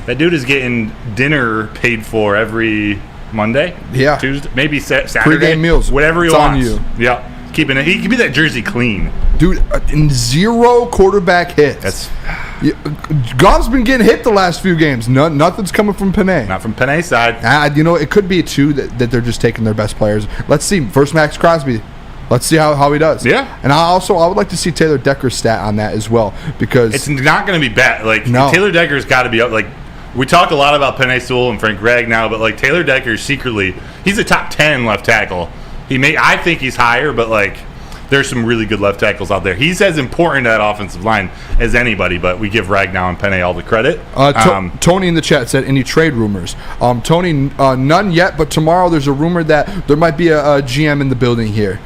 That dude is getting dinner paid for every Monday, Tuesday, maybe Saturday. Pre-game meals, whatever he it's wants. on you. Yeah, keeping it. He can be that jersey clean, dude. In 0 quarterback hits. That's. Goff's been getting hit the last few games. Nothing's coming from Panay. Not from Panay's side. It could be too that they're just taking their best players. Let's see. First, Max Crosby. Let's see how he does. Yeah. And I would like to see Taylor Decker's stat on that as well, because it's not going to be bad. Like no. Taylor Decker's got to be up. Like we talk a lot about Panay Sewell and Frank Gregg now, but like Taylor Decker secretly, he's a top 10 left tackle. I think he's higher, but like. There's some really good left tackles out there. He's as important to that offensive line as anybody, but we give Ragnow and Panay all the credit. Tony in the chat said, any trade rumors? Tony, none yet, but tomorrow there's a rumor that there might be a GM in the building here.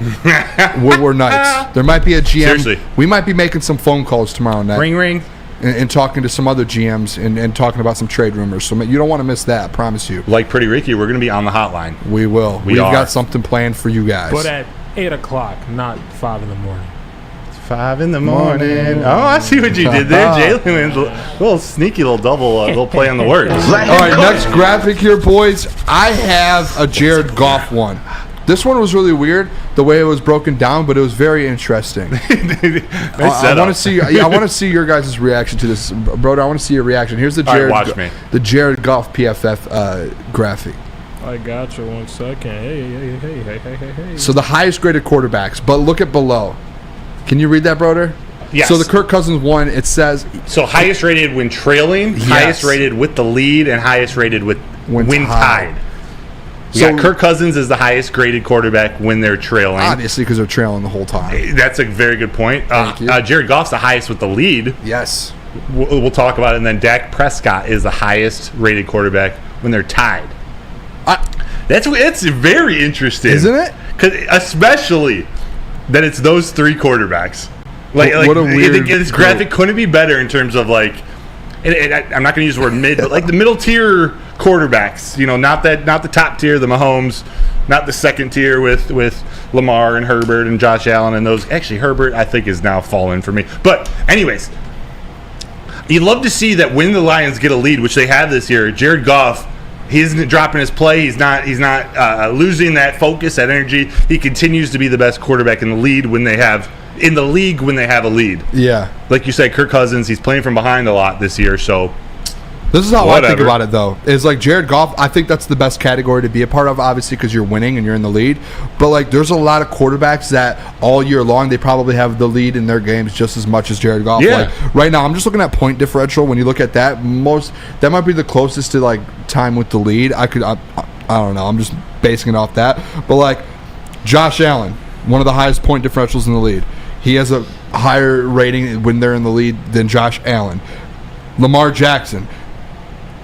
Woodward Knights. There might be a GM. Seriously. We might be making some phone calls tomorrow night. Ring, ring. And talking to some other GMs and talking about some trade rumors. So you don't want to miss that, I promise you. Like Pretty Ricky, we're going to be on the hotline. We will. We've got something planned for you guys. But at 8 o'clock, not 5 in the morning. It's 5 in the morning. Oh, I see what you did there, Jaylen. A little sneaky little double little play on the words. All right, next graphic here, boys. I have a Jared Goff one. This one was really weird, the way it was broken down, but it was very interesting. I want to see. I want to see your guys' reaction to this, Broder. I want to see your reaction. Here's the Jared Goff PFF graphic. I got you. 1 second. Hey. So the highest graded quarterbacks, but look at below. Can you read that, Broder? Yes. So the Kirk Cousins one, it says. So highest rated when trailing, highest rated with the lead, and highest rated with when tied. So Kirk Cousins is the highest graded quarterback when they're trailing. Obviously, because they're trailing the whole time. That's a very good point. Thank you. Jared Goff's the highest with the lead. Yes. We'll talk about it. And then Dak Prescott is the highest rated quarterback when they're tied. It's very interesting, isn't it? Especially that it's those three quarterbacks. What a weird. This graphic couldn't be better in terms of like. I'm not going to use the word mid, but like the middle tier quarterbacks. Not the top tier, the Mahomes, not the second tier with Lamar and Herbert and Josh Allen and those. Actually, Herbert I think is now fallen for me. But anyways, you'd love to see that when the Lions get a lead, which they have this year. Jared Goff. He isn't dropping his play. He's not losing that focus, that energy. He continues to be the best quarterback in the league when they have a lead. Yeah. Like you said, Kirk Cousins, he's playing from behind a lot this year, so this is how I think about it, though. Is like Jared Goff, I think that's the best category to be a part of, obviously, because you're winning and you're in the lead. But like, there's a lot of quarterbacks that all year long they probably have the lead in their games just as much as Jared Goff. Yeah. Like right now, I'm just looking at point differential. When you look at that, that might be the closest to like time with the lead. I don't know. I'm just basing it off that. But like Josh Allen, one of the highest point differentials in the lead. He has a higher rating when they're in the lead than Josh Allen. Lamar Jackson.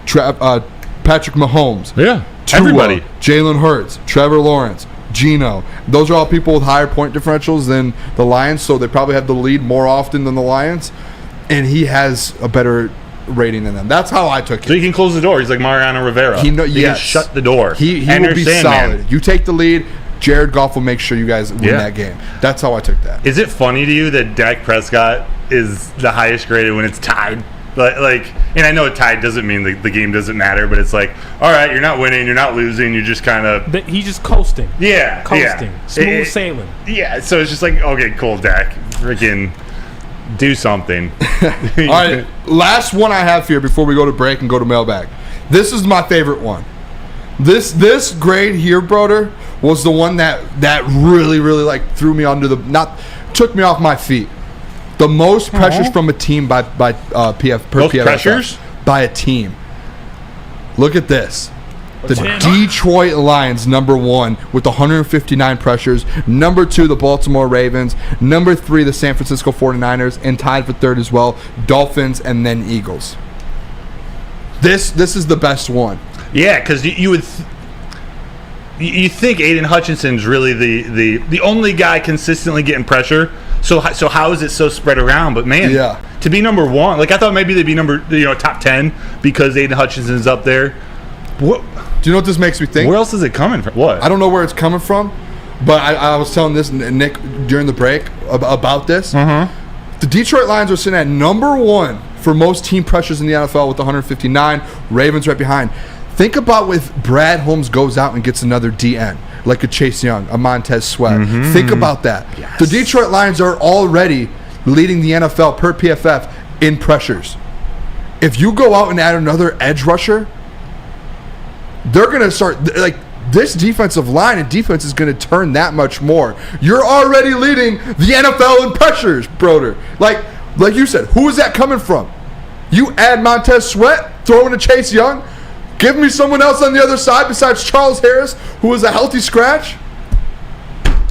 Patrick Mahomes. Yeah. Tua, everybody. Jalen Hurts. Trevor Lawrence. Geno. Those are all people with higher point differentials than the Lions, so they probably have the lead more often than the Lions. And he has a better rating than them. That's how I took it. So he can close the door. He's like Mariano Rivera. He can shut the door. He will be solid. You take the lead. Jared Goff will make sure you guys win that game. That's how I took that. Is it funny to you that Dak Prescott is the highest graded when it's tied? Like, and I know tied doesn't mean the game doesn't matter, but it's like, all right, you're not winning, you're not losing, you're just kind of. He's just coasting. Yeah, coasting, smooth sailing. Yeah, so it's just like, okay, cool, Dak, freaking do something. All right, last one I have here before we go to break and go to mailbag. This is my favorite one. This grade here, Broder, was the one that really like threw me took me off my feet. The most pressures from a team by PFF pressures by a team. Look at this. The Detroit Lions, number 1, with 159 pressures. Number 2, the Baltimore Ravens. Number 3, the San Francisco 49ers. And tied for 3rd as well, Dolphins and then Eagles. This is the best one. Yeah, because you would you think Aiden Hutchinson's really the only guy consistently getting pressure. So how is it so spread around? But man, to be number 1, like I thought maybe they'd be top 10 because Aiden Hutchinson's up there. What? Do you know what this makes me think? Where else is it coming from? What? I don't know where it's coming from, but I was telling this Nick during the break about this. Mm-hmm. The Detroit Lions are sitting at number 1 for most team pressures in the NFL with 159. Ravens right behind. Think about if Brad Holmes goes out and gets another DN, like a Chase Young, a Montez Sweat. Think about that. Yes. The Detroit Lions are already leading the NFL per PFF in pressures. If you go out and add another edge rusher, they're going to start, like, this defensive line and defense is going to turn that much more. You're already leading the NFL in pressures, Broder. Like you said, who is that coming from? You add Montez Sweat, throw in a Chase Young, give me someone else on the other side besides Charles Harris, who is a healthy scratch.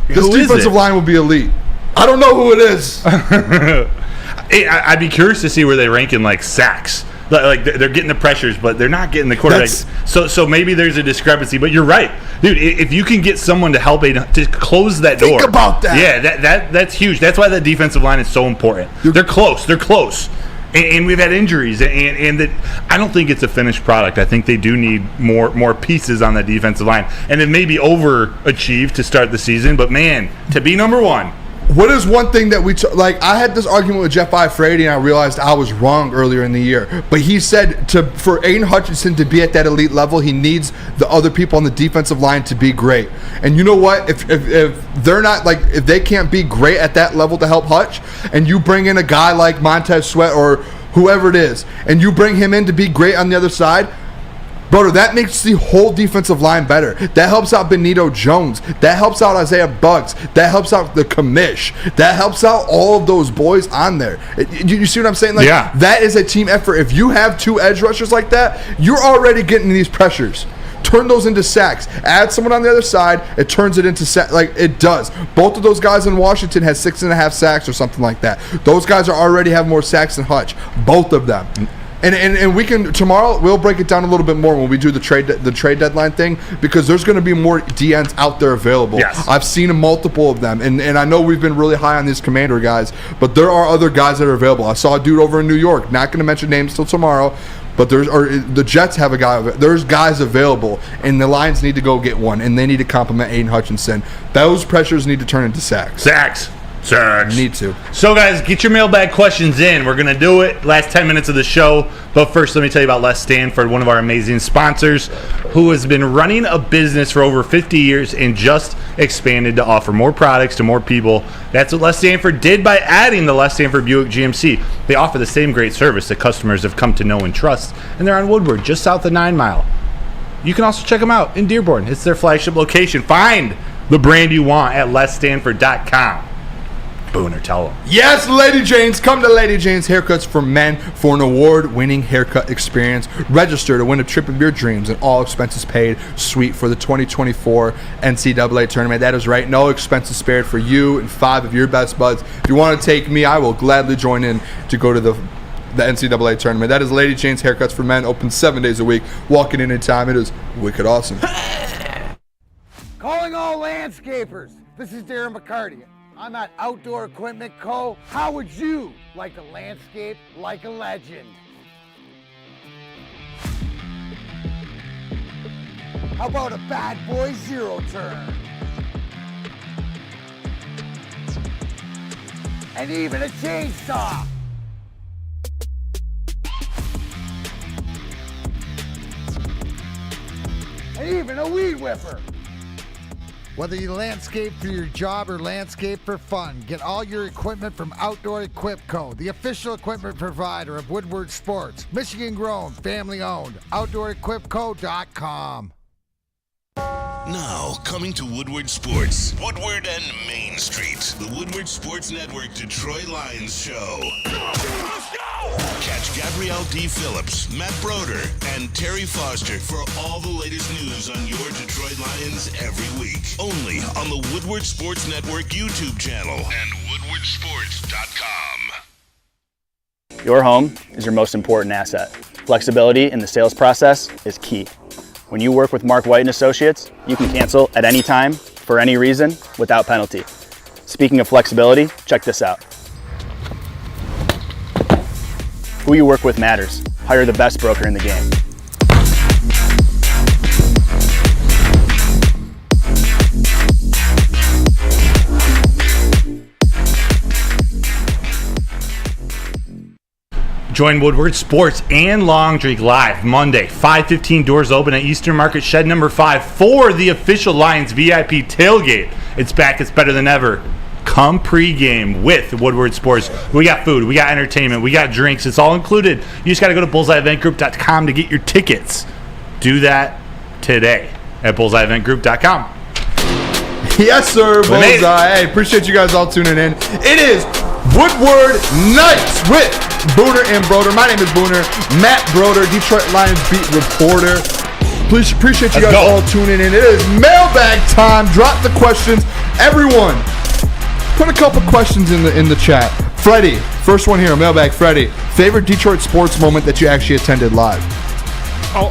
This defensive line will be elite. I don't know who it is. I'd be curious to see where they rank in like sacks. Like they're getting the pressures, but they're not getting the quarterbacks. So maybe there's a discrepancy. But you're right, dude. If you can get someone to help to close that door, think about that. Yeah, that's huge. That's why that defensive line is so important. They're close. They're close. And we've had injuries, and that I don't think it's a finished product. I think they do need more pieces on that defensive line, and it may be overachieved to start the season. But man, to be number one. What is one thing that I had this argument with Jeff Ifrady, and I realized I was wrong earlier in the year. But he said for Aiden Hutchinson to be at that elite level, he needs the other people on the defensive line to be great. And you know what? If they're not, like, if they can't be great at that level to help Hutch, and you bring in a guy like Montez Sweat or whoever it is, and you bring him in to be great on the other side, Broder, that makes the whole defensive line better. That helps out Benito Jones. That helps out Isaiah Bucks. That helps out the commish. That helps out all of those boys on there. You see what I'm saying? Like, yeah. That is a team effort. If you have two edge rushers like that, you're already getting these pressures. Turn those into sacks. Add someone on the other side, it turns it into sacks. Like, it does. Both of those guys in Washington had 6.5 sacks or something like that. Those guys are already have more sacks than Hutch. Both of them. And we can tomorrow we'll break it down a little bit more when we do the trade deadline thing, because there's going to be more DNs out there available. Yes. I've seen multiple of them, and I know we've been really high on these Commander guys, but there are other guys that are available. I saw a dude over in New York. Not going to mention names till tomorrow, but the Jets have a guy. There's guys available, and the Lions need to go get one, and they need to compliment Aiden Hutchinson. Those pressures need to turn into sacks. Sacks. Need to. So, guys, get your mailbag questions in. We're going to do it last 10 minutes of the show. But first, let me tell you about Les Stanford, one of our amazing sponsors, who has been running a business for over 50 years and just expanded to offer more products to more people. That's what Les Stanford did by adding the Les Stanford Buick GMC. They offer the same great service that customers have come to know and trust. And they're on Woodward, just south of 9 Mile. You can also check them out in Dearborn. It's their flagship location. Find the brand you want at lesstanford.com. Booner, tell them. Yes, Lady Jane's. Come to Lady Jane's Haircuts for Men for an award-winning haircut experience. Register to win a trip of your dreams and all expenses paid suite for the 2024 NCAA tournament. That is right. No expenses spared for you and 5 of your best buds. If you want to take me, I will gladly join in to go to the NCAA tournament. That is Lady Jane's Haircuts for Men. Open 7 days a week. Walk in anytime. It is wicked awesome. Calling all landscapers. This is Darren McCarty. I'm at Outdoor Equipment Co. How would you like to landscape like a legend? How about a bad boy zero turn? And even a chainsaw. And even a weed whipper. Whether you landscape for your job or landscape for fun, get all your equipment from Outdoor Equip Co., the official equipment provider of Woodward Sports. Michigan grown, family owned. OutdoorEquipCo.com. Now, coming to Woodward Sports, Woodward and Main Street, the Woodward Sports Network Detroit Lions show. Let's go! Catch Gabrielle D. Phillips, Matt Broder, and Terry Foster for all the latest news on your Detroit Lions every week. Only on the Woodward Sports Network YouTube channel and woodwardsports.com. Your home is your most important asset. Flexibility in the sales process is key. When you work with Mark White & Associates, you can cancel at any time, for any reason, without penalty. Speaking of flexibility, check this out. Who you work with matters. Hire the best broker in the game. Join Woodward Sports and Long Drink live Monday, 5:15. Doors open at Eastern Market Shed number 5 for the official Lions VIP tailgate. It's back. It's better than ever. Come pregame with Woodward Sports. We got food. We got entertainment. We got drinks. It's all included. You just got to go to bullseyeeventgroup.com to get your tickets. Do that today at bullseyeeventgroup.com. Yes, sir, Bullseye. Hey, appreciate you guys all tuning in. It is Woodward Nights with Booner and Broder. My name is Booner. Matt Broder, Detroit Lions beat reporter. Please appreciate you guys all tuning in. It is mailbag time. Drop the questions. Everyone, put a couple questions in the chat. Freddie, first one here, mailbag. Freddie, favorite Detroit sports moment that you actually attended live? Oh,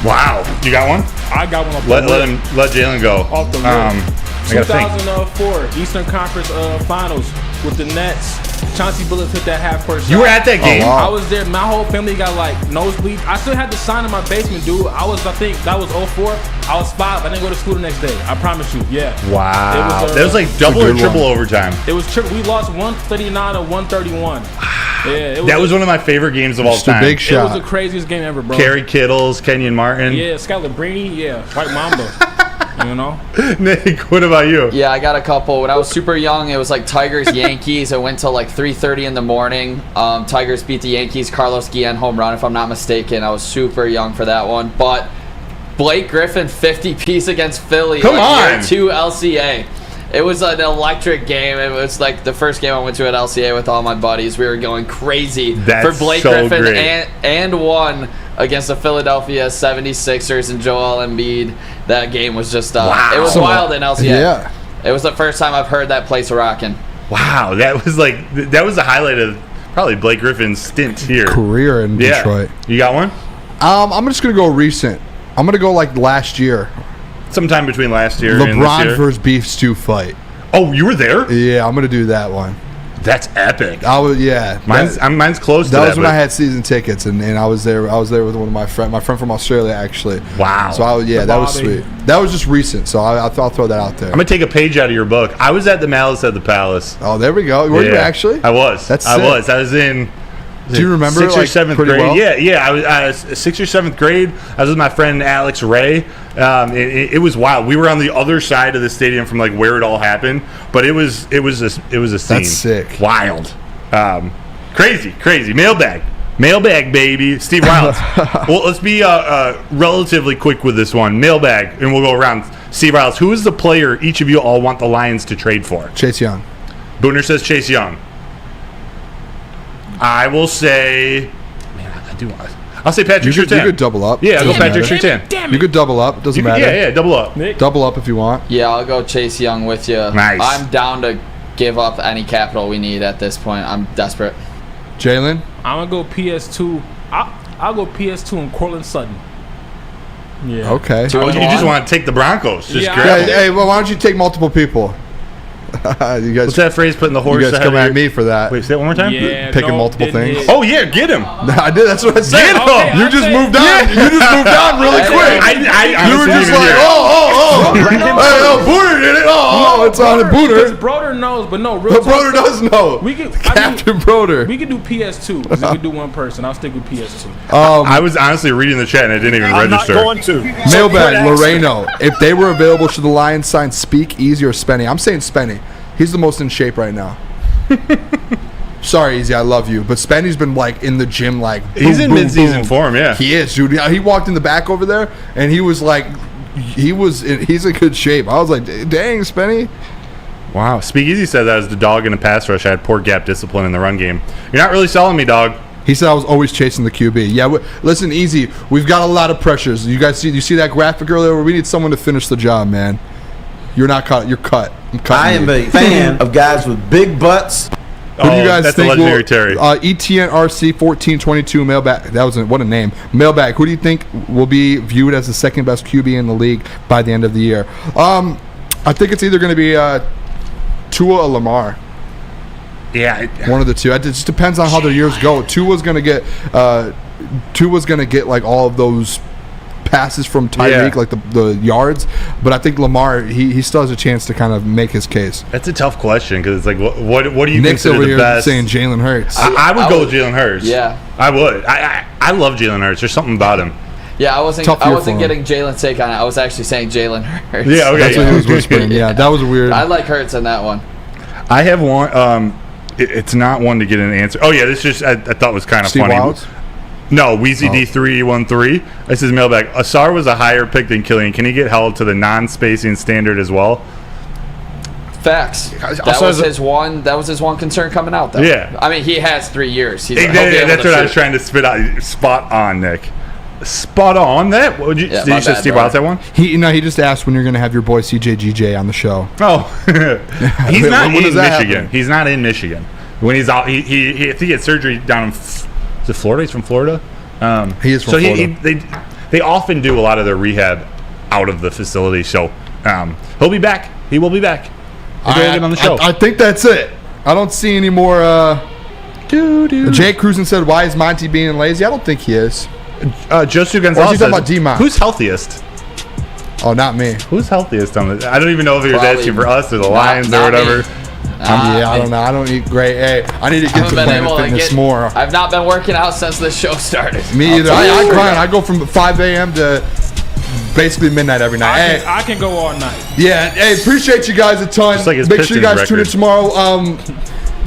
wow, you got one? I got one. Let Jaylen go. Off the rip. 2004 Eastern Conference Finals with the Nets. Chauncey Billups hit that half-court shot. You were at that game? Oh, wow. I was there. My whole family got like nosebleeds. I still had the sign in my basement, dude. I think that was 04. I was 5. I didn't go to school the next day. I promise you. Yeah. Wow. That was like double or triple overtime. It was triple. We lost 139 to 131. Yeah, that was one of my favorite games of all time. A big shot. It was the craziest game ever, bro. Kerry Kittles, Kenyon Martin. Yeah, Scott Labrini. Yeah, White Mamba. You know? Nick, what about you? Yeah, I got a couple. When I was super young, it was like Tigers Yankees. It went till like 3:30 in the morning. Tigers beat the Yankees. Carlos Guillen home run, if I'm not mistaken. I was super young for that one. But Blake Griffin 50-piece against Philly. Come on. Year 2 LCA. It was an electric game. It was like the first game I went to at LCA with all my buddies. We were going crazy for Blake Griffin and won against the Philadelphia 76ers and Joel Embiid. That game was just wow. It was wild in LCA. Yeah. It was the first time I've heard that place rocking. Wow, that was the highlight of probably Blake Griffin's stint here. Career in Detroit. You got one? I'm just going to go recent. I'm going to go like last year. Sometime between last year and this LeBron year. versus Beef Stew fight. Oh, you were there? Yeah, I'm going to do that one. That's epic. Mine's close to that. That was when I had season tickets, and I was there with one of my friend from Australia, actually. Wow. So that was sweet. That was just recent, so I'll throw that out there. I'm gonna take a page out of your book. I was at the Malice at the Palace. Oh, there we go. Were you actually? I was. That's sick. I was in. Do you remember 6th or 7th grade? Well? Yeah. I was 6th or 7th grade. I was with my friend Alex Ray. It was wild. We were on the other side of the stadium from like where it all happened, but it was a scene. That's sick. Wild. Crazy. Mailbag, baby. Steve Wiles. Well, let's be relatively quick with this one. Mailbag, and we'll go around. Steve Wiles, who is the player each of you all want the Lions to trade for? Chase Young. Booner says Chase Young. I will say, I'll say Patrick Surtain. You could double up. Yeah, I'll go Patrick Surtain. You could double up. Doesn't matter. Yeah, double up. Nick? Double up if you want. Yeah, I'll go Chase Young with you. Nice. I'm down to give up any capital we need at this point. I'm desperate. Jaylen? I'm going to go PS2. I'll go PS2 and Cortland Sutton. Yeah. Okay. You just want to take the Broncos. Hey, well, why don't you take multiple people? You guys, what's that phrase? Putting the horse. You guys come at me for that. Wait, say it one more time. Yeah, picking multiple things. Oh yeah, get him. I did. That's what I said. Get him. Okay, you just moved on. Yeah. You just moved on really quick. I you were just like, oh, Booner did it. Oh, it's on the Booner. Broder knows, but no, real Broder does know. Captain Broder. We could do PS2 because we could do one person. I'll stick with PS2. I was honestly reading the chat and I didn't even register. I'm not going to. Mailbag, Loreno. If they were available, should the Lions sign Speak, Easy, or Spenny? I'm saying Spenny. He's the most in shape right now. Sorry, Easy, I love you, but Spenny's been like in the gym, like he's in mid-season form. Yeah, he is, dude. He walked in the back over there, and he was like, he's in good shape. I was like, dang, Spenny. Wow, Speakeasy said that as the dog in a pass rush. I had poor gap discipline in the run game. You're not really selling me, dog. He said I was always chasing the QB. Yeah, listen, Easy. We've got a lot of pressures. You guys see that graphic earlier where we need someone to finish the job, man. You're not cut. You're cut. I am a fan of guys with big butts. Who do you guys that's think the legendary Terry. ETN RC 1422 mailbag. That was what a name. Mailbag. Who do you think will be viewed as the second best QB in the league by the end of the year? I think it's either going to be Tua or Lamar. Yeah, one of the two. It just depends on how their years go. Tua's going to get like all of those passes from Tyreek, like the yards. But I think Lamar, he still has a chance to kind of make his case. That's a tough question because it's like, what do you Nick's consider over the here best? saying Jalen Hurts. I would go with Jalen Hurts. Yeah. I would. I love Jalen Hurts. There's something about him. Yeah, I wasn't getting Jalen's take on it. I was actually saying Jalen Hurts. Yeah, okay. That's what he was whispering. Yeah, that was weird. I like Hurts on that one. I have one. It's not one to get an answer. Oh yeah, this just I thought was kind of Steve funny. Wilds? No, Weezy D313. This is mailbag. Asar was a higher pick than Killian. Can he get held to the non-spacing standard as well? Facts. That was his one concern coming out, though. Yeah. I mean, he has 3 years. That's what I was trying to spit out. Spot on, Nick. Spot on. That. Did you say Steve Wilds that one? He just asked when you're going to have your boy CJGJ on the show. Oh, he's not in Michigan. Happen? He's not in Michigan. When he's out, he had surgery down in Florida. He's from Florida. He is from Florida. They often do a lot of their rehab out of the facility. So he'll be back. He will be back. Get on the show. I think that's it. I don't see any more. Jay Cruzen said, "Why is Monty being lazy?" I don't think he is. Josu Gonzalez. Or is he talking about D-Mon? Who's healthiest? Oh, not me. Who's healthiest on the? I don't even know if he was asking for us or the Lions or whatever. I don't know. I don't eat great. Hey, I need to get to Planet Fitness more. I've not been working out since the show started. Me either. I grind. I go from 5 a.m. to basically midnight every night. I can go all night. Yeah. Hey, appreciate you guys a ton. Make sure you guys tune in tomorrow.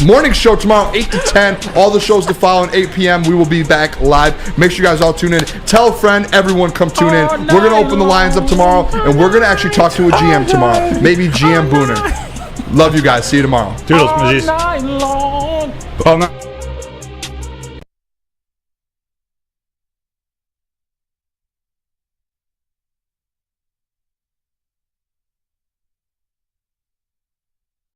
Morning show tomorrow, 8 to 10. All the shows to follow at 8 p.m. We will be back live. Make sure you guys all tune in. Tell a friend. Everyone come tune in. We're going to open the lines up tomorrow, and we're going to actually talk to a GM tomorrow. Maybe GM Booner. Love you guys. See you tomorrow. Toodles. All night long. Oh, no.